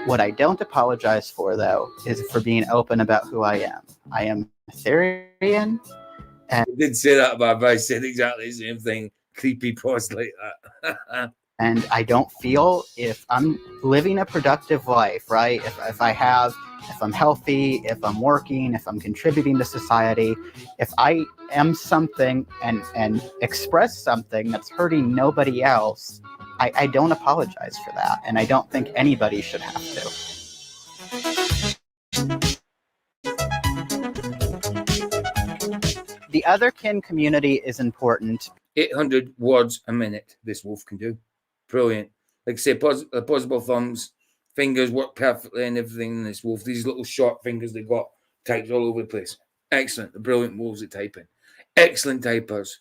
What I don't apologize for, though, is for being open about who I am. I am Therian. I did say that, Barbara. I said exactly the same thing. Creepy pause like that. And I don't feel, if I'm living a productive life, right? If I'm healthy, if I'm working, if I'm contributing to society, if I am something and express something that's hurting nobody else, I don't apologize for that. And I don't think anybody should have to. The other kin community is important. 800 words a minute this wolf can do. Brilliant. Like I say, opposable thumbs, fingers work perfectly and everything in this wolf. These little short fingers they got types all over the place. Excellent. The brilliant wolves at typing. Excellent typers.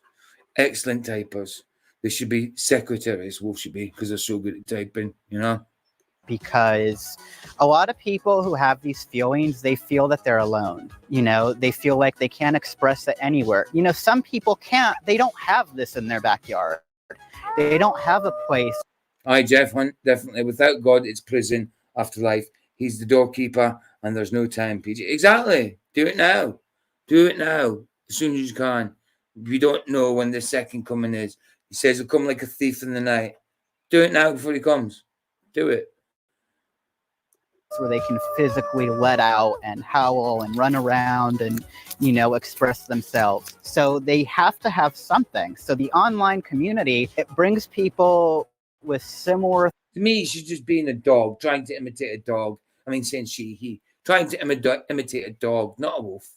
They should be secretaries, wolves should be, because they're so good at typing, Because a lot of people who have these feelings, they feel that they're alone. They feel like they can't express it anywhere. Some people can't. They don't have this in their backyard. They don't have a place. Aye, Jeff Hunt, definitely. Without God, it's prison, afterlife. He's the doorkeeper, and there's no time, PJ. Exactly. Do it now. As soon as you can. You don't know when the second coming is. He says he'll come like a thief in the night. Do it now before he comes. Do it. Where they can physically let out and howl and run around and, express themselves. So they have to have something. So the online community, it brings people with similar. To me, she's just being a dog, trying to imitate a dog. I mean, saying he, trying to imitate a dog, not a wolf.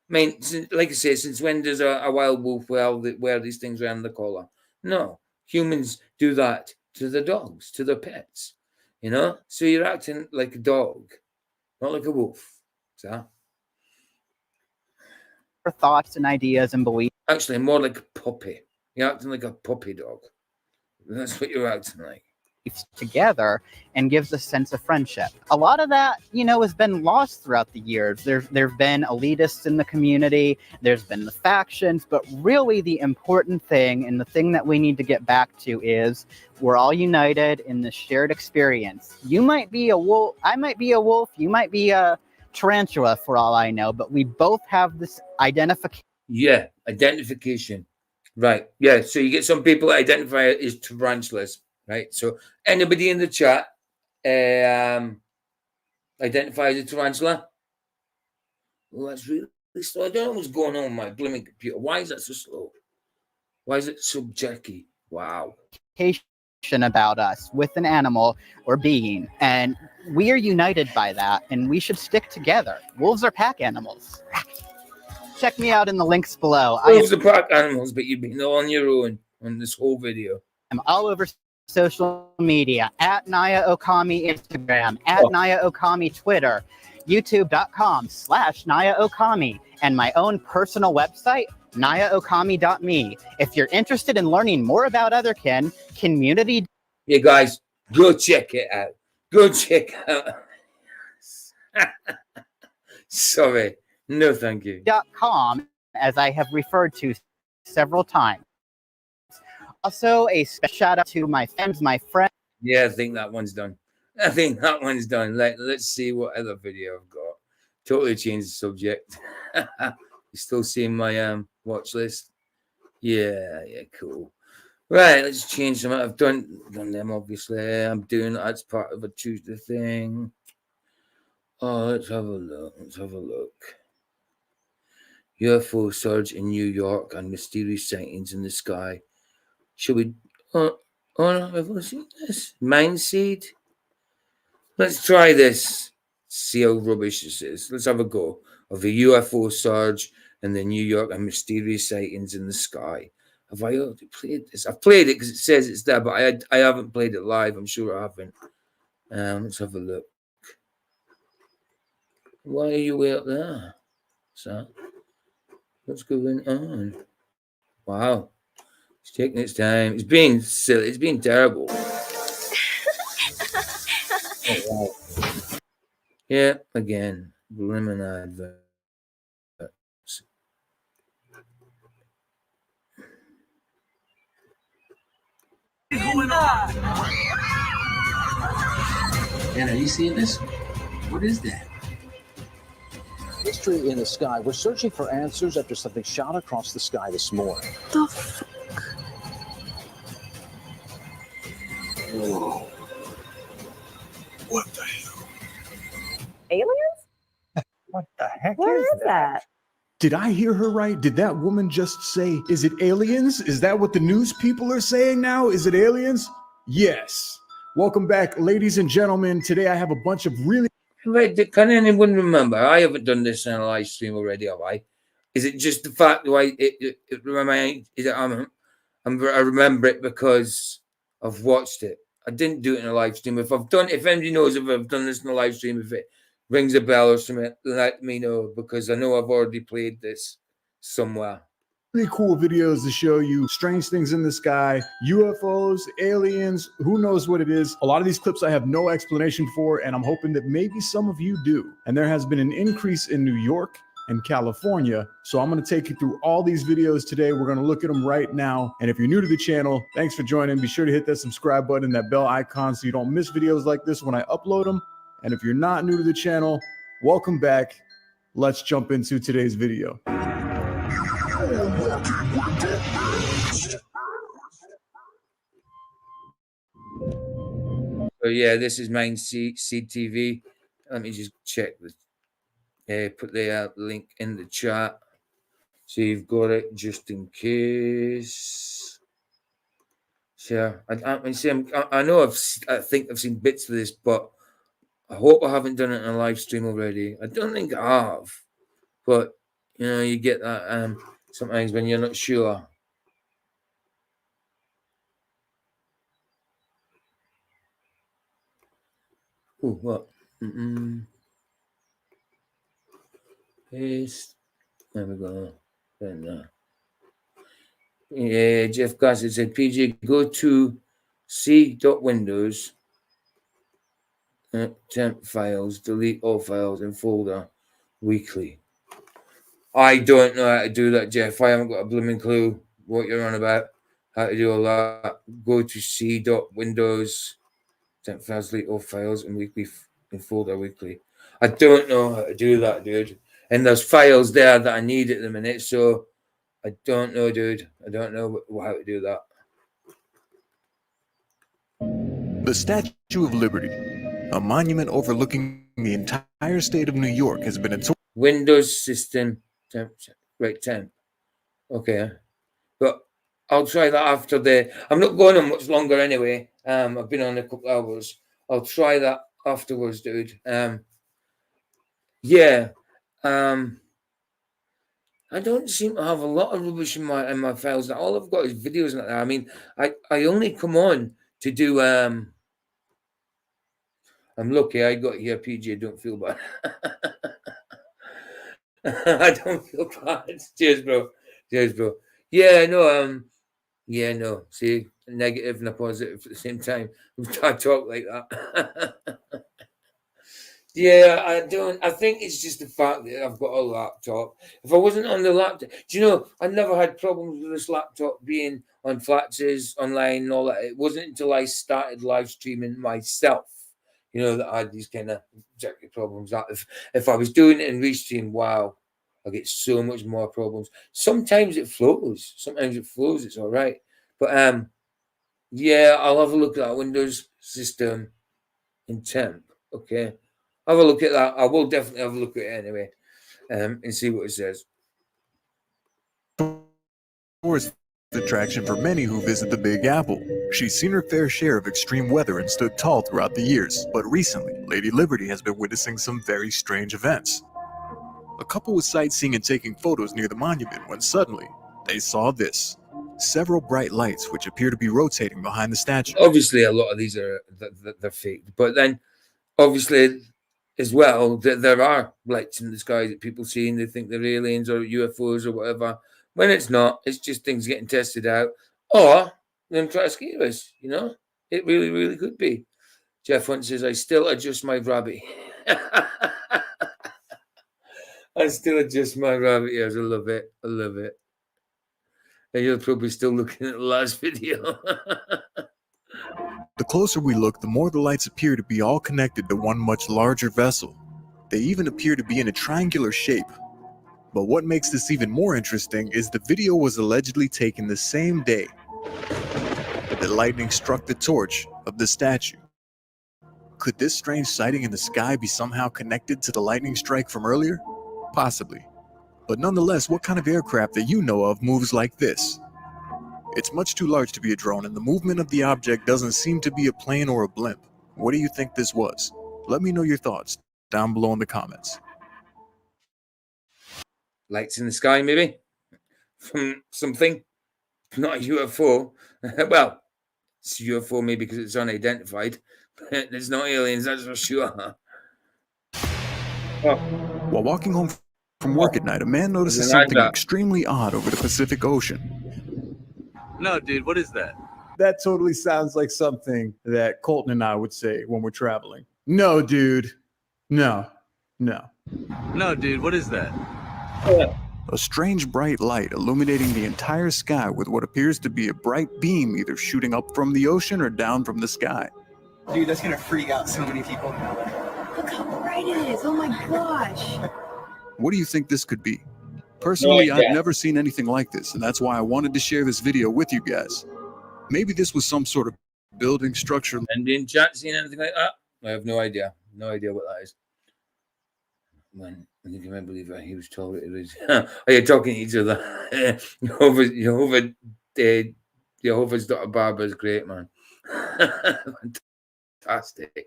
I mean, like I say, since when does a wild wolf wear these things around the collar? No, humans do that to the dogs, to their pets. So you're acting like a dog, not like a wolf. So Thoughts and ideas and beliefs. Actually, more like a puppy. You're acting like a puppy dog. That's what you're acting like. together and gives a sense of friendship. A lot of that, has been lost throughout the years. There've been elitists in the community, there's been the factions, but really the important thing and the thing that we need to get back to is we're all united in this shared experience. You might be a wolf, I might be a wolf, you might be a tarantula for all I know, but we both have this identification. Yeah, identification. Right. Yeah. So you get some people that identify as tarantulas, right? So anybody in the chat identify as a tarantula? Well, that's really slow. I don't know what's going on with my blimmin' computer. Why is that so slow? Why is it so jerky? Wow. About us with an animal or being, and we are united by that, and we should stick together. Wolves are pack animals. Check me out in the links below. Wolves are pack animals, but you've been on your own on this whole video. I'm all over social media, at Naya Okami Instagram, at Naya Okami Twitter, youtube.com/Naya Okami, and my own personal website, nayaokami.me. If you're interested in learning more about Otherkin, community. Yeah, guys, go check it out. Go check out. Sorry. No, thank you. .com, as I have referred to several times. Also, a special shout out to my friends, Yeah, I think that one's done. I think that one's done. Let's see what other video I've got. Totally changed the subject. You still seeing my watch list? Yeah, cool. Right, let's change them. I've done them, obviously. I'm doing that's part of a Tuesday thing. Oh, let's have a look. UFO surge in New York and mysterious sightings in the sky. Should we? Oh no, have we seen this? Mindseed. Let's try this. See how rubbish this is. Let's have a go of the UFO surge in the New York and mysterious sightings in the sky. Have I already played this? I've played it because it says it's there, but I haven't played it live. I'm sure I haven't. Let's have a look. Why are you way up there? So, what's going on? Wow. It's taking its time. It's being silly. It's being terrible. Oh, wow. Yeah, again. Blimmin' adverts. And are you seeing this? What is that? Mystery in the sky. We're searching for answers after something shot across the sky this morning. The fuck? Whoa. What the hell? Aliens? What the heck What is that? Did I hear her right? Did that woman just say, is it aliens? Is that what the news people are saying now? Is it aliens? Yes. Welcome back, ladies and gentlemen. Today I have a bunch of really... Wait, can anyone remember? I haven't done this in a live stream already, have I? Is it just the fact that it reminds? Is it I remember it because I've watched it. I didn't do it in a live stream. If anybody knows if I've done this in a live stream, if it rings a bell or something, let me know because I know I've already played this somewhere. Really cool videos to show you strange things in the sky, UFOs, aliens, who knows what it is. A lot of these clips I have no explanation for, and I'm hoping that maybe some of you do. And there has been an increase in New York and California. So I'm going to take you through all these videos today. We're going to look at them right now. And if you're new to the channel, thanks for joining. Be sure to hit that subscribe button, that bell icon, so you don't miss videos like this when I upload them. And if you're not new to the channel, welcome back. Let's jump into today's video. So yeah, this is Main Seed TV. Let me just check the put the link in the chat so you've got it just in case. So I know I think I've seen bits of this, but I hope I haven't done it in a live stream already. I don't think I have, but you get that sometimes when you're not sure. Oh, what? Paste. There we go. Then, yeah, Jeff Gossett said, PJ, go to C.Windows, temp files, delete all files in folder weekly. I don't know how to do that, Jeff. I haven't got a blooming clue what you're on about. How to do all that. Go to C.Windows, temp files, delete all files in weekly in folder weekly. I don't know how to do that, dude. And there's files there that I need at the minute, so I don't know, dude. I don't know how to do that. The Statue of Liberty, a monument overlooking the entire state of New York, has been Windows system temp, right, temp. Okay, but I'll try that after I'm not going on much longer anyway. I've been on a couple hours. I'll try that afterwards, dude. Yeah. I don't seem to have a lot of rubbish in my files. All I've got is videos like that. I mean, I only come on to do I'm lucky I got here, PJ. Don't feel bad. I don't feel bad. Cheers, bro. Cheers, bro. Yeah, no, yeah, no. See, a negative and a positive at the same time. I talk like that. Yeah, I think it's just the fact that I've got a laptop. If I wasn't on the laptop, do you know, I never had problems with this laptop being on Flatses, online, and all that. It wasn't until I started live streaming myself, that I had these kind of exactly problems. That if I was doing it in Restream, wow, I get so much more problems. Sometimes it flows. It's all right. But yeah, I'll have a look at that Windows system in temp. Okay. Have a look at that. I will definitely have a look at it anyway, and see what it says. tourist attraction for many who visit the Big Apple. She's seen her fair share of extreme weather and stood tall throughout the years, but recently, Lady Liberty has been witnessing some very strange events. A couple was sightseeing and taking photos near the monument when suddenly, they saw this. Several bright lights which appear to be rotating behind the statue. Obviously, a lot of these are they're fake, but then obviously as well there are lights in the sky that people see and they think they're aliens or UFOs or whatever. When it's not, it's just things getting tested out, or them trying to scare us. It really, really could be. Jeff once says, "I still adjust my rabbit." I still adjust my rabbit ears. I love it. I love it. And you're probably still looking at the last video. The closer we look, the more the lights appear to be all connected to one much larger vessel. They even appear to be in a triangular shape. But what makes this even more interesting is the video was allegedly taken the same day that lightning struck the torch of the statue. Could this strange sighting in the sky be somehow connected to the lightning strike from earlier? Possibly. But nonetheless, what kind of aircraft that you know of moves like this? It's much too large to be a drone, and the movement of the object doesn't seem to be a plane or a blimp. What do you think this was? Let me know your thoughts down below in the comments. Lights in the sky, maybe? From something? Not a UFO. Well, it's a UFO maybe because it's unidentified. But it's not aliens, that's for sure. While walking home from work at night, a man notices something extremely odd over the Pacific Ocean. No, dude, what is that? That totally sounds like something that Colton and I would say when we're traveling. No, dude. No. No, dude, what is that? A strange bright light illuminating the entire sky with what appears to be a bright beam either shooting up from the ocean or down from the sky. Dude, that's gonna freak out so many people. Look how bright it is. Oh my gosh. What do you think this could be? Personally, I've never seen anything like this, and that's why I wanted to share this video with you guys. Maybe this was some sort of building structure. And in chat seen anything like that? I have no idea. No idea what that is. When you can believe he was told it was. Oh, you're talking to each other. Jehovah's daughter Barbara is great, man. Fantastic.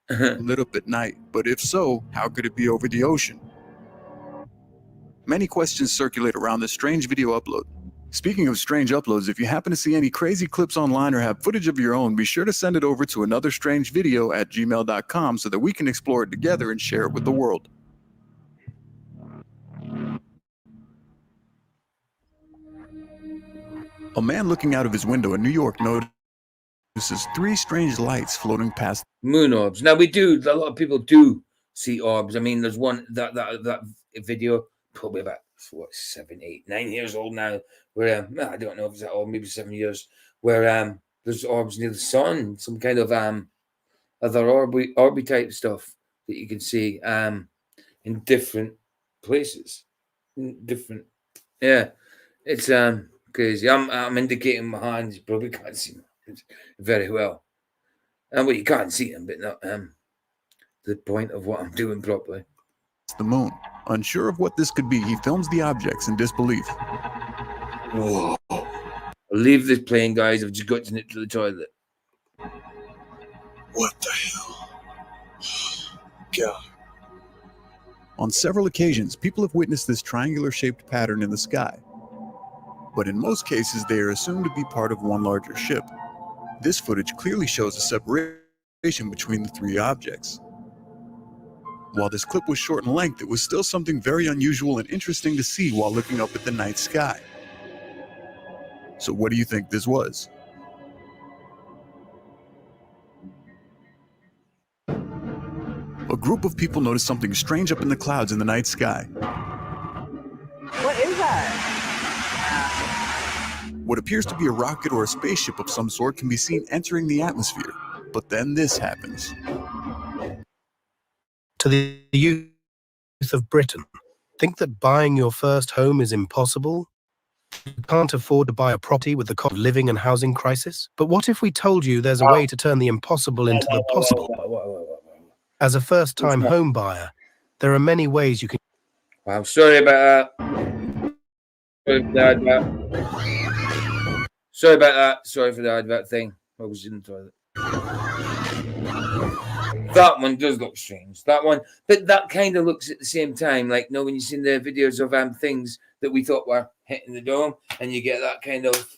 Lit up at night, but if so, how could it be over the ocean? Many questions circulate around this strange video upload. Speaking of strange uploads, if you happen to see any crazy clips online or have footage of your own, be sure to send it over to anotherstrangevideo@gmail.com so that we can explore it together and share it with the world. A man looking out of his window in New York noticed notices three strange lights floating past moon orbs. Now a lot of people do see orbs. I mean, there's one that video, probably about 7, 8, 9 years old now, where I don't know if it's that old, maybe 7 years, where there's orbs near the sun, some kind of other orby type stuff that you can see in different places, it's crazy. I'm indicating my hands. You probably can't see them very well. Well, you can't see them, but not the point of what I'm doing properly. the moon. Unsure of what this could be, he films the objects in disbelief. Whoa. I'll leave this playing, guys. I've just got to nip to the toilet. What the hell? God. On several occasions, people have witnessed this triangular-shaped pattern in the sky. But in most cases, they are assumed to be part of one larger ship. This footage clearly shows a separation between the three objects. While this clip was short in length, it was still something very unusual and interesting to see while looking up at the night sky. So what do you think this was? A group of people noticed something strange up in the clouds in the night sky. What is that? What appears to be a rocket or a spaceship of some sort can be seen entering the atmosphere. But then this happens. To the youth of Britain, think that buying your first home is impossible? You can't afford to buy a property with the cost of living and housing crisis? But what if we told you there's a way to turn the impossible into the possible? As a first-time home buyer, there are many ways you can... Wow, sorry about that. Sorry about that. Sorry for the advert thing. I was in the toilet. That one does look strange. That one, but that kind of looks at the same time, like, when you've seen the videos of things that we thought were hitting the dome, and you get that kind of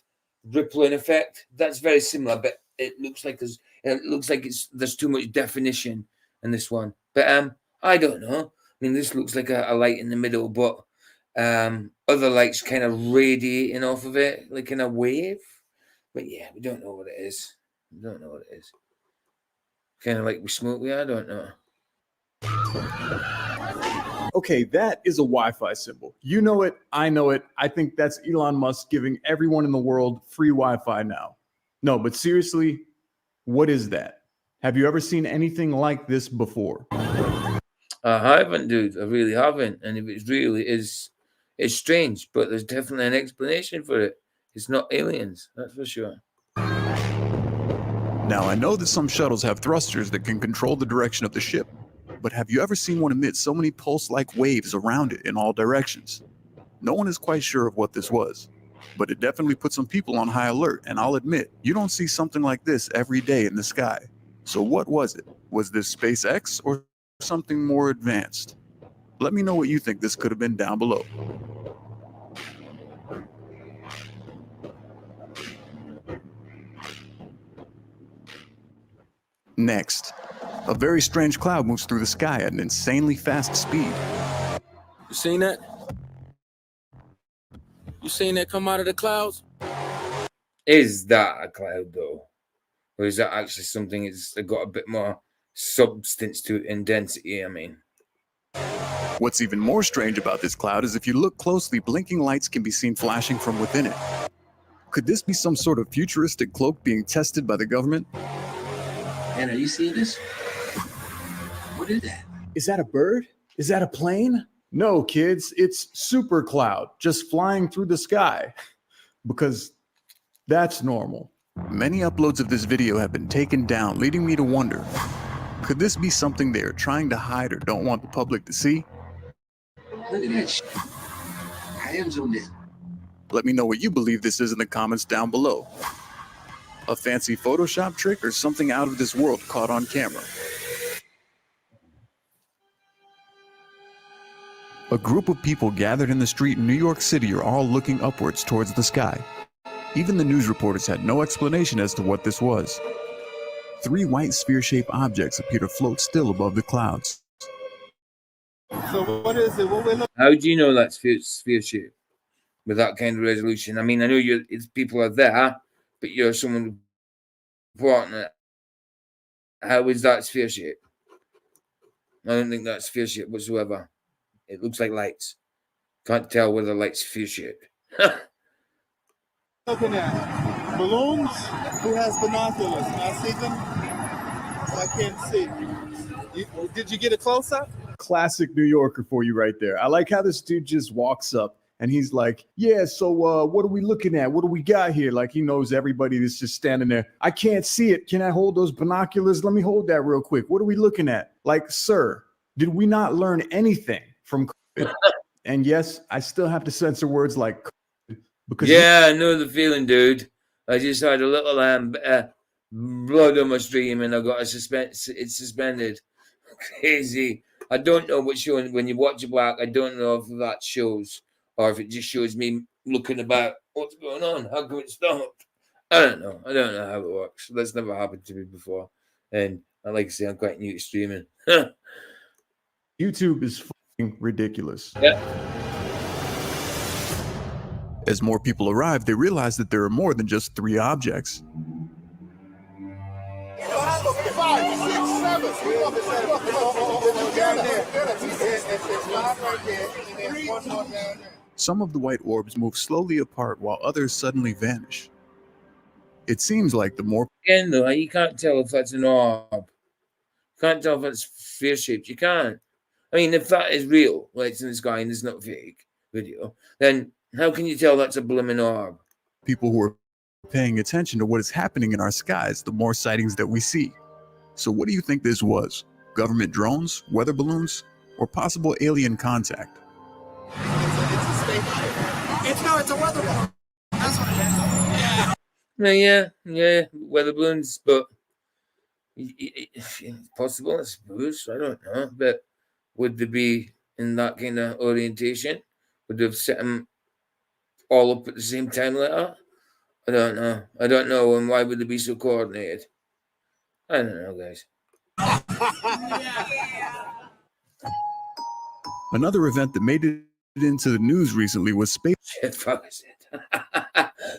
rippling effect. That's very similar, but it looks like there's too much definition in this one. But I don't know. I mean, this looks like a light in the middle, but other lights kind of radiating off of it, like in a wave. But yeah, we don't know what it is. We don't know what it is. Kind of like we smoke. I don't know. Okay, that is a Wi-Fi symbol. You know it, I know it. I think that's Elon Musk giving everyone in the world free Wi-Fi now. No, but seriously, what is that? Have you ever seen anything like this before? I haven't, dude. I really haven't. And if it really is, it's strange, but there's definitely an explanation for it. It's not aliens, that's for sure. Now, I know that some shuttles have thrusters that can control the direction of the ship, but have you ever seen one emit so many pulse-like waves around it in all directions? No one is quite sure of what this was, but it definitely put some people on high alert, and I'll admit, you don't see something like this every day in the sky. So what was it? Was this SpaceX or something more advanced? Let me know what you think this could have been down below. Next, a very strange cloud moves through the sky at an insanely fast speed. You seen that? You seen that come out of the clouds? Is that a cloud, though? Or is that actually something that's got a bit more substance to it and density, I mean? What's even more strange about this cloud is if you look closely, blinking lights can be seen flashing from within it. Could this be some sort of futuristic cloak being tested by the government? Anna, you see this? What is that? Is that a bird? Is that a plane? No, kids, it's super cloud, just flying through the sky. Because that's normal. Many uploads of this video have been taken down, leading me to wonder, could this be something they are trying to hide or don't want the public to see? Look at that shit. I am zoomed in. Let me know what you believe this is in the comments down below. A fancy Photoshop trick or something out of this world caught on camera? A group of people gathered in the street in New York City are all looking upwards towards the sky. Even the news reporters had no explanation as to what this was. Three white sphere-shaped objects appear to float still above the clouds. So what is it? What we're looking... How do you know that's sphere shape with that kind of resolution? I mean, I know people are there, but you're someone partner, how is that sphere shape? I don't think that's sphere shape whatsoever. It looks like lights. Can't tell whether lights sphere shaped. Looking at balloons. Who has binoculars? Can I see them? I can't see. Did you get a close up? Classic New Yorker for you right there. I like how this dude just walks up and he's like, yeah, so what are we looking at? What do we got here? Like he knows everybody that's just standing there. I can't see it. Can I hold those binoculars? Let me hold that real quick. What are we looking at? Like, sir, did we not learn anything from COVID? And yes, I still have to censor words like COVID because yeah, I know the feeling, dude. I just had a little blood on my stream and I got it's suspended. Crazy. I don't know what's showing when you watch it back. I don't know if that shows or if it just shows me looking about what's going on. How come it stopped? I don't know. I don't know how it works. That's never happened to me before. And I like to say I'm quite new to streaming. YouTube is fucking ridiculous. Yeah. As more people arrive, they realize that there are more than just 3 objects. Some of the white orbs move slowly apart while others suddenly vanish. It seems like the more Again, though, you can't tell if that's an orb. Can't tell if it's sphere shaped. You can't. I mean, if that is real, lights in the sky, and it's not fake video, then how can you tell that's a blooming orb? people who are paying attention to what is happening in our skies, the more sightings that we see. So what do you think this was? Government drones, weather balloons, or possible alien contact? It's a spaceship. It's a weather balloon. That's what it is. Yeah, weather balloons, but it's possible, I suppose. I don't know, but would they be in that kind of orientation? Would they have set them all up at the same time like that? I don't know, and why would they be so coordinated? I don't know, guys. Another event that made it into the news recently was space.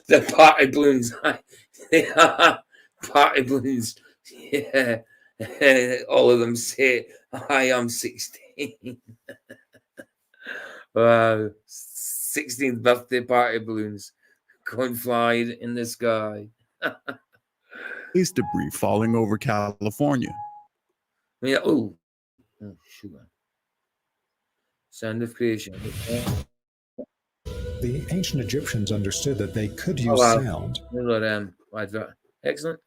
The party balloons. Party balloons. Yeah. All of them say, I am 16. Wow. 16th birthday party balloons going flying in the sky. Space debris falling over California. Yeah. Oh, sugar. Sound of creation. The ancient Egyptians understood that they could use sound. Excellent.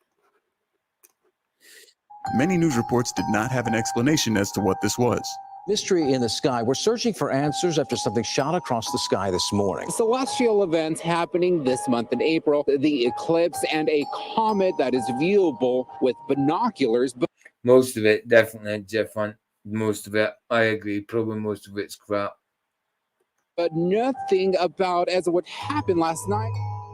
Many news reports did not have an explanation as to what this was. Mystery in the sky. We're searching for answers after something shot across the sky this morning. Celestial events happening this month in April, the eclipse, and a comet that is viewable with binoculars. Most of it, definitely, Jeff. Most of it, I agree. Probably most of it's crap. But nothing about as what happened last night.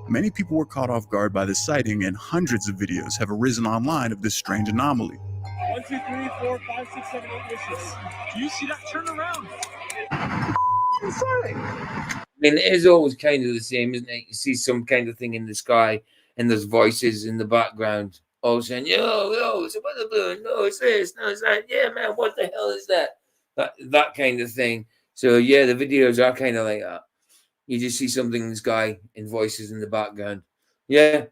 Many people were caught off guard by the sighting, and hundreds of videos have arisen online of this strange anomaly. 1, 2, 3, 4, 5, 6, 7, 8 wishes. Do you see that? Turn around. I mean, it is always kind of the same, isn't it? You see some kind of thing in the sky, and there's voices in the background all saying, yo, it's a weather balloon. No, it's this. No, it's that. Yeah, man, what the hell is that? That kind of thing. So, yeah, the videos are kind of like that. You just see something in the sky and voices in the background. Yeah,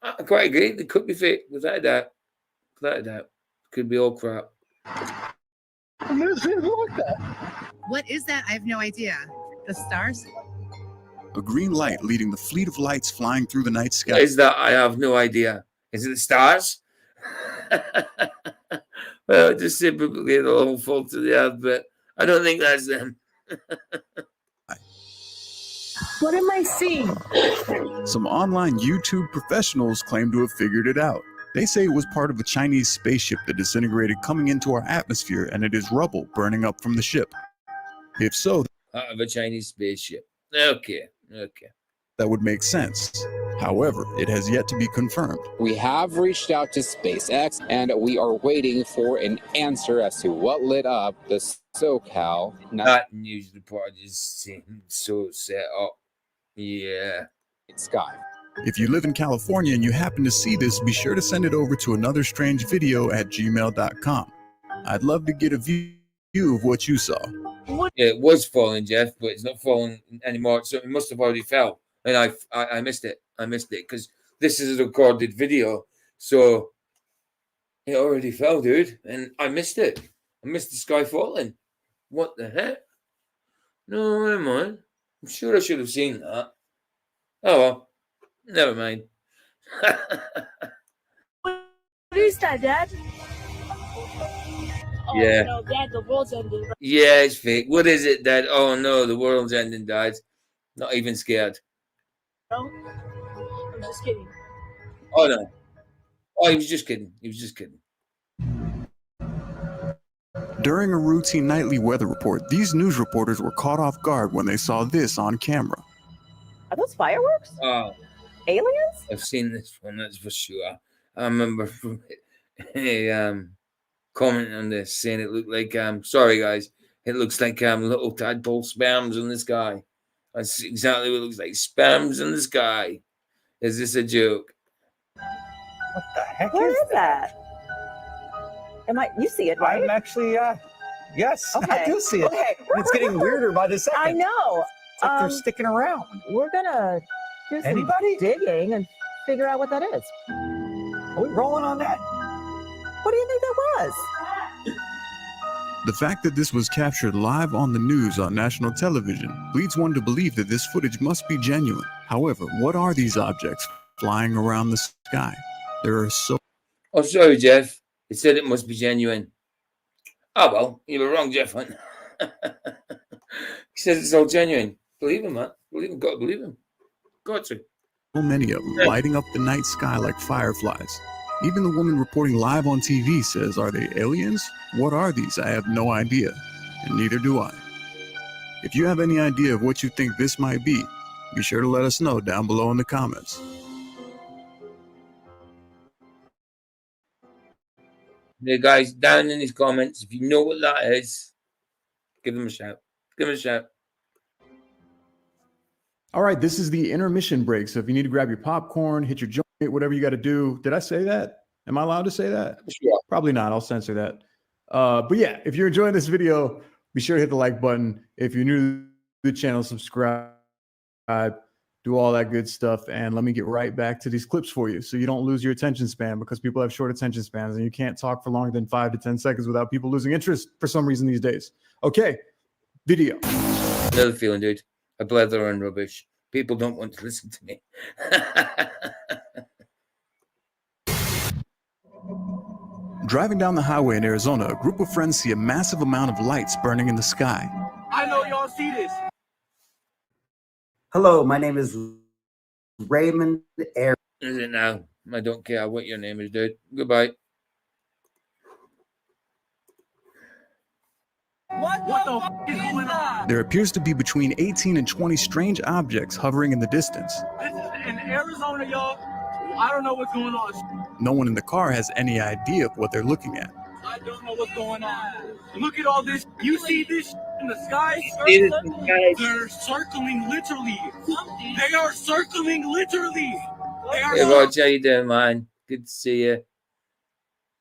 I quite agree. They could be fake, without a doubt. Without a doubt. Could be all crap. What is that? I have no idea. The stars? A green light leading the fleet of lights flying through the night sky. What is that? I have no idea. Is it the stars? Well, just say publicly the whole fault to the earth, but I don't think that's them. What am I seeing? Some online YouTube professionals claim to have figured it out. They say it was part of a Chinese spaceship that disintegrated coming into our atmosphere, and it is rubble burning up from the ship. If so, Out of a Chinese spaceship. Okay. that would make sense. However, it has yet to be confirmed. We have reached out to SpaceX, and we are waiting for an answer as to what lit up the SoCal. That news report just seemed so set up. Yeah. Sky. If you live in California and you happen to see this, be sure to send it over to anotherstrangevideo@gmail.com. I'd love to get a view of what you saw. Yeah, it was falling, Jeff, but it's not falling anymore. So it must have already fell, and I missed it. I missed it because this is a recorded video, so it already fell, dude, and I missed it. I missed the sky falling. What the heck? No, never mind. I'm sure I should have seen that. Oh well, never mind. What is that, Dad? Oh, Yeah. no, Dad, the world's ending. Yeah, it's fake. What is it, Dad? Oh no, the world's ending, Dad. Not even scared. No, I'm just kidding. Oh no. Oh, he was just kidding. He was just kidding. During a routine nightly weather report, these news reporters were caught off guard when they saw this on camera. Are those fireworks? Oh, Aliens? I've seen this one, that's for sure. I remember a comment on this saying it looked like sorry guys, it looks like little tadpole spams in the sky. That's exactly what it looks like. Spams in the sky. Is this a joke? What the heck Where is that? You see it, right? I'm actually, yes, Okay. I do see it. Okay. And it's getting weirder by the second. I know. It's like they're sticking around. We're gonna do some Anybody? digging and figure out what that is. Are we rolling on that? What do you think that was? The fact that this was captured live on the news on national television leads one to believe that this footage must be genuine. However, what are these objects flying around the sky? There are so... Oh, sorry, Jeff. It said it must be genuine. Oh, well, you were wrong, Jeff. He says it's all genuine. Believe him, man. Believe him. Got to believe him. Got to. So many of them lighting up the night sky like fireflies. Even the woman reporting live on TV says, are they aliens? What are these? I have no idea, and neither do I. If you have any idea of what you think this might be sure to let us know down below in the comments. The guys down in his comments, if you know what that is, give them a shout. Give them a shout. All right, this is the intermission break. So if you need to grab your popcorn, hit your joint, whatever you got to do. Did I say that? Am I allowed to say that? Sure. Probably not. I'll censor that. But yeah, if you're enjoying this video, be sure to hit the like button. If you're new to the channel, subscribe, do all that good stuff. And let me get right back to these clips for you so you don't lose your attention span, because people have short attention spans and you can't talk for longer than 5 to 10 seconds without people losing interest for some reason these days. Okay, video. Another feeling, dude. I blather on rubbish. People don't want to listen to me. Driving down the highway in Arizona, a group of friends see a massive amount of lights burning in the sky. I know y'all see this. Hello, my name is Raymond Air. Is it now? I don't care what your name is, dude. Goodbye. What the f is going on? There appears to be between 18 and 20 strange objects hovering in the distance. This is in Arizona, y'all. I don't know what's going on. No one in the car has any idea of what they're looking at. I don't know what's going on. Look at all this. You see this in the sky? They're circling literally. They are circling literally. Hey, Roger, how you doing, man? Good to see you.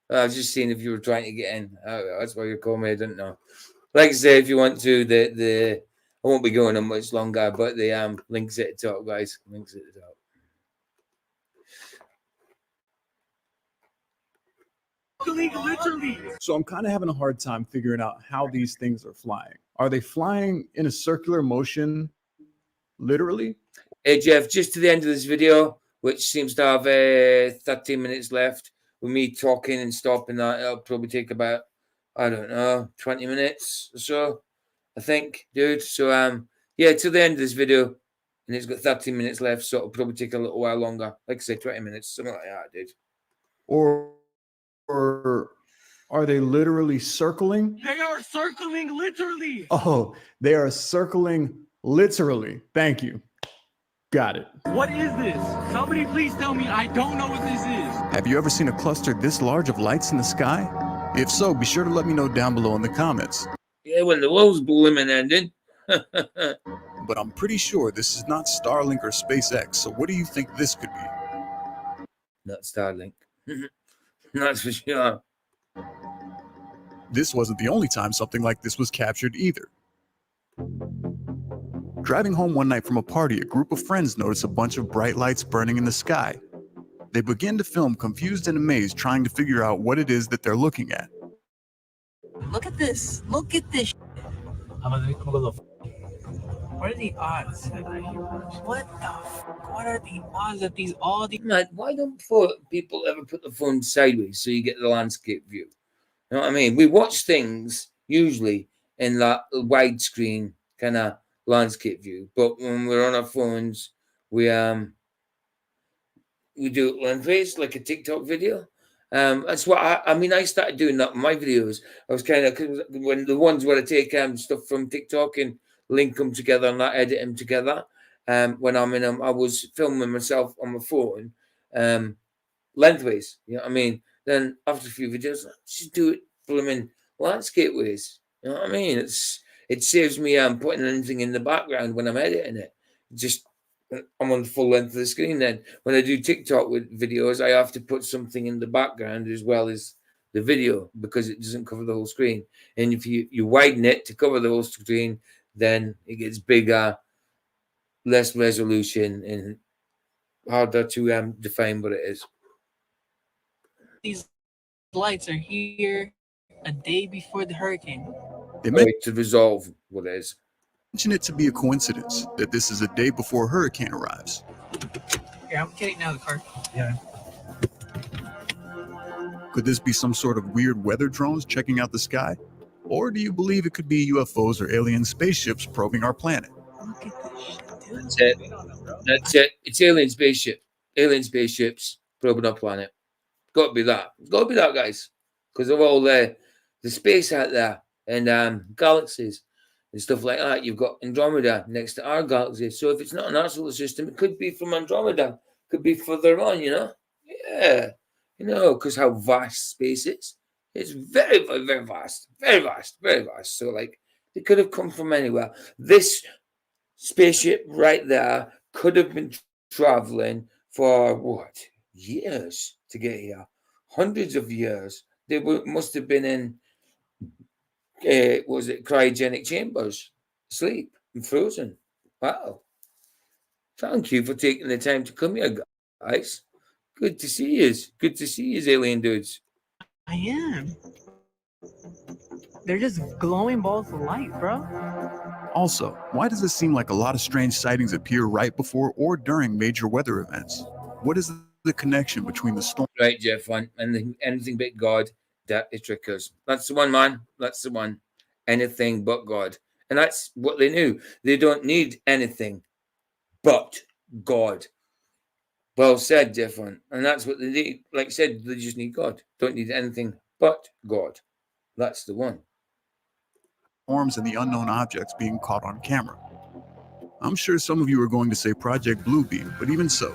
I was just seeing if you were trying to get in. That's why you called me. I didn't know. Like I say, if you want to, I won't be going on much longer, but the links at the top, guys. Links at the top. Literally. So I'm kind of having a hard time figuring out how these things are flying. Are they flying in a circular motion, literally? Hey, Jeff, just to the end of this video, which seems to have 13 minutes left, with me talking and stopping that, it'll probably take about, I don't know, 20 minutes or so, I think, dude. So, yeah, to the end of this video, and it's got 13 minutes left, so it'll probably take a little while longer. Like I say, 20 minutes, something like that, dude. Or are they literally circling? They are circling literally. Oh, they are circling literally. Thank you. Got it. What is this? Somebody please tell me. I don't know what this is. Have you ever seen a cluster this large of lights in the sky? If so, be sure to let me know down below in the comments. Yeah, when the world's blooming ending. but I'm pretty sure this is not Starlink or SpaceX, so what do you think this could be? Not Starlink. That's for sure. This wasn't the only time something like this was captured either. Driving home one night from a party, a group of friends notice a bunch of bright lights burning in the sky. They begin to film, confused and amazed, trying to figure out what it is that they're looking at. Look at this. Look at this. What are the odds? What are the odds that these all these? Man, why don't people ever put the phone sideways so you get the landscape view? You know what I mean? We watch things usually in that widescreen kind of landscape view, but when we're on our phones, we do it lengthways, like a TikTok video. That's what I mean. I started doing that in my videos. I was kind of when the ones where I take stuff from TikTok and link them together and I edit them together. When I'm in them, I was filming myself on my phone, lengthways. You know what I mean? Then after a few videos, I just do it blooming landscape ways. You know what I mean? It saves me putting anything in the background when I'm editing it. Just I'm on the full length of the screen. Then when I do TikTok with videos, I have to put something in the background as well as the video because it doesn't cover the whole screen. And if you widen it to cover the whole screen, then it gets bigger, less resolution, and harder to define what it is. These lights are here a day before the hurricane. They mention to resolve what it is. it to be a coincidence that this is a day before a hurricane arrives. Here, I'm getting out of the car. Yeah. Could this be some sort of weird weather drones checking out the sky? Or do you believe it could be UFOs or alien spaceships probing our planet? Look at this shit, dude. That's it. That's it. It's alien spaceships probing our planet. Got to be that. It's got to be that, guys, because of all the space out there and galaxies and stuff like that. You've got Andromeda next to our galaxy. So if it's not in our solar system, it could be from Andromeda. Could be further on, you know? Yeah. You know, because how vast space is. It's very, very, very vast. Very vast. Very vast. So, like, they could have come from anywhere. This spaceship right there could have been traveling for, what, years to get here. Hundreds of years. They must have been in was it cryogenic chambers, asleep and frozen. Wow. Thank you for taking the time to come here, guys. Good to see you. Good to see you, alien dudes. I am. They're just glowing balls of light, bro. Also, why does it seem like a lot of strange sightings appear right before or during major weather events? What is the connection between the storm? Right, Jeff, anything but God, that is trickers. That's the one, man. That's the one. Anything but God. And that's what they knew. They don't need anything but God. Well said, Jeff. And that's what they need. Like I said, they just need God. Don't need anything but God. That's the one. Forms and the unknown objects being caught on camera. I'm sure some of you are going to say Project Bluebeam, but even so,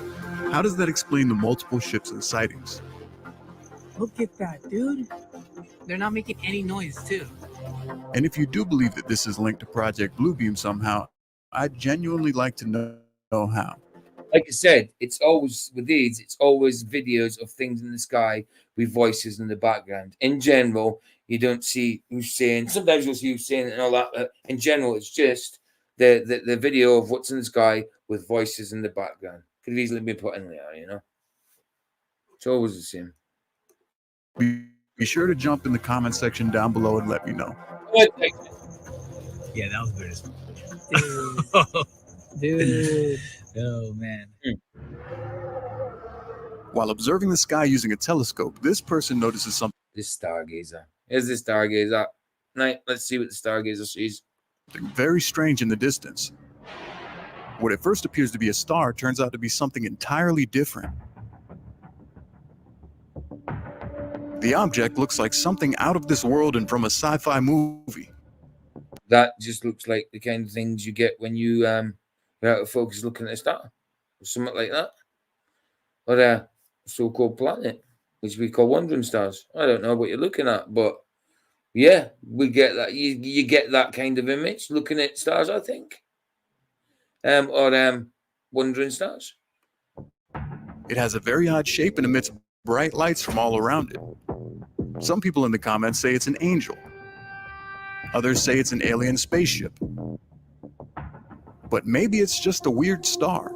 how does that explain the multiple ships and sightings? Look at that, dude. They're not making any noise, too. And if you do believe that this is linked to Project Bluebeam somehow, I'd genuinely like to know how. Like I said, it's always with these, it's always videos of things in the sky with voices in the background. In general, you don't see Hussein. Sometimes you'll see Hussein and all that. But in general, it's just the video of what's in the sky with voices in the background. Could have easily been put in there, you know. It's always the same. Be sure to jump in the comment section down below and let me know. Yeah, that was weird. Dude. Oh, man. While observing the sky using a telescope, this person notices something. This stargazer. Here's the stargazer. Right, let's see what the stargazer sees. Very strange in the distance. What at first appears to be a star turns out to be something entirely different. The object looks like something out of this world and from a sci-fi movie. That just looks like the kind of things you get when you you're out of focus looking at a star or something like that. Or a so-called planet, which we call wandering stars. I don't know what you're looking at, but yeah, we get that. You get that kind of image looking at stars, I think. or wandering stars? It has a very odd shape and emits bright lights from all around it. Some people in the comments say it's an angel. Others say it's an alien spaceship. But maybe it's just a weird star.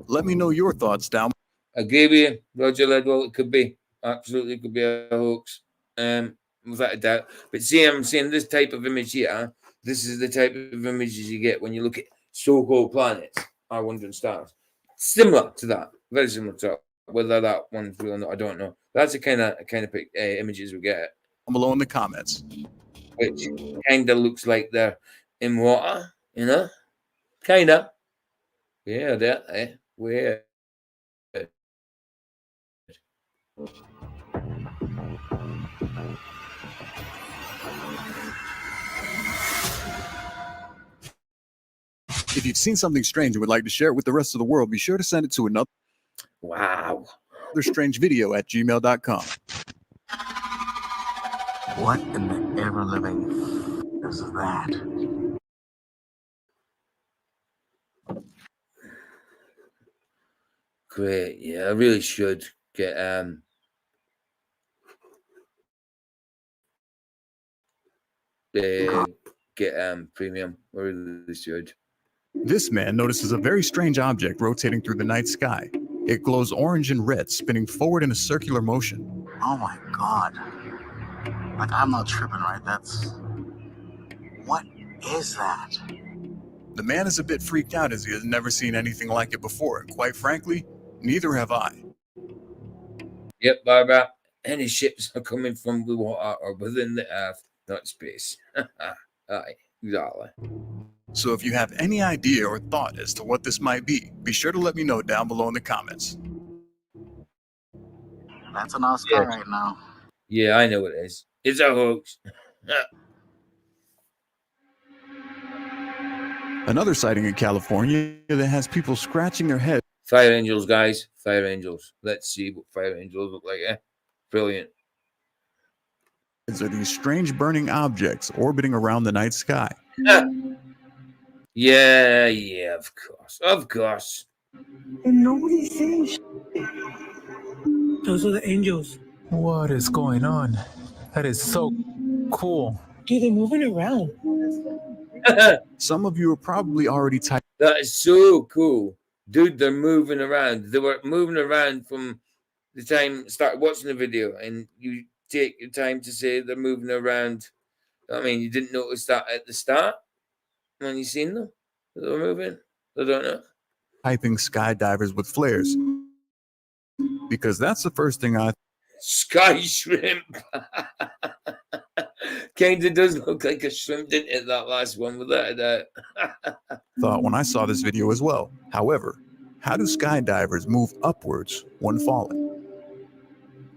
Let me know your thoughts down. Agree with you, Roger Ledwell. It could be. Absolutely could be a hoax. Without a doubt. But see, I'm saying this type of image here, this is the type of images you get when you look at so-called planets, our wandering stars. Similar to that. Very similar to that. Whether that one's real or not, I don't know. That's the kind of images we get. Below in the comments. Which kind of looks like they're in water, you know? Kind of. Yeah, that, weird. If you've seen something strange and would like to share it with the rest of the world, be sure to send it to another strange video at gmail.com. What in the ever-living is that? Great. Yeah, I really should get premium. I really should. This man notices a very strange object rotating through the night sky. It glows orange and red, spinning forward in a circular motion. Oh my god. Like, I'm not tripping, right? What is that? The man is a bit freaked out as he has never seen anything like it before, and quite frankly, neither have I. Yep, Barbara. Any ships are coming from the water or within the earth, not space. Aye, exactly. So if you have any idea or thought as to what this might be sure to let me know down below in the comments. That's an Oscar right now. Yeah, I know it is. It's a hoax. Another sighting in California that has people scratching their heads. Fire angels, guys. Fire angels. Let's see what fire angels look like. Brilliant. Are these strange burning objects orbiting around the night sky. Yeah, of course. And nobody's saying shit. Those are the angels. What is going on? That is so cool. Dude, they're moving around. Some of you are probably already typing. That is so cool. Dude, they're moving around. They were moving around from the time start watching the video, and you take your time to say they're moving around. I mean, you didn't notice that at the start when you seen them. They were moving. I don't know. Typing skydivers with flares. Because that's the first thing I Sky shrimp. Kinda does look like a shrimp, didn't it? That last one, without a doubt. thought when I saw this video as well. However, how do skydivers move upwards when falling?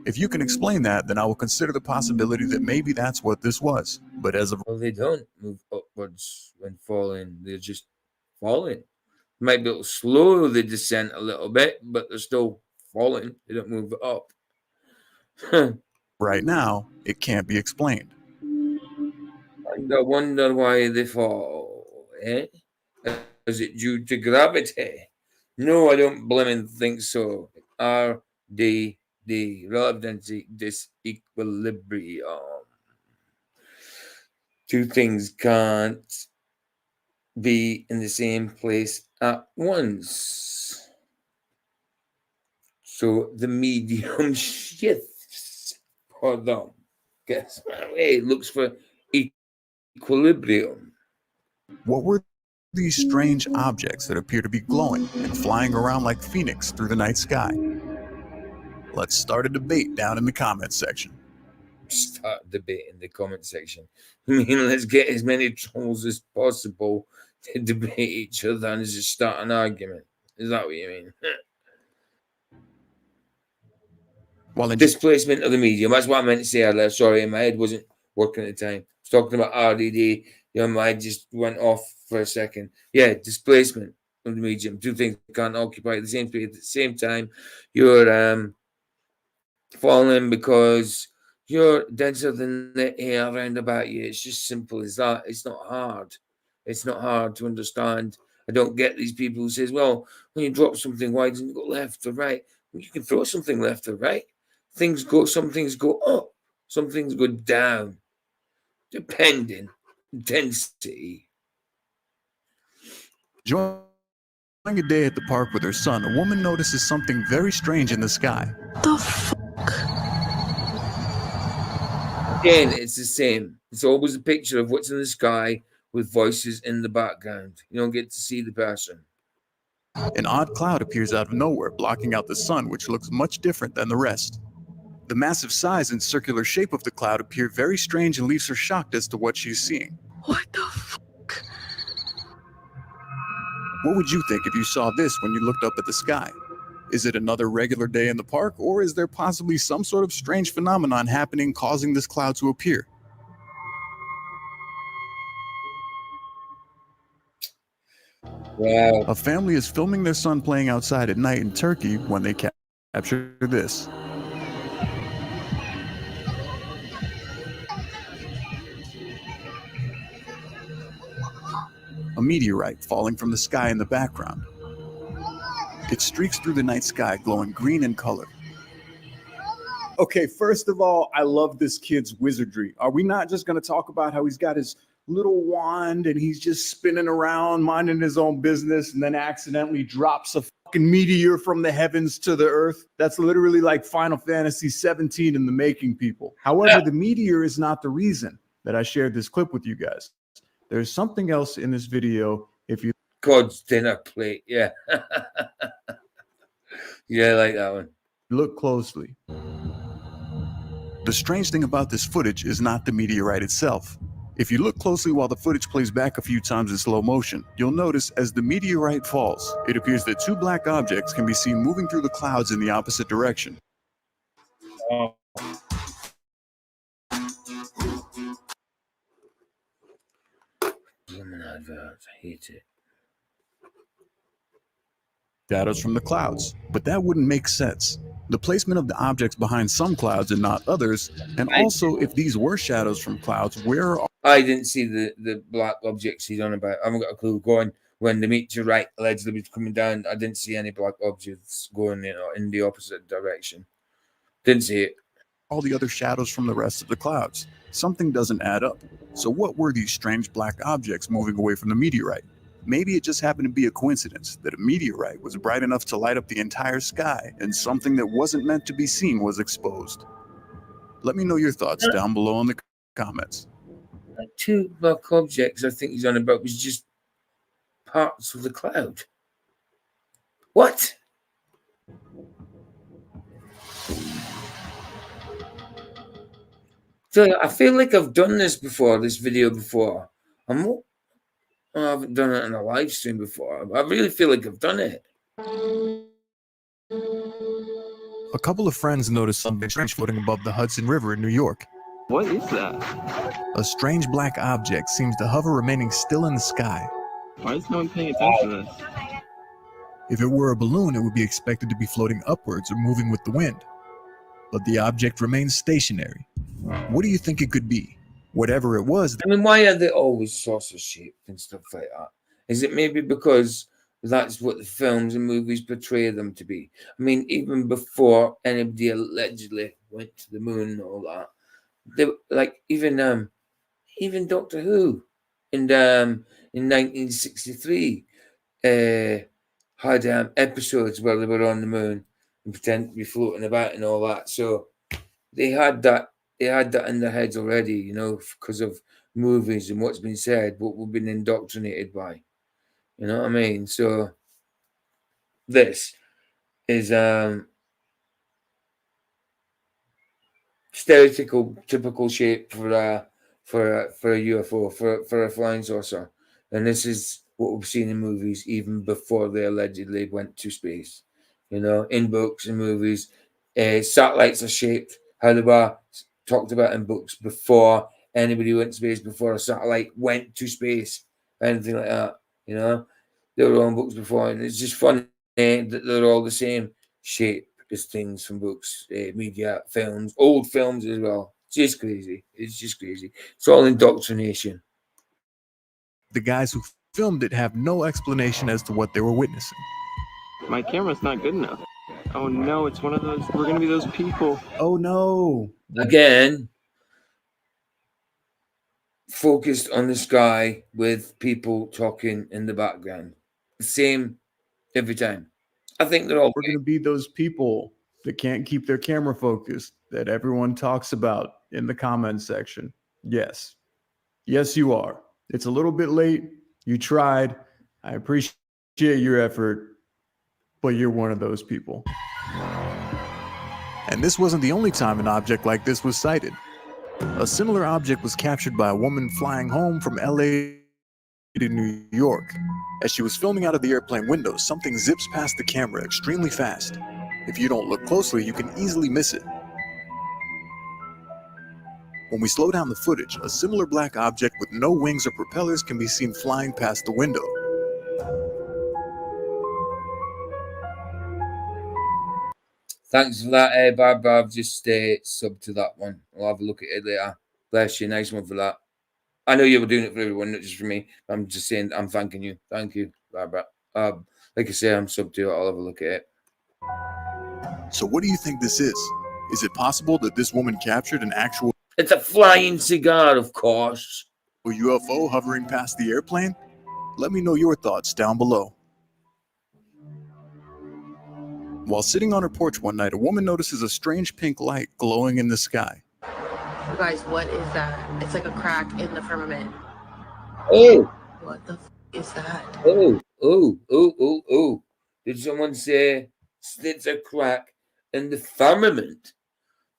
If you can explain that, then I will consider the possibility that maybe that's what this was. But as of well, they don't move upwards when falling. They're just falling. Might be able to slow the descent a little bit, but they're still falling. They don't move up. right now, it can't be explained. I wonder why they fall, eh? Is it due to gravity? No, I don't blimmin' think so. RDD, relative density disequilibrium. Two things can't be in the same place at once. So the medium shifts for them. Guess it looks for equilibrium. What were these strange objects that appear to be glowing and flying around like phoenix through the night sky? Let's start a debate down in the comments section. Start a debate in the comment section. I mean, let's get as many trolls as possible to debate each other and just start an argument. Is that what you mean? Well, displacement of the medium. That's what I meant to say earlier. Sorry, my head wasn't working at the time. I was talking about RDD. My head just went off for a second. Yeah, displacement of the medium. Two things can't occupy the same space at the same time. You're falling because you're denser than the air around about you. It's just simple as that. It's not hard. It's not hard to understand. I don't get these people who says, well, when you drop something, why doesn't it go left or right? Well, you can throw something left or right. Some things go up, some things go down, depending intensity. Enjoying a day at the park with her son, a woman notices something very strange in the sky. The fuck? Again, it's the same. It's always a picture of what's in the sky with voices in the background. You don't get to see the person. An odd cloud appears out of nowhere, blocking out the sun, which looks much different than the rest. The massive size and circular shape of the cloud appear very strange and leaves her shocked as to what she's seeing. What the fuck? What would you think if you saw this when you looked up at the sky? Is it another regular day in the park, or is there possibly some sort of strange phenomenon happening causing this cloud to appear? Wow. A family is filming their son playing outside at night in Turkey when they capture this. A meteorite falling from the sky in the background. It streaks through the night sky, glowing green in color. Okay, first of all, I love this kid's wizardry. Are we not just going to talk about how he's got his little wand and he's just spinning around, minding his own business, and then accidentally drops a fucking meteor from the heavens to the earth? That's literally like Final Fantasy 17 in the making, people. However, the meteor is not the reason that I shared this clip with you guys. There's something else in this video. If you God's dinner plate, yeah. Yeah, I like that one. Look closely. The strange thing about this footage is not the meteorite itself. If you look closely while the footage plays back a few times in slow motion, you'll notice as the meteorite falls, it appears that two black objects can be seen moving through the clouds in the opposite direction. Oh. Women adverts, I hate it. Shadows from the clouds, but that wouldn't make sense. The placement of the objects behind some clouds and not others, and also if these were shadows from clouds, where are... I didn't see the black objects he's on about. I haven't got a clue. Going when the meteorite allegedly was coming down, I didn't see any black objects going, in the opposite direction. Didn't see it. all the other shadows from the rest of the clouds? Something doesn't add up. So what were these strange black objects moving away from the meteorite? Maybe it just happened to be a coincidence that a meteorite was bright enough to light up the entire sky and something that wasn't meant to be seen was exposed. Let me know your thoughts down below in the comments. Two black objects I think he's on about was just parts of the cloud. What? So I feel like I've done this before, this video before. I haven't done it in a live stream before. I really feel like I've done it. A couple of friends noticed something strange floating above the Hudson River in New York. What is that? A strange black object seems to hover, remaining still in the sky. Why is no one paying attention to this? If it were a balloon, it would be expected to be floating upwards or moving with the wind. But the object remains stationary. What do you think it could be? Whatever it was. I mean, why are they always saucer shaped and stuff like that? Is it maybe because that's what the films and movies portray them to be? I mean, even before anybody allegedly went to the moon and all that, they like even Doctor Who in 1963 had episodes where they were on the moon and pretend to be floating about and all that. So they had that in their heads already, you know, because of movies and what's been said, what we've been indoctrinated by. You know what I mean? So this is stereotypical shape for a UFO, for a flying saucer, and this is what we've seen in movies even before they allegedly went to space. You know, in books and movies, satellites are shaped how they were talked about in books before anybody went to space, before a satellite went to space, anything like that. You know, they were on books before, and it's just funny that they're all the same shape as things from books, media, films, old films as well. It's just crazy. It's just crazy. It's all indoctrination. The guys who filmed it have no explanation as to what they were witnessing. My camera's not good enough. Oh no, it's one of those. We're gonna be those people. Oh no. Again, focused on the sky with people talking in the background. Same every time. I think they're all. We're going to be those people that can't keep their camera focused that everyone talks about in the comments section. Yes. Yes, you are. It's a little bit late. You tried. I appreciate your effort, but you're one of those people. And this wasn't the only time an object like this was sighted. A similar object was captured by a woman flying home from LA to New York. As she was filming out of the airplane window, something zips past the camera extremely fast. If you don't look closely, you can easily miss it. When we slow down the footage, a similar black object with no wings or propellers can be seen flying past the window. Thanks for that, Barbara. I've just subbed to that one. I'll have a look at it later. Bless you. Nice one for that. I know you were doing it for everyone, not just for me. I'm just saying, I'm thanking you. Thank you, Barbara. Like I say, I'm subbed to it. I'll have a look at it. So what do you think this is? Is it possible that this woman captured an actual... It's a flying cigar, of course. UFO hovering past the airplane? Let me know your thoughts down below. While sitting on her porch one night, a woman notices a strange pink light glowing in the sky. You guys, what is that? It's like a crack in the firmament. Oh! What the is that? Oh. Did someone say it's a crack in the firmament?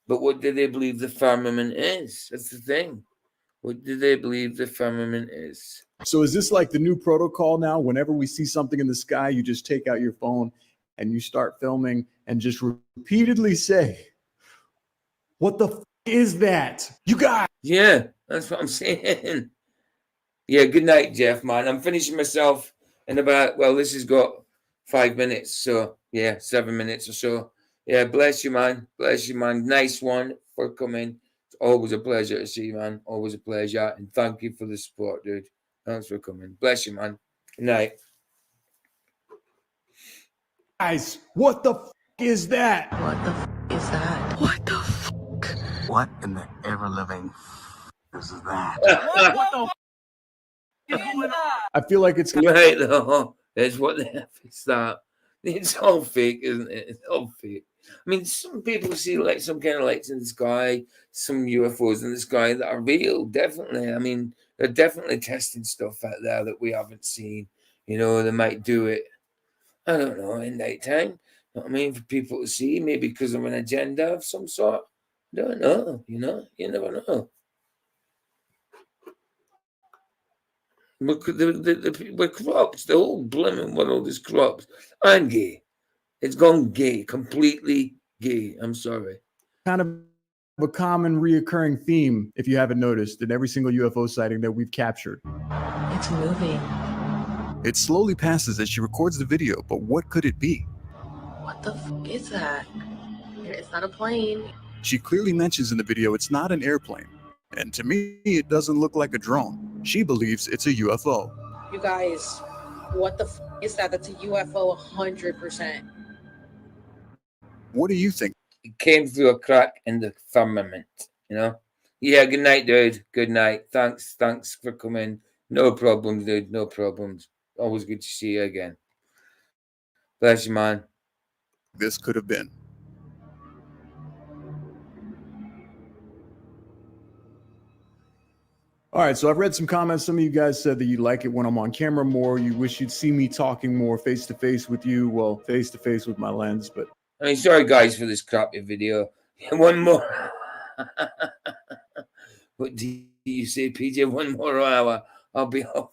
But what do they believe the firmament is? That's the thing. What do they believe the firmament is? So is this like the new protocol now? Whenever we see something in the sky, you just take out your phone and you start filming and just repeatedly say, what the is that? You guys. Yeah, that's what I'm saying. Yeah, good night, Jeff, man. I'm finishing myself in about, well, this has got 5 minutes. So, yeah, 7 minutes or so. Yeah, bless you, man. Bless you, man. Nice one for coming. It's always a pleasure to see you, man. Always a pleasure. And thank you for the support, dude. Thanks for coming. Bless you, man. Good night. Guys, what the is that? What the is that? What the What in the ever living is that? What the is going on? I feel like it's right though. It's what the F is that? It's all fake, isn't it? It's all fake. I mean, some people see like some kind of lights in the sky, some UFOs in the sky that are real, definitely. I mean, they're definitely testing stuff out there that we haven't seen. You know, they might do it, I don't know, in nighttime. You know what I mean? For people to see, maybe because of an agenda of some sort. I don't know, you know? You never know. We're corrupt. The whole blimmin' world is corrupt and gay. It's gone gay, completely gay. I'm sorry. Kind of a common reoccurring theme, if you haven't noticed, in every single UFO sighting that we've captured. It's moving. It slowly passes as she records the video, but what could it be? What the is that? It's not a plane. She clearly mentions in the video it's not an airplane. And to me, it doesn't look like a drone. She believes it's a UFO. You guys, what the is that? That's a UFO 100%. What do you think? It came through a crack in the firmament, you know? Yeah, good night, dude. Good night. Thanks for coming. No problems, dude. No problems. Always good to see you again. Bless you, man. This could have been. All right, so I've read some comments. Some of you guys said that you like it when I'm on camera more. You wish you'd see me talking more face-to-face with you. Well, face-to-face with my lens, but... I mean, sorry, guys, for this crappy video. One more. What do you say, PJ? One more hour. I'll be off.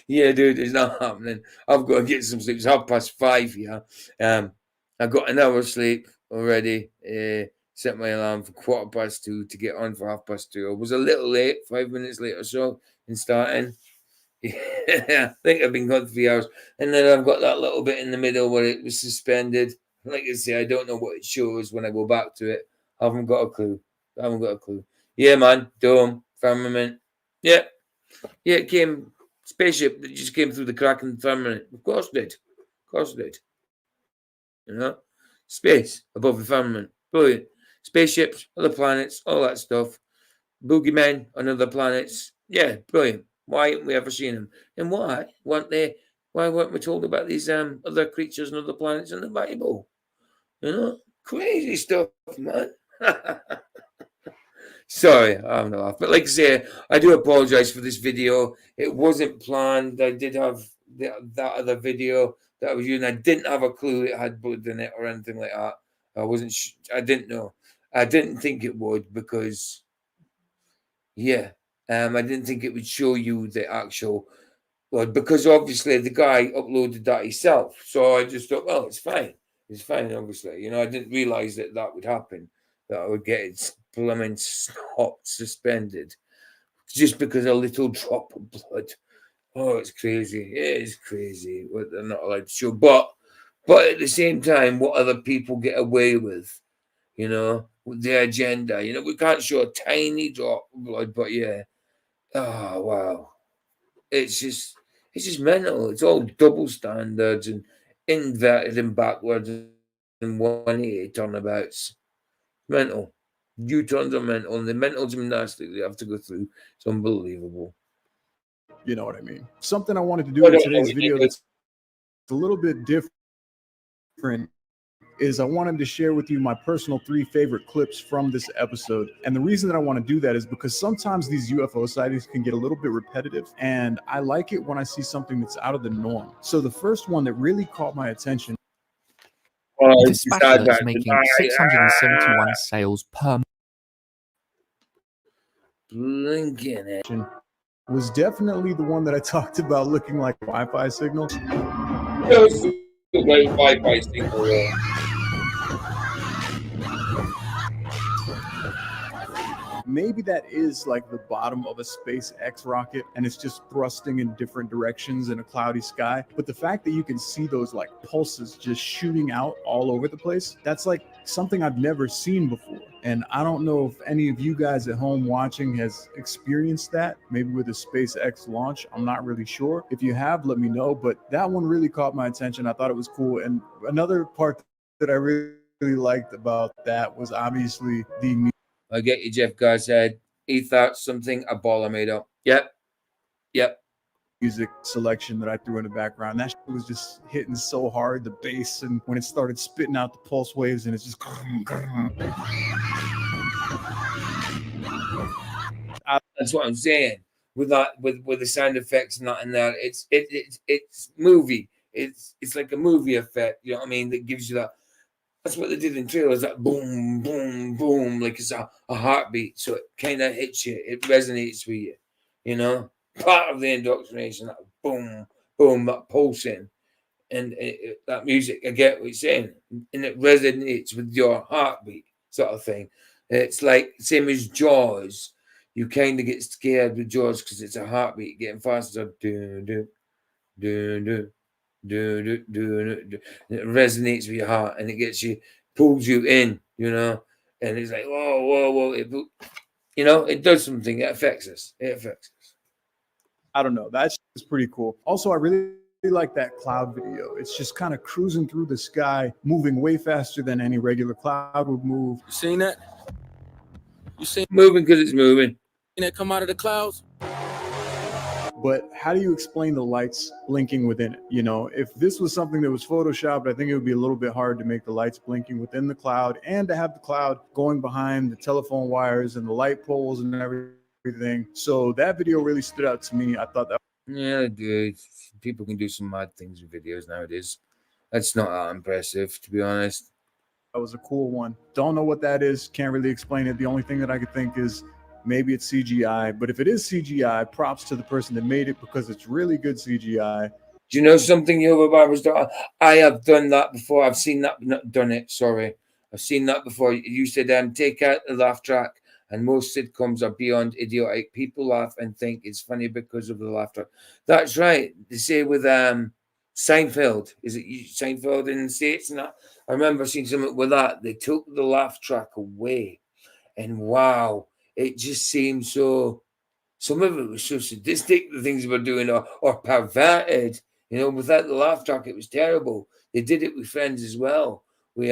Yeah, dude, it's not happening. I've got to get some sleep. It's 5:30 here. I got an hour's sleep already. Set my alarm for 2:15 to get on for 2:30. I was a little late, 5 minutes late or so in starting. Yeah, I think I've been gone 3 hours. And then I've got that little bit in the middle where it was suspended. Like I say, I don't know what it shows when I go back to it. I haven't got a clue. Yeah, man. Dome, firmament. Yeah. Yeah, it came spaceship that just came through the crack in the firmament. Of course it did. Of course it did. You know, space above the firmament, brilliant. Spaceships, other planets, all that stuff. Boogeymen on other planets, yeah, brilliant. Why haven't we ever seen them? And why weren't they? Why weren't we told about these other creatures and other planets in the Bible? You know, crazy stuff, man. Sorry, I'm not off. But like I say, I do apologize for this video. It wasn't planned. I did have that other video that I was using. I didn't have a clue it had blood in it or anything like that. I wasn't. I didn't know. I didn't think it would because, yeah, I didn't think it would show you the actual blood because obviously the guy uploaded that himself. So I just thought, well, it's fine. It's fine, obviously. You know, I didn't realize that that would happen, that I would get it blooming stopped, suspended, just because a little drop of blood. Oh, it's crazy. It is crazy what they're not allowed to show. But at the same time, what other people get away with, you know, with their agenda. You know, we can't show a tiny drop of blood, but yeah. Oh, wow. It's just mental. It's all double standards and inverted and backwards and 180 turnabouts. Mental. U-turns are mental, and the mental gymnastics they have to go through. It's unbelievable. You know what I mean? Something I wanted to do in today's video that's a little bit different is I wanted to share with you my personal 3 favorite clips from this episode. And the reason that I want to do that is because sometimes these UFO sightings can get a little bit repetitive, and I like it when I see something that's out of the norm. So the first one that really caught my attention. Dispatcher is making 671 sales per Blinking it. Was definitely the one that I talked about looking like a Wi-Fi signal. Wi-Fi signal. Maybe that is like the bottom of a SpaceX rocket and it's just thrusting in different directions in a cloudy sky. But the fact that you can see those like pulses just shooting out all over the place, that's like something I've never seen before. And I don't know if any of you guys at home watching has experienced that, maybe with a SpaceX launch. I'm not really sure. If you have, let me know. But that one really caught my attention. I thought it was cool. And another part that I really liked about that was obviously the I get you, Jeff Guy said. He thought something a baller made up. Yep. Music selection that I threw in the background. That was just hitting so hard, the bass, and when it started spitting out the pulse waves, and it's just. That's what I'm saying. With that, with the sound effects and that and that, it's movie. It's like a movie effect. You know what I mean? That gives you that. That's what they did in trailers, that boom, boom, boom, like it's a heartbeat. So it kind of hits you, it resonates with you, you know? Part of the indoctrination, that boom, boom, that pulsing. And that music, I get what you're saying, and it resonates with your heartbeat, sort of thing. It's like, same as Jaws. You kind of get scared with Jaws because it's a heartbeat getting faster. Do, do, do, do. It resonates with your heart and it gets you, pulls you in, you know, and it's like whoa, you know, it does something. It affects us. I don't know. That's pretty cool. Also, I really like that cloud video. It's just kind of cruising through the sky, moving way faster than any regular cloud would move. You seen that? You seen moving because it's moving. It come out of the clouds? But how do you explain the lights blinking within it? You know, if this was something that was photoshopped, I think it would be a little bit hard to make the lights blinking within the cloud and to have the cloud going behind the telephone wires and the light poles and everything. So that video really stood out to me. I thought that. Yeah, dude. People can do some mad things with videos nowadays. That's not that impressive, to be honest. That was a cool one. Don't know what that is. Can't really explain it. The only thing that I could think is maybe it's CGI, but if it is CGI, props to the person that made it because it's really good CGI. Do you know something, Jehovah Barbara's daughter? I have done that before. I've seen that, not done it, sorry. I've seen that before. You said, take out the laugh track, and most sitcoms are beyond idiotic. People laugh and think it's funny because of the laugh track. That's right. They say with Seinfeld, is it Seinfeld in the States? And that? I remember seeing something with that. They took the laugh track away, and wow. It just seemed so Some of it was so sadistic, the things they were doing, or perverted. You know, without the laugh track, it was terrible. They did it with Friends as well. We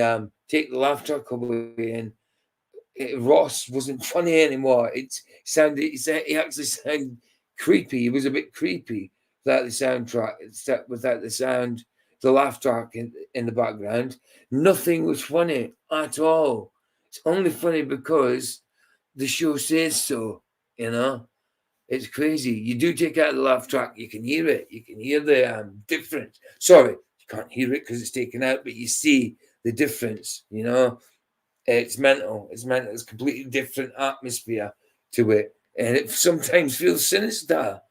take the laugh track away, and Ross wasn't funny anymore. He actually sounded creepy. He was a bit creepy without the soundtrack, without the sound, the laugh track in the background. Nothing was funny at all. It's only funny because the show says so, you know. It's crazy. You do take out the laugh track, you can hear it. You can hear the difference. Sorry, you can't hear it because it's taken out, but you see the difference, you know. It's mental. It's mental. It's a completely different atmosphere to it. And it sometimes feels sinister.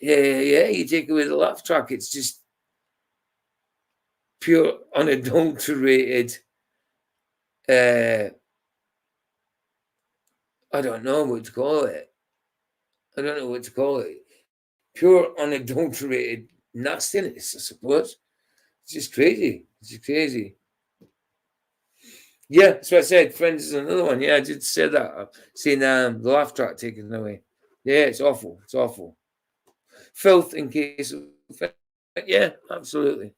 Yeah. You take away the laugh track, it's just pure, unadulterated. I don't know what to call it. Pure, unadulterated nastiness, I suppose. It's just crazy. Yeah, that's what I said. Friends is another one. Yeah, I did say that. I've seen the laugh track taken away. Yeah, it's awful. Filth in case of... Yeah, absolutely.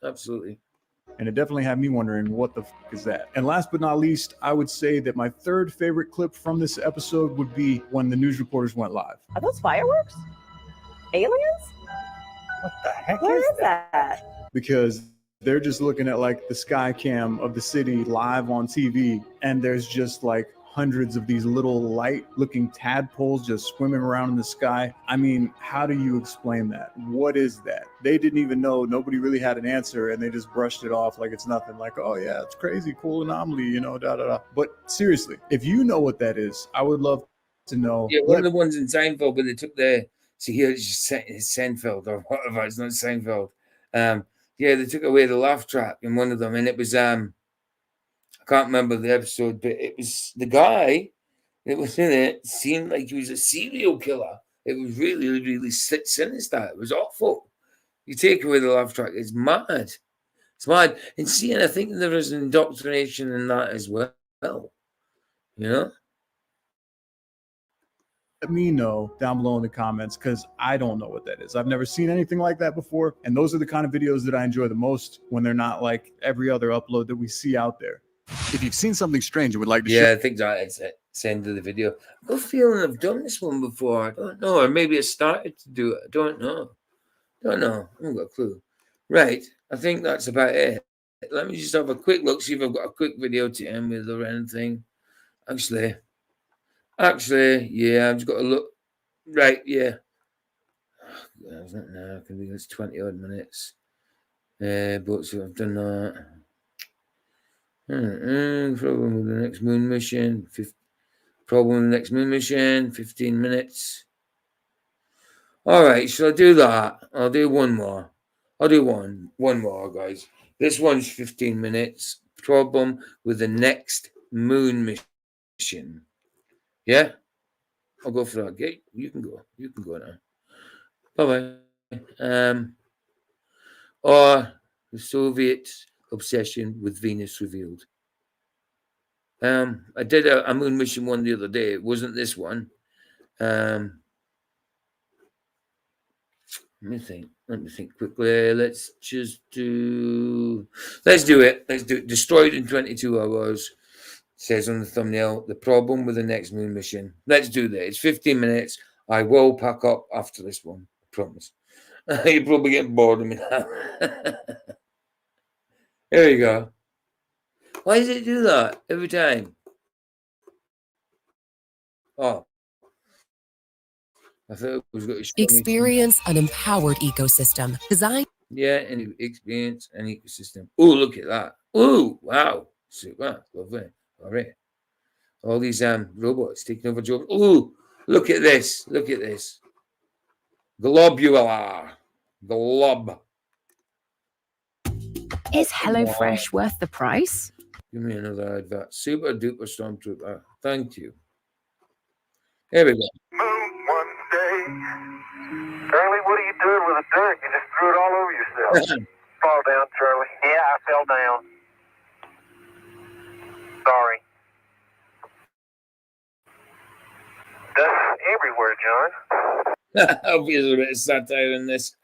And it definitely had me wondering, what the fuck is that? And last but not least, I would say that my third favorite clip from this episode would be when the news reporters went live. Are those fireworks? Aliens? What the heck Where is that? Because they're just looking at like the sky cam of the city live on TV, and there's just like hundreds of these little light looking tadpoles just swimming around in the sky. I mean, how do you explain that? What is that? They didn't even know. Nobody really had an answer, and they just brushed it off like it's nothing. Like, oh yeah, it's crazy, cool anomaly, you know, da da da. But seriously, if you know what that is, I would love to know. Yeah, one of the ones in Seinfeld, but they took here it's just Seinfeld or whatever. It's not Seinfeld. Yeah, they took away the laugh track in one of them, and it was I can't remember the episode, but it was the guy that was in it seemed like he was a serial killer. It was really, really sinister. It was awful. You take away the laugh track, it's mad. It's mad. And see, and I think there is indoctrination in that as well. You know? Let me know down below in the comments, because I don't know what that is. I've never seen anything like that before. And those are the kind of videos that I enjoy the most, when they're not like every other upload that we see out there. If you've seen something strange and would like to share... Yeah, I think that's it. It's the end of the video. I've got a feeling I've done this one before. I don't know. Or maybe I started to do it. I don't know. I haven't got a clue. Right. I think that's about it. Let me just have a quick look, see if I've got a quick video to end with or anything. Actually, yeah, I've just got to look. Right, yeah. Is that now? I can think it's 20 odd minutes. But so I've done that. Problem with the next moon mission. 15 minutes. All right, shall I do that? I'll do one more. I'll do one more, guys. This one's 15 minutes. Problem with the next moon mission. Yeah? I'll go for that. Okay, you can go. You can go now. Bye-bye. Or the Soviet obsession with Venus revealed. I did a moon mission one the other day. It wasn't this one. Let me think quickly. Let's do it. Destroyed in 22 hours. It says on the thumbnail, the problem with the next moon mission. Let's do that. It's 15 minutes. I will pack up after this one. I promise. You're probably getting bored of me now. There you go. Why does it do that every time? Oh. I thought it was going to show me. Experience an empowered ecosystem designed. Yeah, and experience an ecosystem. Oh, look at that. Oh, wow. Super. Lovely. All right. All these robots taking over jobs. Oh, look at this. Look at this. Globular. Glob. Is HelloFresh worth the price? Give me another advert. Super duper stormtrooper. Thank you. Here we go. Charlie, what are you doing with the dirt? You just threw it all over yourself. Fall down, Charlie. Yeah, I fell down. Sorry. Dust everywhere, John. Obviously, a bit of satire in this.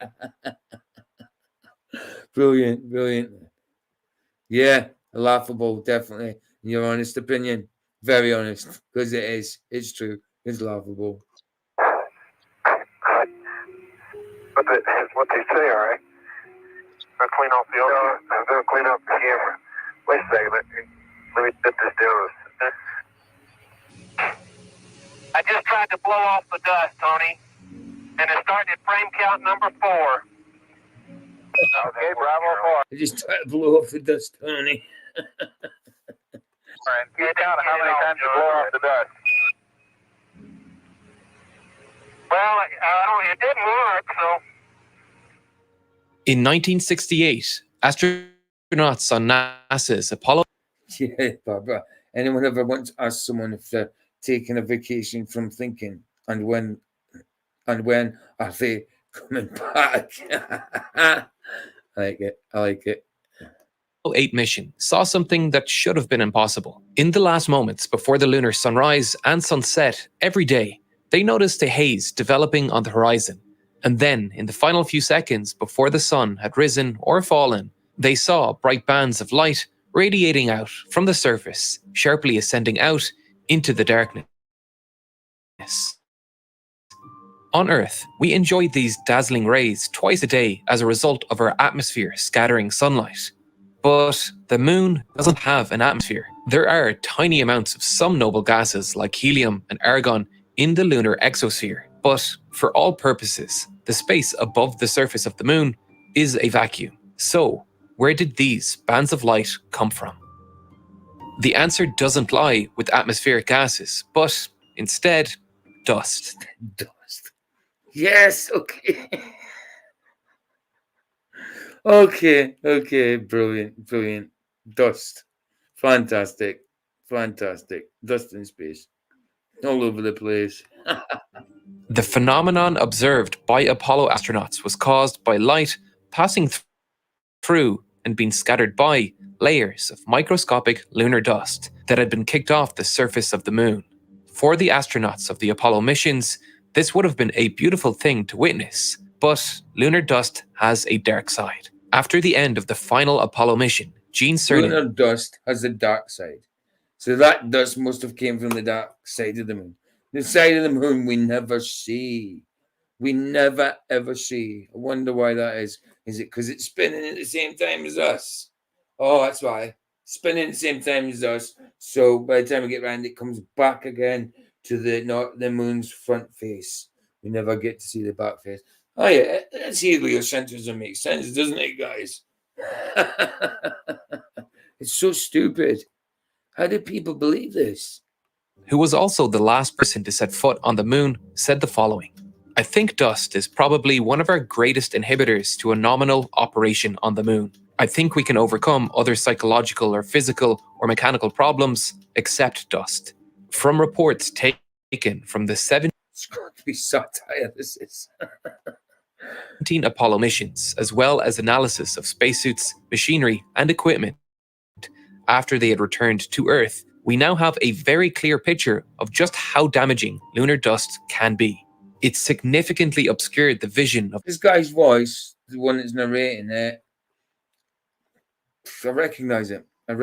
Brilliant, brilliant. Yeah, laughable, definitely. In your honest opinion, very honest, because it is. It's true. It's laughable. But what they say, all right? They'll clean off the other. They'll clean up the camera. Wait a second. Let me put this down. I just tried to blow off the dust, Tony. And it started at frame count number 4. Okay, Bravo 4. I just tried to blow off the dust, Tony. Keep count of how many times you blow off the dust. Well, it didn't work, so. In 1968, astronauts on NASA's Apollo. Yeah, Barbara. Anyone ever once asked someone if they're taking a vacation from thinking, and when are they coming back? I like it. I like it. 8 mission saw something that should have been impossible. In the last moments before the lunar sunrise and sunset every day, they noticed a haze developing on the horizon. And then, in the final few seconds before the sun had risen or fallen, they saw bright bands of light radiating out from the surface, sharply ascending out into the darkness. On Earth, we enjoy these dazzling rays twice a day as a result of our atmosphere scattering sunlight. But the moon doesn't have an atmosphere. There are tiny amounts of some noble gases like helium and argon in the lunar exosphere. But for all purposes, the space above the surface of the moon is a vacuum. So, where did these bands of light come from? The answer doesn't lie with atmospheric gases, but instead, dust. Dust. Yes, okay. Okay, brilliant. Dust. Fantastic. Dust in space. All over the place. The phenomenon observed by Apollo astronauts was caused by light passing through and being scattered by layers of microscopic lunar dust that had been kicked off the surface of the moon. For the astronauts of the Apollo missions, this would have been a beautiful thing to witness, but lunar dust has a dark side. After the end of the final Apollo mission, Gene Cernan... Lunar dust has a dark side. So that dust must have came from the dark side of the moon. The side of the moon we never see. We never ever see. I wonder why that is. Is it because it's spinning at the same time as us? Oh, that's why. Spinning at the same time as us. So by the time we get around, it comes back again to the moon's front face. We never get to see the back face. Oh yeah, that's heliocentrism makes sense, doesn't it, guys? It's so stupid. How do people believe this? Who was also the last person to set foot on the moon, said the following: "I think dust is probably one of our greatest inhibitors to a nominal operation on the moon. I think we can overcome other psychological or physical or mechanical problems except dust." From reports taken from the 17 It's got to be satire, this is. Apollo missions, as well as analysis of spacesuits, machinery, and equipment after they had returned to Earth, we now have a very clear picture of just how damaging lunar dust can be. It significantly obscured the vision of this guy's voice, the one that's narrating it. I recognize it. I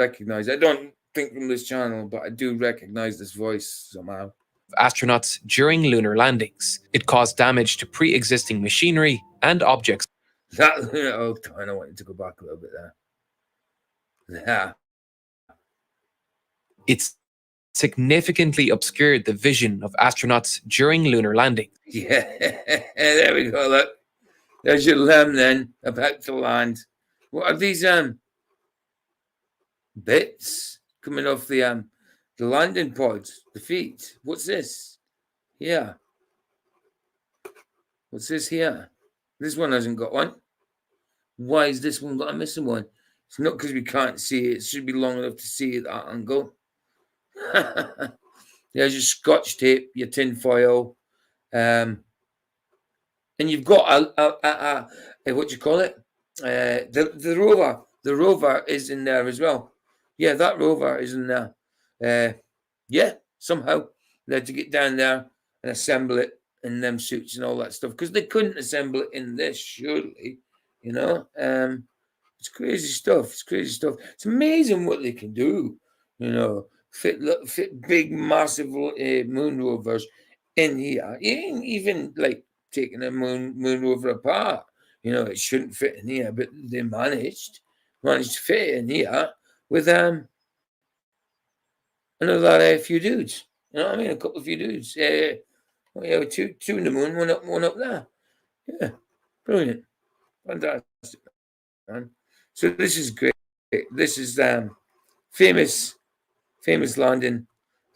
don't think from this channel, but I do recognize this voice somehow. Astronauts during lunar landings. It caused damage to pre-existing machinery and objects. Oh, I wanted to go back a little bit there. Yeah. It significantly obscured the vision of astronauts during lunar landing. Yeah, there we go. Look, there's your limb then, about to land. What are these bits coming off the landing pods, the feet? What's this? Yeah. What's this here? This one hasn't got one. Why is this one got a missing one? It's not because we can't see it. It should be long enough to see it at that angle. There's your scotch tape, your tin foil, and you've got a what do you call it? The rover. The rover is in there as well. Yeah, that rover is in there. Yeah, somehow they had to get down there and assemble it in them suits and all that stuff, because they couldn't assemble it in this, surely, you know. It's crazy stuff. It's crazy stuff. It's amazing what they can do, you know. Fit big, massive moon rovers in here. Even like taking a moon rover apart, you know, it shouldn't fit in here, but they managed to fit it in here with another few dudes. You know what I mean? A couple of few dudes. Yeah, two in the moon, one up there. Yeah, brilliant, fantastic, man. So this is great. This is famous landing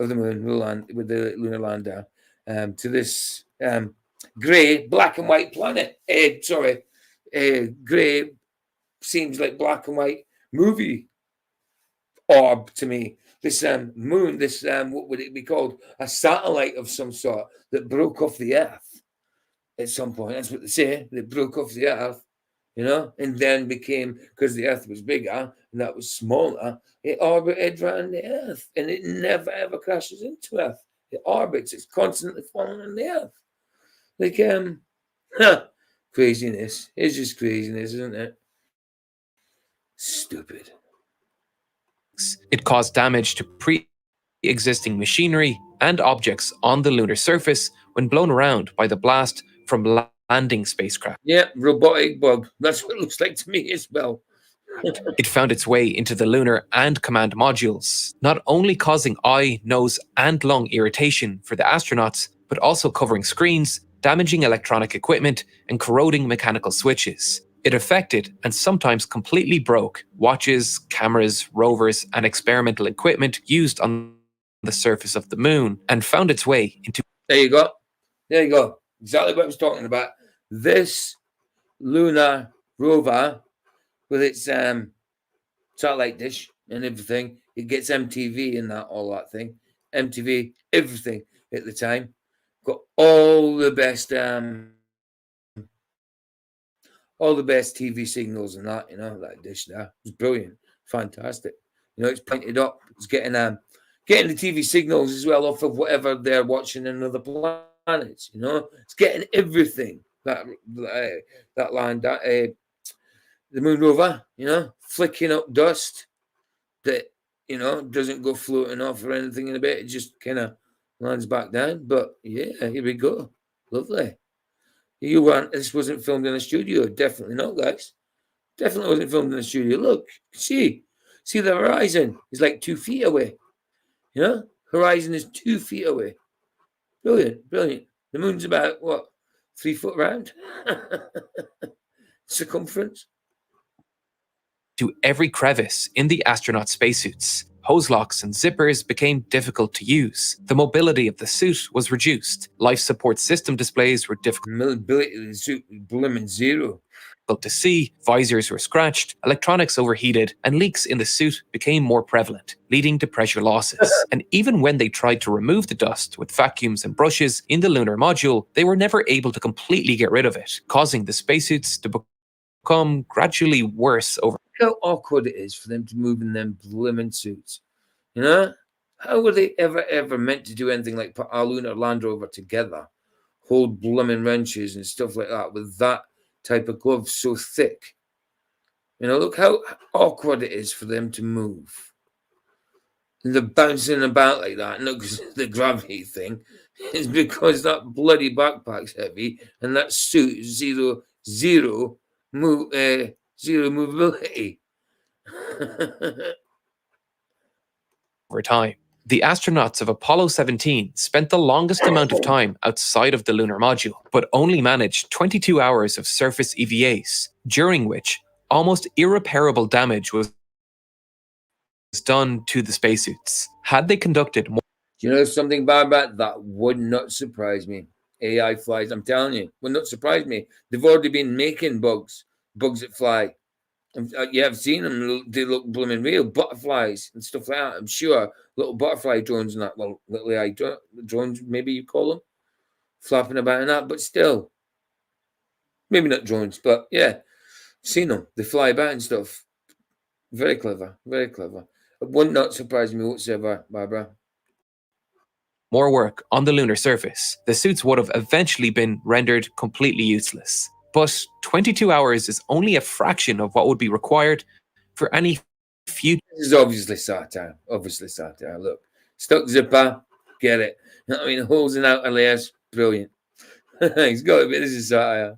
of the moon. We'll land with the lunar lander to this grey, black and white planet. Grey seems like black and white movie orb to me. This moon, this what would it be called? A satellite of some sort that broke off the Earth at some point. That's what they say. They broke off the Earth, you know, and then became, because the Earth was bigger and that was smaller, it orbited around the Earth, and it never ever crashes into Earth. It orbits. It's constantly following on the Earth. Like craziness. It's just craziness, isn't it? Stupid. It caused damage to pre-existing machinery and objects on the lunar surface when blown around by the blast from landing spacecraft. Yeah, robotic bug. That's what it looks like to me as well. It found its way into the lunar and command modules, not only causing eye, nose, and lung irritation for the astronauts, but also covering screens, damaging electronic equipment, and corroding mechanical switches. It affected and sometimes completely broke watches, cameras, rovers, and experimental equipment used on the surface of the moon, and found its way into... There you go. There you go. Exactly what I was talking about. This lunar rover, with its satellite dish and everything, it gets MTV and all that thing. MTV, everything at the time. Got all the best TV signals and that, you know, that dish there. It was brilliant, fantastic. You know, it's pointed up. It's getting the TV signals as well off of whatever they're watching in other planets. You know, it's getting everything that line that the moon rover. You know, flicking up dust that, you know, doesn't go floating off or anything in a bit. It just kind of lands back down. But yeah, here we go. Lovely. This wasn't filmed in a studio. Definitely not, guys. Definitely wasn't filmed in a studio. Look, see the horizon is like 2 feet away. You know, horizon is 2 feet away. Brilliant, brilliant. The moon's about, what, 3 foot round? Circumference. To every crevice in the astronaut spacesuits. Hose locks and zippers became difficult to use. The mobility of the suit was reduced. Life support system displays were difficult. Mobility of the suit was blooming zero. To see, visors were scratched, electronics overheated, and leaks in the suit became more prevalent, leading to pressure losses. And even when they tried to remove the dust with vacuums and brushes in the lunar module, they were never able to completely get rid of it, causing the spacesuits to become gradually worse over. How awkward it is for them to move in them blooming suits. You know? How were they ever meant to do anything like put a lunar Land Rover together? Hold blooming wrenches and stuff like that with that type of glove so thick. You know, look how awkward it is for them to move. And they're bouncing about like that. Not because the gravity thing. It's because that bloody backpack's heavy and that suit is zero movability. Over time. The astronauts of Apollo 17 spent the longest amount of time outside of the lunar module, but only managed 22 hours of surface EVAs, during which almost irreparable damage was done to the spacesuits. Had they conducted more... Do you know something, Barbara? That would not surprise me. AI flies, I'm telling you, would not surprise me. They've already been making bugs that fly. Yeah, I've seen them. They look blooming real. Butterflies and stuff like that. I'm sure little butterfly drones and that. Well, little AI drones, maybe you call them, flapping about and that. But still, maybe not drones. But yeah, seen them. They fly about and stuff. Very clever. Very clever. It would not surprise me whatsoever, Barbara. more work on the lunar surface, the suits would have eventually been rendered completely useless. But 22 hours is only a fraction of what would be required for any future. This is obviously satire. Obviously satire. Look, stuck zipper, get it. You know what I mean? Holes in outer layers, brilliant. He's got a bit. This is satire.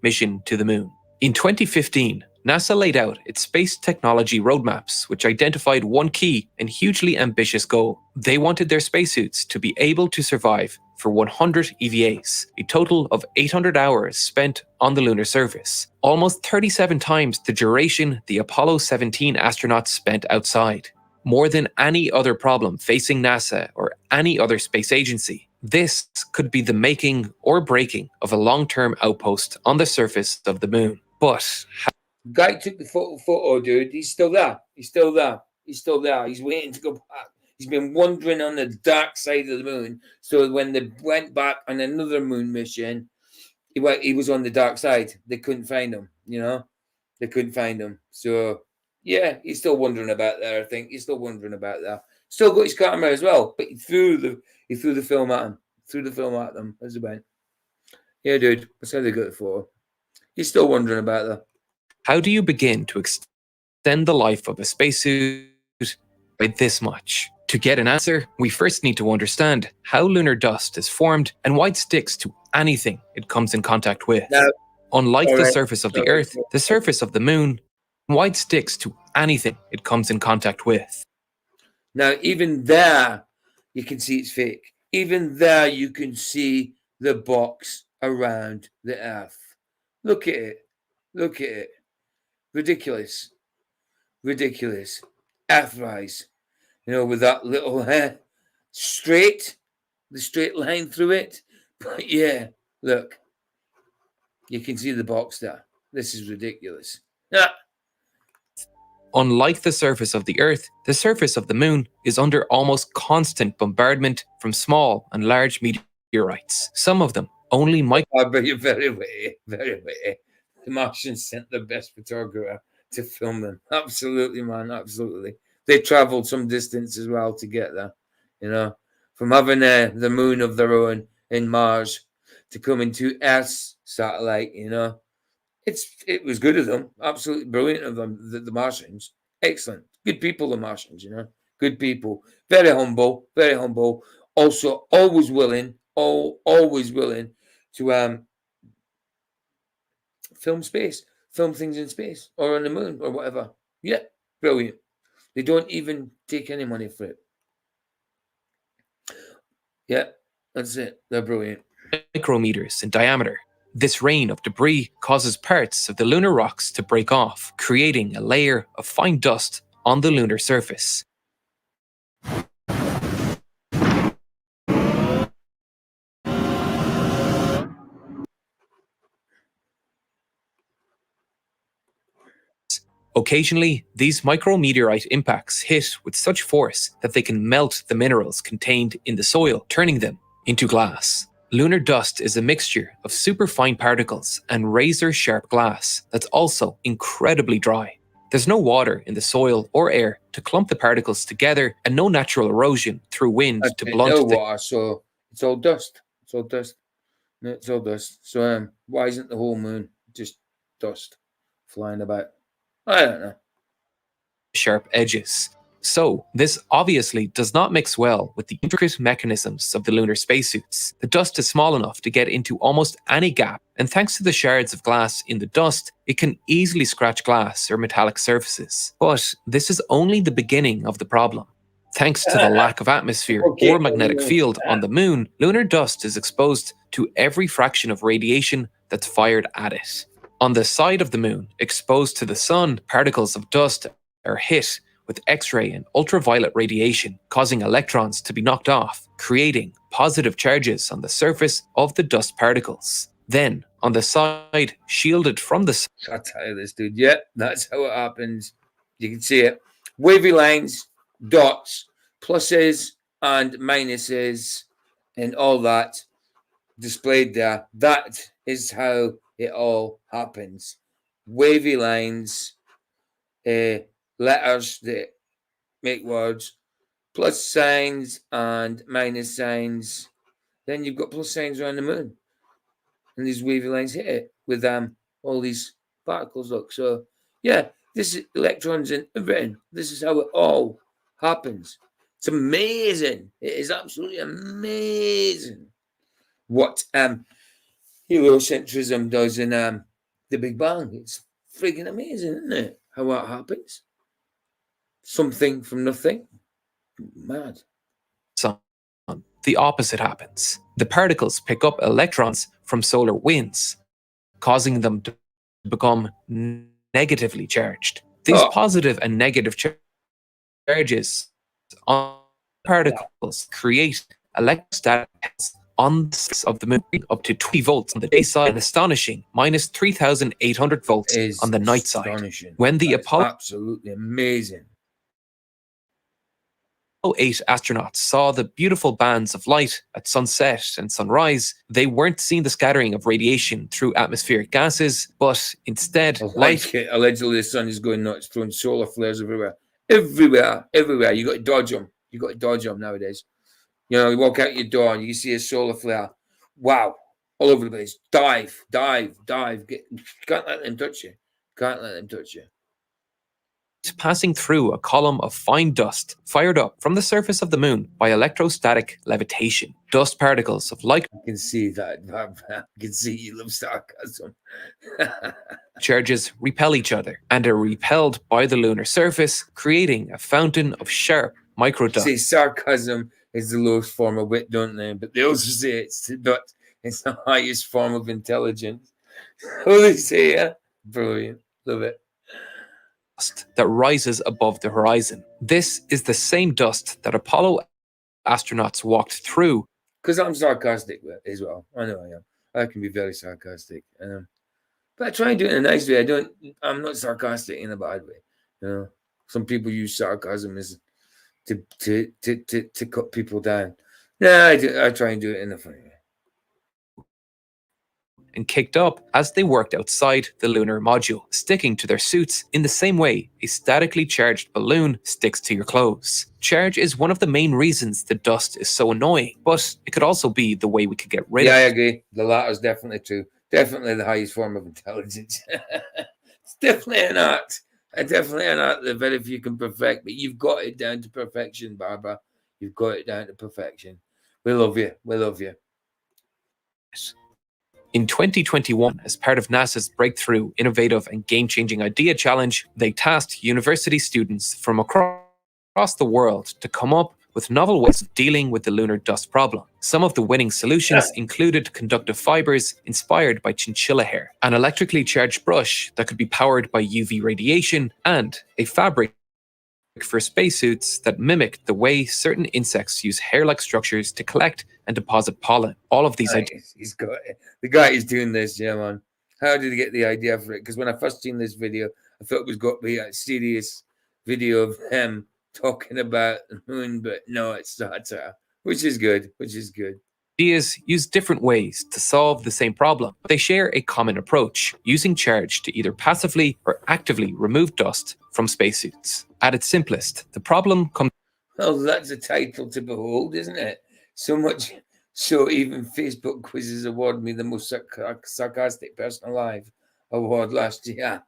Mission to the moon. In 2015, NASA laid out its space technology roadmaps, which identified one key and hugely ambitious goal. They wanted their spacesuits to be able to survive for 100 EVAs, a total of 800 hours spent on the lunar surface, almost 37 times the duration the Apollo 17 astronauts spent outside. More than any other problem facing NASA or any other space agency, this could be the making or breaking of a long-term outpost on the surface of the moon. But guy took the photo, dude. He's still there. He's still there. He's still there. He's waiting to go back. He's been wandering on the dark side of the moon. So when they went back on another moon mission, he was on the dark side. They couldn't find him. You know, they couldn't find him. So yeah, he's still wondering about there. I think he's still wondering about that. Still got his camera as well, but he threw the film at him. Threw the film at them as it went. Yeah, dude. That's how they got the photo. He's still wondering about that. how do you begin to extend the life of a spacesuit by this much? To get an answer, we first need to understand how lunar dust is formed and why it sticks to anything it comes in contact with. Now, unlike the surface of the Earth, the surface of the moon, why it sticks to anything it comes in contact with. Now, even there, you can see it's fake. Even there, you can see the box around the Earth. Look at it. Look at it. Ridiculous. Ridiculous. Earthrise. You know, with that little the straight line through it. But yeah, look. You can see the box there. This is ridiculous. Ah. Unlike the surface of the Earth, the surface of the moon is under almost constant bombardment from small and large meteorites. Some of them only But you're very witty, very witty. The Martians sent the best photographer to film them. Absolutely, man, absolutely. They traveled some distance as well to get there. You know, from having the moon of their own in Mars to coming to Earth's satellite. You know, it was good of them, absolutely brilliant of them. The Martians, excellent, good people. The Martians, you know, good people, very humble, very humble. Also, always willing, always willing to film space, film things in space or on the moon or whatever. Yeah, brilliant. They don't even take any money for it. Yeah, that's it. They're brilliant. Micrometers in diameter. This rain of debris causes parts of the lunar rocks to break off, creating a layer of fine dust on the lunar surface. Occasionally, these micrometeorite impacts hit with such force that they can melt the minerals contained in the soil, turning them into glass. Lunar dust is a mixture of superfine particles and razor-sharp glass that's also incredibly dry. There's no water in the soil or air to clump the particles together and no natural erosion through wind to blunt no the... water, so it's all dust. It's all dust. No, it's all dust. So why isn't the whole moon just dust flying about? I don't know. Sharp edges. So, this obviously does not mix well with the intricate mechanisms of the lunar spacesuits. The dust is small enough to get into almost any gap, and thanks to the shards of glass in the dust, it can easily scratch glass or metallic surfaces. But this is only the beginning of the problem. Thanks to the lack of atmosphere or magnetic field on the moon, lunar dust is exposed to every fraction of radiation that's fired at it. On the side of the moon, exposed to the sun, particles of dust are hit with X-ray and ultraviolet radiation, causing electrons to be knocked off, creating positive charges on the surface of the dust particles. Then, on the side shielded from the sun... I'll tell you this, dude. Yeah, that's how it happens. You can see it. Wavy lines, dots, pluses and minuses, and all that displayed there. That is how it all happens. Wavy lines, letters that make words, plus signs and minus signs. Then you've got plus signs around the moon, and these wavy lines hit it with all these particles. Look, so yeah, this is electrons in everything. This is how it all happens. It's amazing. It is absolutely amazing what heliocentrism does in the Big Bang. It's freaking amazing, isn't it? How that happens. Something from nothing. Mad. Sun, the opposite happens. The particles pick up electrons from solar winds, causing them to become negatively charged. These positive and negative charges on particles create electrostatic effects on the surface of the moon up to 20 volts on the day side and astonishing minus 3,800 volts on the night side. When the Apollo absolutely amazing. 8 astronauts saw the beautiful bands of light at sunset and sunrise, they weren't seeing the scattering of radiation through atmospheric gases, but instead light. Allegedly, the sun is going nuts, throwing solar flares everywhere. Everywhere. You got to dodge them. You got to dodge them nowadays. You know, you walk out your door and you see a solar flare. Wow. All over the place. Dive. Can't let them touch you. Passing through a column of fine dust fired up from the surface of the moon by electrostatic levitation. Dust particles of like. I can see that. I can see you love sarcasm. Charges repel each other and are repelled by the lunar surface, creating a fountain of sharp microdusts. See, sarcasm is the lowest form of wit, don't they? But they also say it's the highest form of intelligence. What do they say? Yeah? Brilliant. Love it. That rises above the horizon. This is the same dust that Apollo astronauts walked through. Because I'm sarcastic as well. I know I am. I can be very sarcastic. But I try and do it in a nice way. I'm not sarcastic in a bad way. You know, some people use sarcasm as to cut people down. No, I try and do it in a funny way. And kicked up as they worked outside the lunar module, sticking to their suits in the same way a statically charged balloon sticks to your clothes. Charge is one of the main reasons the dust is so annoying, but it could also be the way we could get rid of it. Yeah, I agree. The latter is definitely true. Definitely the highest form of intelligence. It's definitely an art. Definitely an art that very few can perfect, but you've got it down to perfection, Barbara. You've got it down to perfection. We love you. We love you. In 2021, as part of NASA's Breakthrough, Innovative and Game-Changing Idea Challenge, they tasked university students from across the world to come up with novel ways of dealing with the lunar dust problem. Some of the winning solutions included conductive fibers inspired by chinchilla hair, an electrically charged brush that could be powered by UV radiation, and a fabric for spacesuits that mimic the way certain insects use hair-like structures to collect and deposit pollen. All of these ideas. He's got it. The guy is doing this, yeah, man. How did he get the idea for it? Because when I first seen this video, I thought it was got to be a serious video of him talking about the moon, but no, it's not. Which is good. Ideas use different ways to solve the same problem, but they share a common approach, using charge to either passively or actively remove dust from spacesuits. At its simplest, the problem comes. Well, that's a title to behold, isn't it? So much so even Facebook quizzes awarded me the most sarcastic person alive award last year.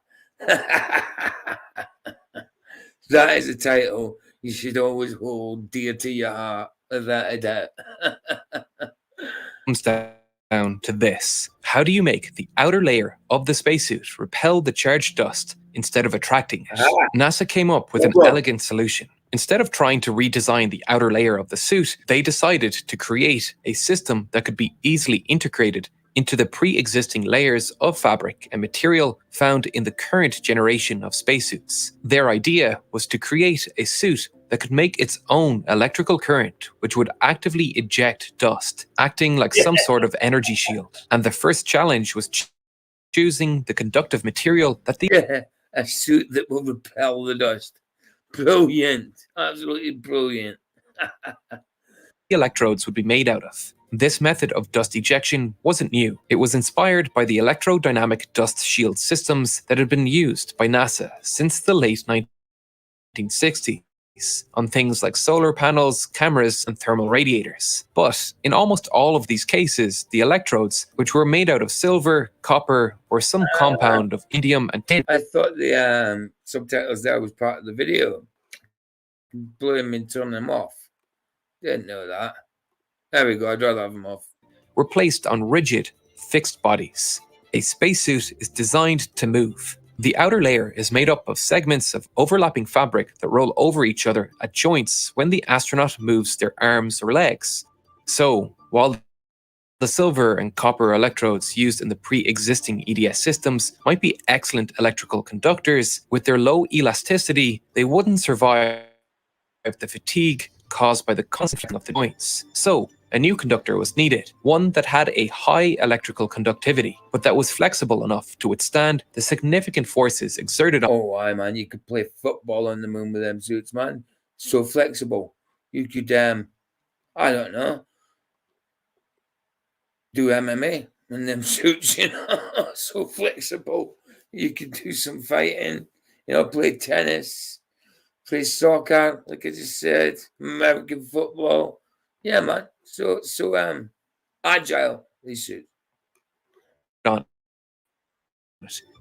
That is a title you should always hold dear to your heart, without a doubt. Comes down to this. How do you make the outer layer of the spacesuit repel the charged dust instead of attracting it? NASA came up with an elegant solution. Instead of trying to redesign the outer layer of the suit, they decided to create a system that could be easily integrated into the pre-existing layers of fabric and material found in the current generation of spacesuits. Their idea was to create a suit that could make its own electrical current, which would actively eject dust, acting like some sort of energy shield. And the first challenge was choosing the conductive material that a suit that will repel the dust. Brilliant. Absolutely brilliant. the electrodes would be made out of. This method of dust ejection wasn't new. It was inspired by the electrodynamic dust shield systems that had been used by NASA since the late 1960s. on things like solar panels, cameras, and thermal radiators. But in almost all of these cases, the electrodes, which were made out of silver, copper, or some compound of indium and tin. I thought the subtitles there was part of the video. Blew them and turned them off. Didn't know that. There we go. I'd rather have them off. Were placed on rigid, fixed bodies. A spacesuit is designed to move. The outer layer is made up of segments of overlapping fabric that roll over each other at joints when the astronaut moves their arms or legs. So, while the silver and copper electrodes used in the pre-existing EDS systems might be excellent electrical conductors, with their low elasticity, they wouldn't survive the fatigue caused by the constant of the joints. So, a new conductor was needed, one that had a high electrical conductivity, but that was flexible enough to withstand the significant forces exerted on. Oh, aye, man, you could play football on the moon with them suits, man. So flexible. You could, I don't know, do MMA in them suits, you know, so flexible. You could do some fighting, you know, play tennis, play soccer, like I just said, American football. Yeah, man. So agile, these suits.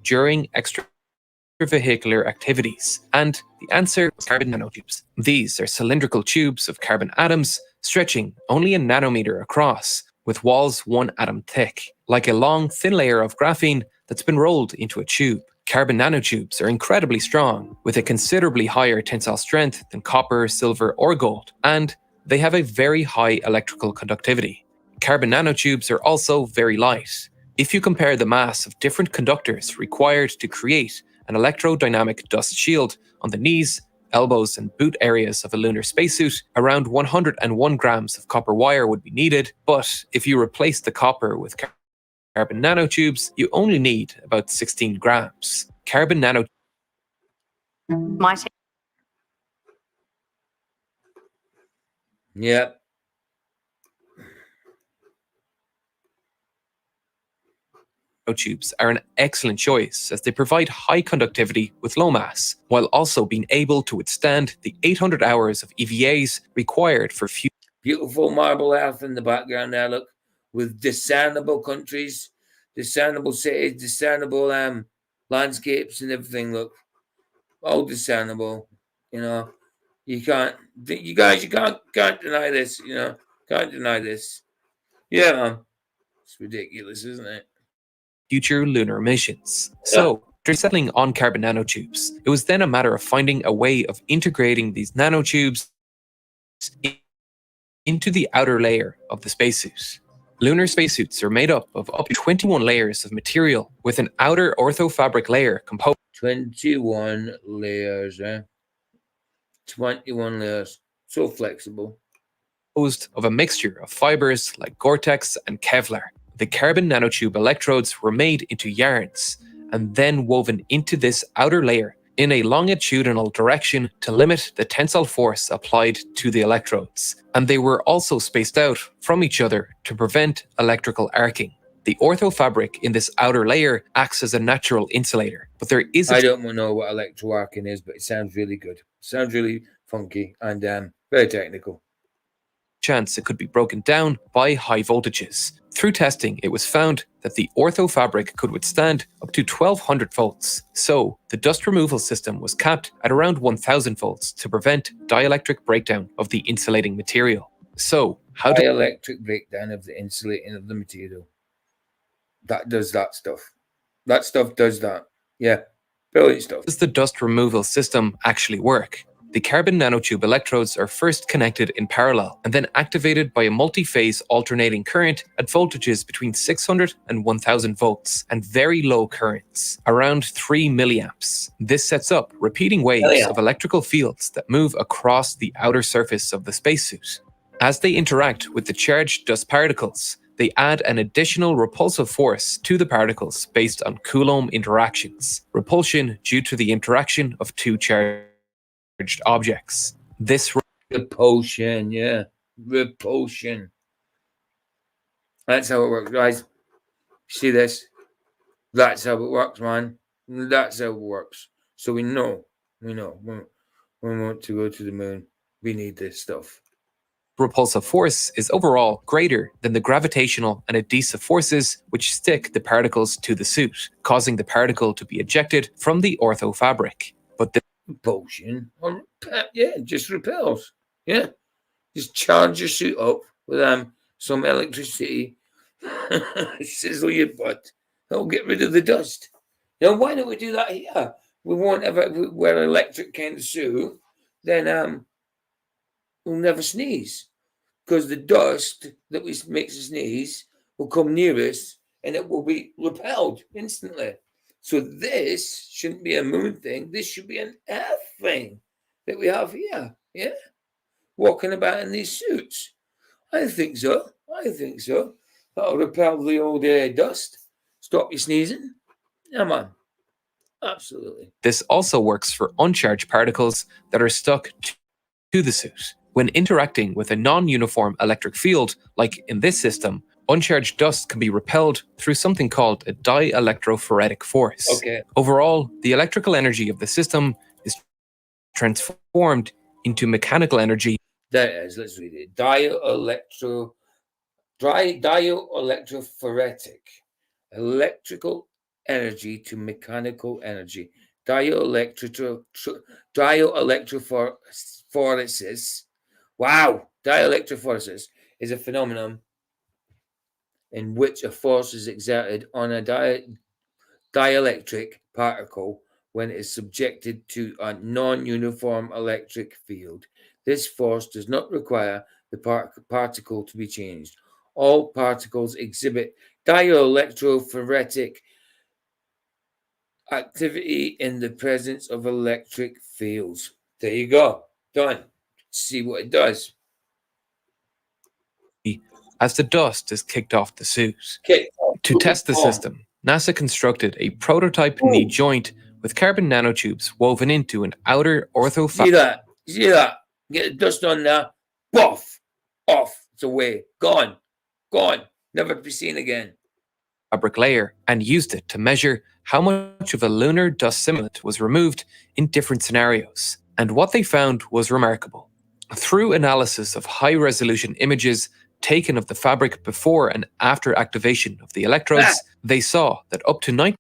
During extravehicular activities, and the answer was carbon nanotubes. These are cylindrical tubes of carbon atoms stretching only a nanometer across, with walls 1 atom thick, like a long, thin layer of graphene that's been rolled into a tube. Carbon nanotubes are incredibly strong, with a considerably higher tensile strength than copper, silver, or gold, and they have a very high electrical conductivity. Carbon nanotubes are also very light. If you compare the mass of different conductors required to create an electrodynamic dust shield on the knees, elbows, and boot areas of a lunar spacesuit, around 101 grams of copper wire would be needed, but if you replace the copper with carbon nanotubes, you only need about 16 grams. Carbon nanotubes. Yep. Nanotubes are an excellent choice as they provide high conductivity with low mass, while also being able to withstand the 800 hours of EVAs required for future. Beautiful marble earth in the background there, look, with discernible countries, discernible cities, discernible landscapes and everything, look. All discernible, you know. You can't deny this, you know. Can't deny this. Yeah, man. It's ridiculous, isn't it? Future lunar missions. So, after settling on carbon nanotubes, it was then a matter of finding a way of integrating these nanotubes into the outer layer of the spacesuit. Lunar spacesuits are made up of up to 21 layers of material, with an outer orthofabric layer composed 21 layers, 21 layers. So flexible. Of a mixture of fibers like Gore-Tex and Kevlar. The carbon nanotube electrodes were made into yarns and then woven into this outer layer in a longitudinal direction to limit the tensile force applied to the electrodes. And they were also spaced out from each other to prevent electrical arcing. The orthofabric in this outer layer acts as a natural insulator, but there is I don't know what electroarcing is, but it sounds really good. Sounds really funky and very technical. Chance it could be broken down by high voltages. Through testing, it was found that the orthofabric could withstand up to 1200 volts. So, the dust removal system was capped at around 1000 volts to prevent dielectric breakdown of the insulating material. So, how dielectric breakdown of the insulating of the material. That does that stuff. That stuff does that. Yeah, brilliant stuff. Does the dust removal system actually work? The carbon nanotube electrodes are first connected in parallel and then activated by a multi-phase alternating current at voltages between 600 and 1000 volts and very low currents, around 3 milliamps. This sets up repeating waves of electrical fields that move across the outer surface of the spacesuit. As they interact with the charged dust particles, they add an additional repulsive force to the particles based on Coulomb interactions, repulsion due to the interaction of two charged objects. This repulsion, yeah, repulsion. That's how it works, guys. See this? That's how it works, man. That's how it works. So we know. we want to go to the moon. We need this stuff. Repulsive force is overall greater than the gravitational and adhesive forces which stick the particles to the suit, causing the particle to be ejected from the orthofabric. But this repulsion, yeah, just repels. Yeah, just charge your suit up with some electricity, sizzle your butt. It'll get rid of the dust. Now, why don't we do that here? We won't ever wear an electric kind of suit. Then we'll never sneeze, because the dust that makes us sneeze will come near us and it will be repelled instantly. So this shouldn't be a moon thing. This should be an Earth thing that we have here. Yeah, walking about in these suits. I think so. I think so. That'll repel the old dust. Stop you sneezing. Yeah, man. Absolutely. This also works for uncharged particles that are stuck to the suit. When interacting with a non-uniform electric field, like in this system, uncharged dust can be repelled through something called a dielectrophoretic force. Okay. Overall, the electrical energy of the system is transformed into mechanical energy. There it is. Let's read it. Dielectrophoretic. Electrical energy to mechanical energy. Dielectrophoresis. Wow. Dielectrophoresis is a phenomenon in which a force is exerted on a dielectric particle when it is subjected to a non-uniform electric field. This force does not require the particle to be changed. All particles exhibit dielectrophoretic activity in the presence of electric fields. There you go. Done. See what it does. As the dust is kicked off the suit. To test the system, NASA constructed a prototype knee joint with carbon nanotubes woven into an outer orthofabric. See that? See that? Get the dust on there. Buff. Off. It's away. Gone. Gone. Never to be seen again. Fabric layer, and used it to measure how much of a lunar dust simulant was removed in different scenarios. And what they found was remarkable. Through analysis of high-resolution images taken of the fabric before and after activation of the electrodes, they saw that up to 90.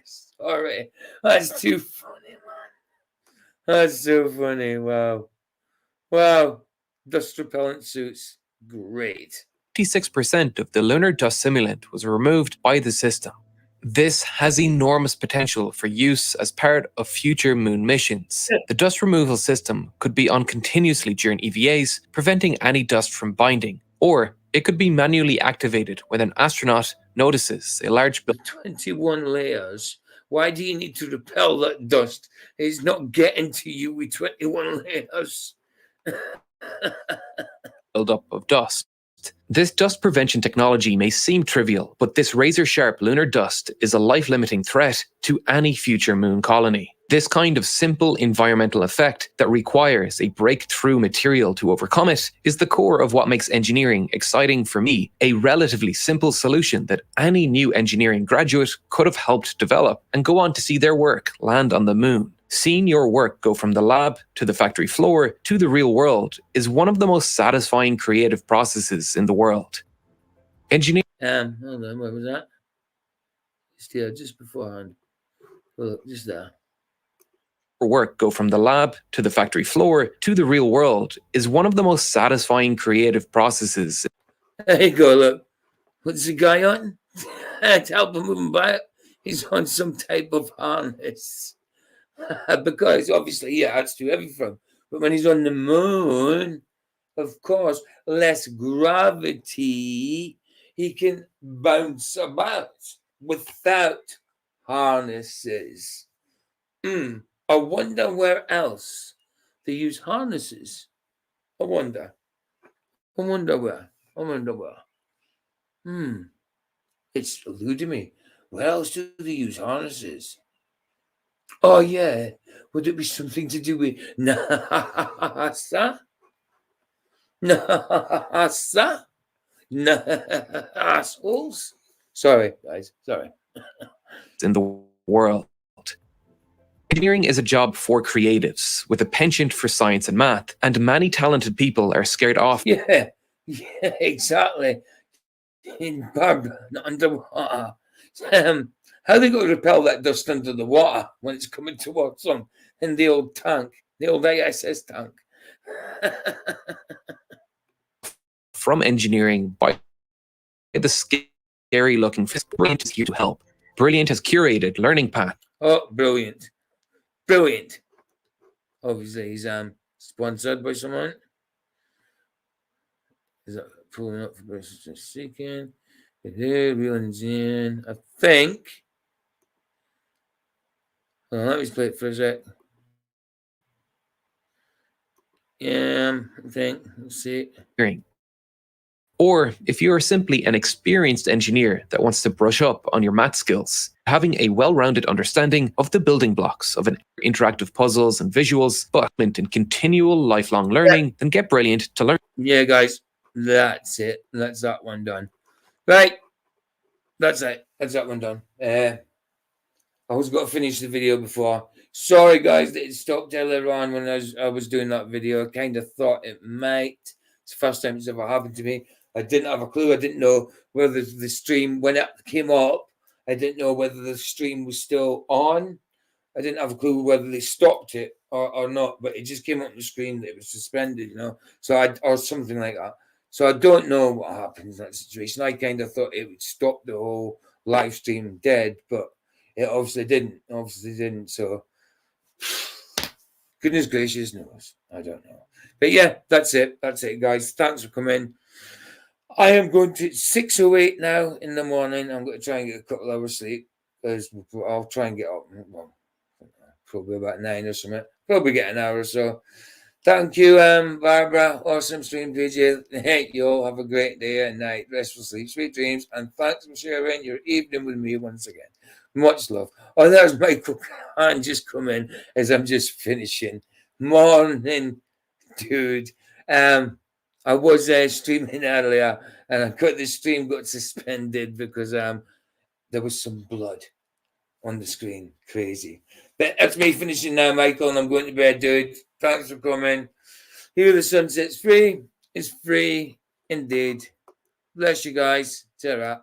Sorry, that's too funny, man. That's so funny. Wow. Wow. Dust repellent suits. Great. 56% of the lunar dust simulant was removed by the system. This has enormous potential for use as part of future moon missions. The dust removal system could be on continuously during EVAs, preventing any dust from binding, or it could be manually activated when an astronaut notices a large 21 layers. Why do you need to repel that dust? It's not getting to you with 21 layers. buildup of dust. This dust prevention technology may seem trivial, but this razor-sharp lunar dust is a life-limiting threat to any future moon colony. This kind of simple environmental effect that requires a breakthrough material to overcome it is the core of what makes engineering exciting for me, a relatively simple solution that any new engineering graduate could have helped develop and go on to see their work land on the moon. Seeing your work go from the lab to the factory floor to the real world is one of the most satisfying creative processes in the world. Engineering. Hold on, what was that? Just beforehand. Well, just there. Work go from the lab to the factory floor to the real world is one of the most satisfying creative processes. There you go, look. What's the guy on? To help him move by, he's on some type of harness. Because obviously, yeah, it's too heavy for him. But when he's on the moon, of course, less gravity, he can bounce about without harnesses. I wonder where else they use harnesses. I wonder where. It's eluding me. Where else do they use harnesses? Oh, yeah. Would it be something to do with NASA? NASA? Assholes? Sorry, guys. Sorry. In the world. Engineering is a job for creatives with a penchant for science and math, and many talented people are scared off. Yeah, exactly. In Barbara, not underwater. How they got to repel that dust under the water when it's coming towards them in the old tank, the old ISS tank. From engineering by the scary looking Brilliant is here to help. Brilliant has curated learning path. Oh, brilliant. Brilliant. Obviously, he's sponsored by someone. Is that pulling up for seeking? Here, real engine. I think. Hold on, let me just play it for a sec. Yeah, I think. Let's see. Or if you are simply an experienced engineer that wants to brush up on your math skills, having a well-rounded understanding of the building blocks of an interactive puzzles and visuals, but in continual lifelong learning, then get Brilliant to learn. Yeah, guys, that's it. That's that one done. Right. That's it. That's that one done. I was going to finish the video before. Sorry, guys, that it stopped earlier on when I was doing that video. I kind of thought it might. It's the first time it's ever happened to me. I didn't have a clue. I didn't know whether the stream, when it came up, I didn't know whether the stream was still on. I didn't have a clue whether they stopped it or not, but it just came up on the screen that it was suspended, so or something like that. So I don't know what happens in that situation. I kind of thought it would stop the whole live stream dead, but it obviously didn't. So goodness gracious knows. I don't know. But yeah, that's it. That's it, guys. Thanks for coming. I am going to 6:08 now in the morning. I'm going to try and get a couple hours sleep because I'll try and get up. Well, probably about 9 or something. Probably get an hour or so. Thank you, Barbara. Awesome stream, PJ. Hey, you all have a great day and night. Restful sleep, sweet dreams, and thanks for sharing your evening with me once again. Much love. Oh, there's Michael Khan just come in as I'm just finishing. Morning, dude. I was streaming earlier, and the stream got suspended because there was some blood on the screen. Crazy. But that's me finishing now, Michael, and I'm going to bed, dude. Thanks for coming. Here the sunset's free. It's free indeed. Bless you guys. Ta-ra.